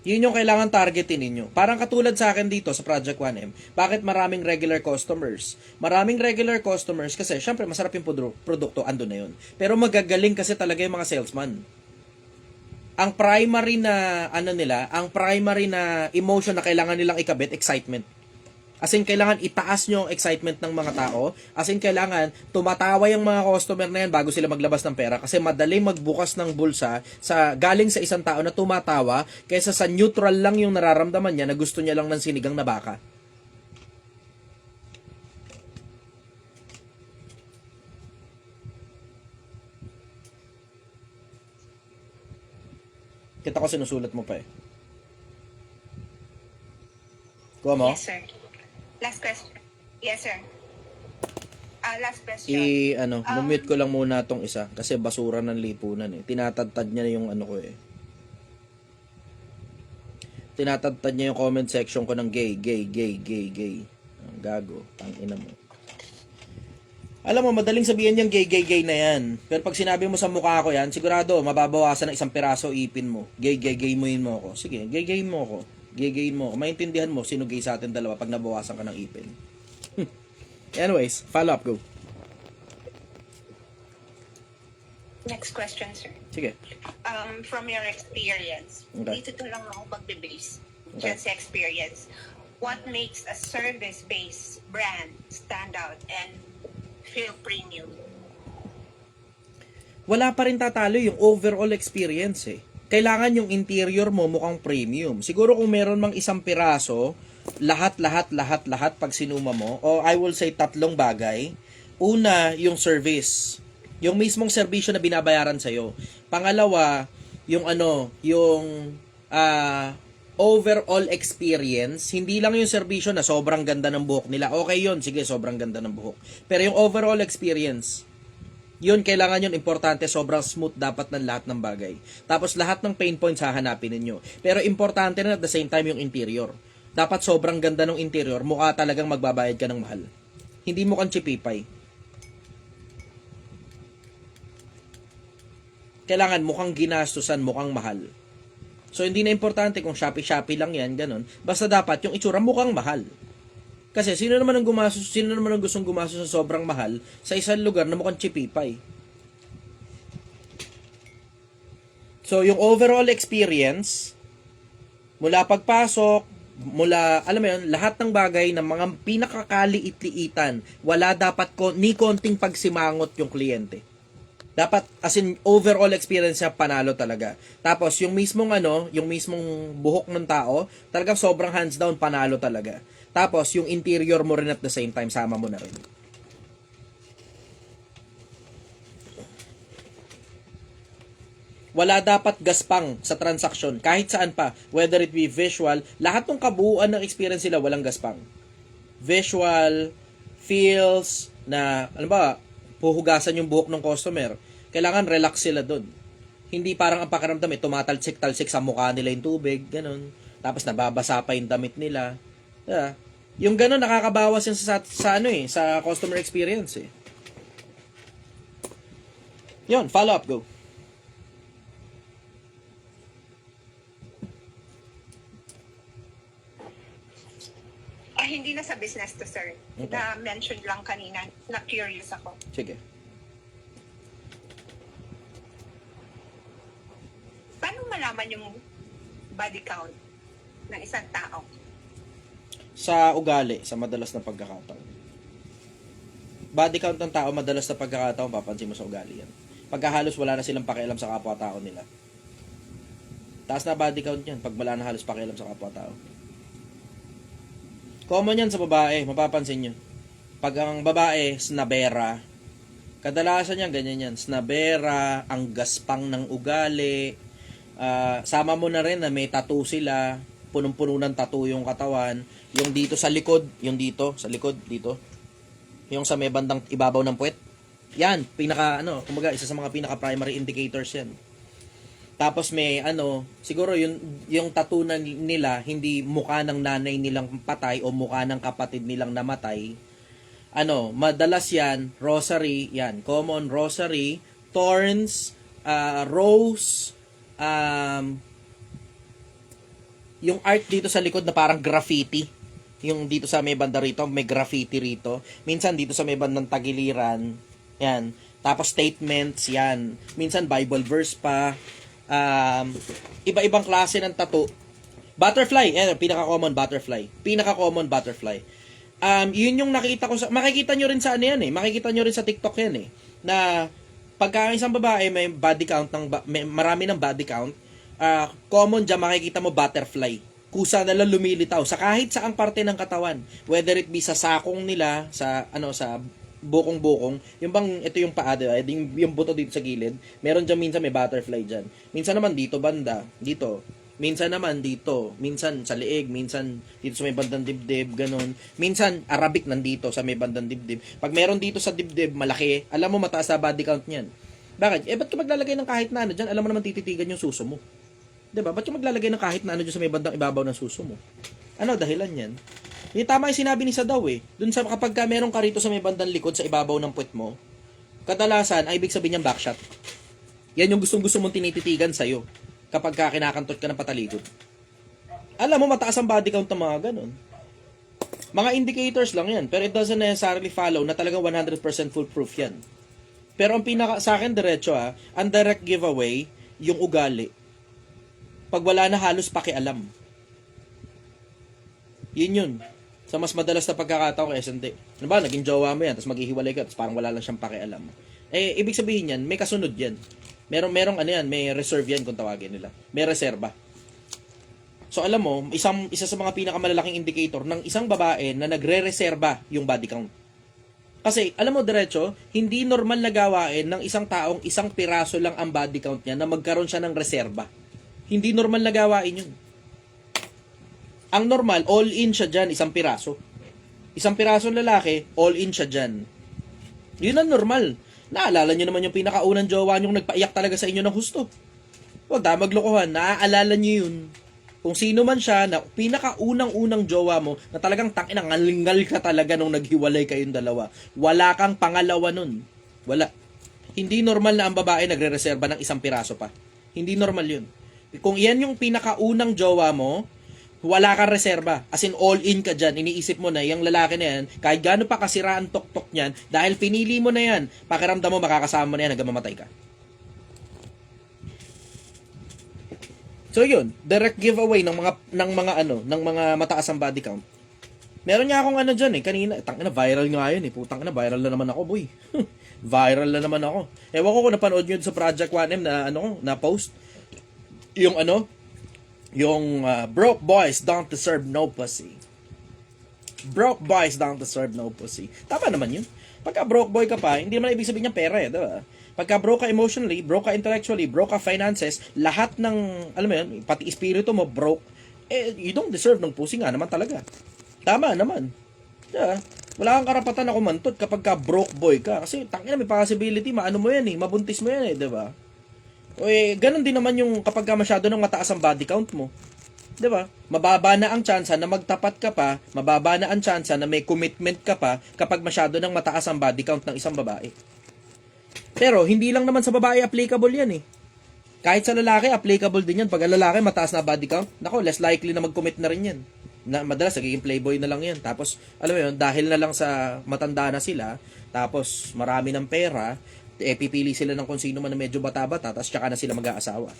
Yun yung kailangan targetin ninyo. Parang katulad sa akin dito sa Project 1M. Bakit maraming regular customers? Maraming regular customers kasi syempre masarap yung produkto, ando na yun. Pero magagaling kasi talaga yung mga salesman. Ang primary na ang primary na emotion na kailangan nilang ikabit, excitement. As in, kailangan itaas nyo ang excitement ng mga tao. As in, kailangan tumatawa yung mga customer na yan bago sila maglabas ng pera. Kasi madali magbukas ng bulsa galing sa isang tao na tumatawa kaysa sa neutral lang yung nararamdaman niya na gusto niya lang ng sinigang na baka. Kita ko sinusulat mo pa eh. Kuha mo? Yes, sir. Last question. Yes, sir. Last question. Mute ko lang muna tong isa kasi basura ng lipunan eh. Tinatadtad niya yung ano ko eh. Tinatadtad niya yung comment section ko ng gay. Ang gago, tangina mo. Alam mo, madaling sabihin yung gay na yan. Pero pag sinabi mo sa mukha ko yan, sigurado, mababawasan ng 1 piraso ipin mo. Gay moin mo ako. Sige, gay mo ako. Gay mo ako. Maintindihan mo sino gay sa atin dalawa pag nabawasan ka ng ipin. Anyways, follow up, go. Next question, sir. Sige. From your experience, Okay. dito lang ako magbe-base. Okay. Just experience. What makes a service-based brand stand out and feel premium? Wala pa rin tatalo yung overall experience eh. Kailangan yung interior mo mukhang premium. Siguro kung meron mang 1 piraso, lahat pag sinuma mo, o I will say 3 bagay. Una, yung service. Yung mismong serbisyo na binabayaran sa'yo. Pangalawa, yung overall experience. Hindi lang yung serbisyo na sobrang ganda ng buhok nila. Okay yun, sige, sobrang ganda ng buhok. Pero yung overall experience, yun, kailangan yun, importante, sobrang smooth dapat ng lahat ng bagay. Tapos lahat ng pain points hahanapin ninyo. Pero importante na at the same time yung interior. Dapat sobrang ganda ng interior, mukha talagang magbabayad ka ng mahal. Hindi mukhang chipipay. kailangan mukhang ginastusan, mukhang mahal. So, hindi na importante kung Shopee lang yan, ganun. Basta dapat yung itsura mukhang mahal. Kasi sino naman ang gustong gumastos sa sobrang mahal sa isang lugar na mukhang chipipay? So, yung overall experience, mula pagpasok, alam mo yun, lahat ng bagay ng mga pinakakaliit-liitan, wala dapat ni konting pagsimangot yung kliyente. Dapat, as in, overall experience niya, panalo talaga. Tapos, yung mismong buhok ng tao, talagang sobrang hands down, panalo talaga. Tapos, yung interior mo rin at the same time, sama mo na rin. Wala dapat gaspang sa transaksyon, kahit saan pa, whether it be visual, lahat ng kabuuan ng experience nila, walang gaspang. Visual, feels, na, puhugasan yung buhok ng customer, kailangan relax sila dun. Hindi parang ang pakiramdam, tumatalsik-talsik sa mukha nila yung tubig, ganun. Tapos nababasa pa yung damit nila. Yeah. Yung ganun, nakakabawas yan sa customer experience eh. Yun, follow up, go. Hindi na sa business to, sir. Okay. Na-mention lang kanina. Na-curious ako. Sige. Paano malaman yung body count ng isang tao? Sa ugali, sa madalas na pagkakataon. Body count ng tao, madalas na pagkakataon, papansin mo sa ugali yan. Pagkahalos wala na silang pakialam sa kapwa-tao nila. Taas na body count yan, pag wala na halos pakialam sa kapwa-tao. Common yan sa babae, mapapansin nyo. Pag ang babae, snabera, kadalasan yan, ganyan yan. Snabera, ang gaspang ng ugali, sama mo na rin na may tattoo sila, punong-puno ng tattoo yung katawan, yung dito sa likod, yung dito, sa likod, dito, yung sa may bandang ibabaw ng puwet. Yan, kumbaga, isa sa mga pinaka-primary indicators yan. Tapos may siguro yung tattoo na nila, hindi mukha ng nanay nilang patay o mukha ng kapatid nilang namatay. Madalas yan, rosary, yan, common rosary, thorns, rose, yung art dito sa likod na parang graffiti. Yung dito sa may banda rito, may graffiti rito. Minsan dito sa may bandang tagiliran, yan. Tapos statements, yan. Minsan Bible verse pa. Iba-ibang klase ng tattoo. Butterfly, pinaka-common butterfly. Yun yung nakita ko makikita nyo rin sa makikita nyo rin sa TikTok yan na pagka isang babae may body count marami ng body count, common dyan makikita mo butterfly. Kusa na lang lumilitaw sa kahit saang parte ng katawan, whether it be sa sakong nila, sa bukong-bukong, yung bang, ito yung paa, diba? Yung buto dito sa gilid, meron dyan minsan may butterfly dyan. Minsan naman dito banda, dito. Minsan naman dito, minsan sa leeg, minsan dito sa may bandang dibdib, ganun. Minsan, Arabic nandito sa may bandang dibdib. Pag meron dito sa dibdib, malaki, alam mo mataas sa body count niyan. Bakit? Ba't ka maglalagay ng kahit na dyan? Alam mo naman tititigan yung suso mo. Diba? Ba't ka maglalagay ng kahit na dyan sa may bandang ibabaw ng suso mo? Dahilan yan? Yung tama yung sinabi ni Sadaw Dun sa kapag ka meron ka rito sa may bandang likod sa ibabaw ng puwet mo, kadalasan ay ibig sabihin niyang backshot. Yan yung gustong-gusto mong tinititigan sa'yo kapag ka kinakantot ka ng patalikod. Alam mo, mataas ang body count ng mga ganun. Mga indicators lang yan, pero it doesn't necessarily follow na talagang 100% foolproof yan. Pero ang sa akin diretso ang direct giveaway, yung ugali. Pag wala na halos pakialam. Yun. Sa mas madalas na pagkakataon kay hindi. Naging jowa mo yan, tapos maghihiwalay ka, tapos parang wala lang siyang pakialam. Ibig sabihin yan, may kasunod yan. Merong may reserve yan kung tawagin nila. May reserba. So alam mo, isa sa mga pinakamalalaking indicator ng isang babae na nagre-reserba yung body count. Kasi, alam mo diretso, hindi normal na gawain ng isang taong isang piraso lang ang body count niya na magkaroon siya ng reserba. Hindi normal na gawain yun. Ang normal, all-in siya dyan, isang piraso. Isang piraso lalaki, all-in siya dyan. Yun ang normal. Naalala nyo naman yung pinakaunang jowa nyong nagpaiyak talaga sa inyo ng husto. Huwag na maglokohan, naaalala nyo yun. Kung sino man siya, na pinakaunang-unang jowa mo, na talagang ngangal ka talaga nung naghiwalay kayong dalawa. Wala kang pangalawa nun. Wala. Hindi normal na ang babae nagre-reserba ng isang piraso pa. Hindi normal yun. Kung yan yung pinakaunang jowa mo, wala kang reserba. As in, all in ka dyan. Iniisip mo na, yung lalaki na yan, kahit gaano pa kasira ang tok-tok niyan, dahil pinili mo na yan, pakiramdam mo, makakasama mo na yan hanggang mamatay ka. So yun, direct giveaway ng mga mataas ang body count. Meron niya akong ano diyan kanina, tangina viral nga yun putang ina, viral na naman ako, boy. Viral na naman ako. Ewan ko kung napanood niyo sa Project 1M na post yung broke boys don't deserve no pussy. Broke boys don't deserve no pussy. Tama naman yun. Pagka broke boy ka pa, hindi naman ibig sabihin niya pera di ba? Pagka broke ka emotionally, broke ka intellectually, broke ka finances, lahat ng, alam mo yun, pati espiritu mo broke, you don't deserve ng pussy nga naman talaga. Tama naman. Yeah. Wala kang karapatan na kumantot kapag ka broke boy ka. Kasi, tangina, may possibility, maano mo yan mabuntis mo yan di ba? O ganun din naman yung kapag ka masyado ng mataas ang body count mo. Di ba? Mababa na ang tsansa na magtapat ka pa, mababa na ang tsansa na may commitment ka pa kapag masyado ng mataas ang body count ng isang babae. Pero, hindi lang naman sa babae applicable yan Kahit sa lalaki, applicable din yan. Pag ang lalaki mataas na body count, nako, less likely na mag-commit na rin yan. Na madalas nagiging playboy na lang yan. Tapos, alam mo yun, dahil na lang sa matanda na sila, tapos marami ng pera, pipili sila ng kung sino man na medyo bata-bata, tapos tsaka na sila mag-aasawa.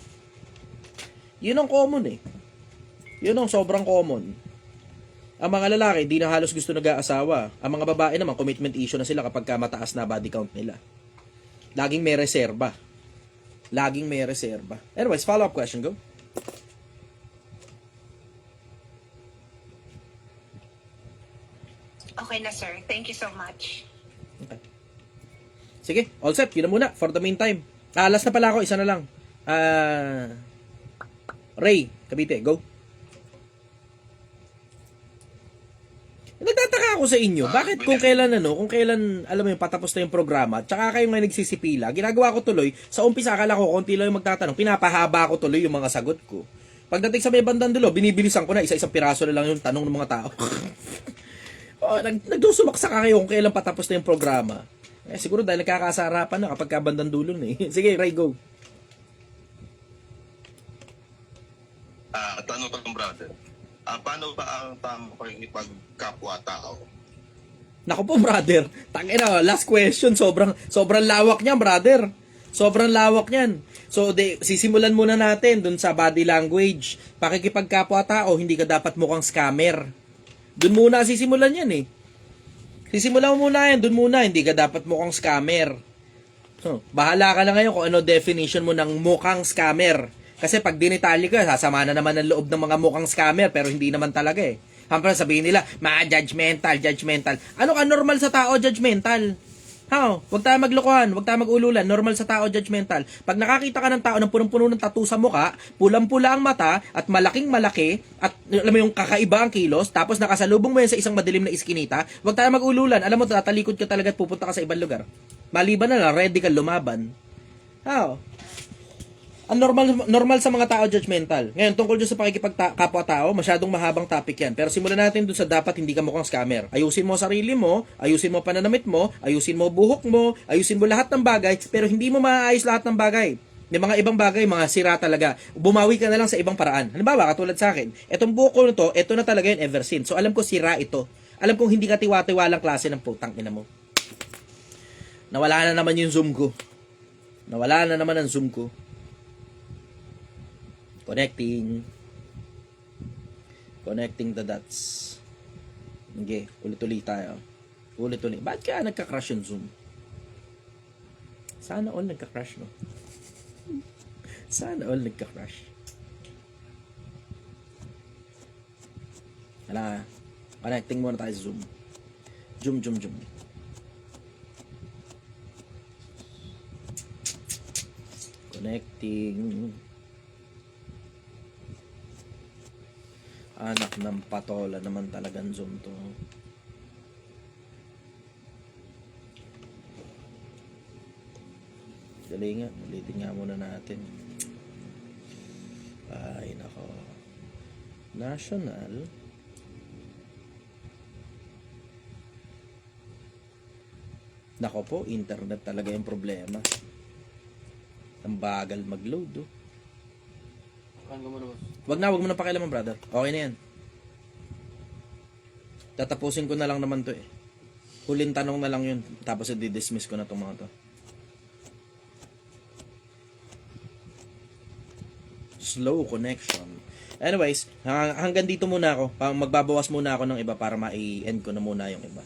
Yun ang common Yun ang sobrang common. Ang mga lalaki, di na halos gusto nag-aasawa. Ang mga babae naman, commitment issue na sila kapag mataas na body count nila. Laging may reserba. Laging may reserba. Anyways, follow-up question, go. Okay na, sir. Thank you so much. Okay. Sige, all set. Yun na muna for the meantime. Last na pala ako, isa na lang. Ray, Cavite, go. Nagtataka ako sa inyo. Bakit kung kailan, alam mo yung patapos na yung programa, tsaka kayo nga nagsisipila, ginagawa ko tuloy, sa umpisa akala ko, konti lang yung magtatanong, pinapahaba ko tuloy yung mga sagot ko. Pagdating sa may bandang dulo, binibilisan ko na, isa-isang piraso na lang yung tanong ng mga tao. Nagdusumaksa ka kayo kung kailan patapos na yung programa. Siguro dahil nagkakasarapan na kapag kabandang dulo na Sige, Ray, go. Tanong ko ng brother. Paano ba ang tama pakikipagkapwa-tao? Naku po, brother. Tangina, last question. Sobrang lawak niyan, brother. Sobrang lawak niyan. So, sisimulan muna natin dun sa body language. Pakikipagkapwa-tao, hindi ka dapat mukhang scammer. Dun muna sisimulan yan Sisimulan mo muna yan, dun muna, hindi ka dapat mukhang scammer. Bahala ka na ngayon kung ano definition mo ng mukhang scammer. Kasi pag dinitali ka, sasama na naman ang loob ng mga mukhang scammer, pero hindi naman talaga Hampir sabihin nila, judgmental. Ano ka normal sa tao, judgmental? Huwag tayo maglokohan, huwag tayo mag-ululan, normal sa tao, judgmental. Pag nakakita ka ng tao ng punong-puno ng tattoo sa mukha, pulang-pula ang mata, at malaking-malaki, at alam mo yung kakaiba ang kilos, tapos nakasalubong mo yan sa isang madilim na iskinita, huwag tayo mag-ululan. Alam mo, tatalikod ka talaga at pupunta ka sa ibang lugar. Maliban na lang, ready ka lumaban. Ang normal sa mga tao, judgmental. Ngayon, tungkol dyan sa pakikipagkapwa-tao, masyadong mahabang topic yan. Pero simulan natin dun sa dapat hindi ka mukhang scammer. Ayusin mo sarili mo, ayusin mo pananamit mo, ayusin mo buhok mo, ayusin mo lahat ng bagay, pero hindi mo maayos lahat ng bagay. May mga ibang bagay, mga sira talaga. Bumawi ka na lang sa ibang paraan. Halimbawa, katulad sa akin, etong buhok ko na to, eto na talaga yun ever since. So, alam ko sira ito. Alam kong hindi ka tiwa-tiwalang klase ng putang ina mo. Nawala na naman yung zoom ko. Nawala na naman ang zoom ko. Connecting the dots. Okay, ulit-ulit tayo. Ulit-ulit. Ba't kaya nagka-crash yung Zoom? Sana all nagka-crash, no? Sana all nagka-crash. Wala. Connecting muna tayo sa Zoom. Zoom. Connecting. Anak ng patola naman talagang Zoom to. Dali nga, ulitin nga muna natin. Ay, nako. National. Nako po, internet talaga yung problema. Ang bagal mag-load, oh. Ano mo na, boss? Wag na pakialaman, brother. Okay na yan. Tatapusin ko na lang naman to eh. Huling tanong na lang yun. Tapos i-dismiss ko na itong mga to. Slow connection. Anyways, hanggang dito muna ako. Magbabawas muna ako ng iba para ma-end ko na muna yung iba.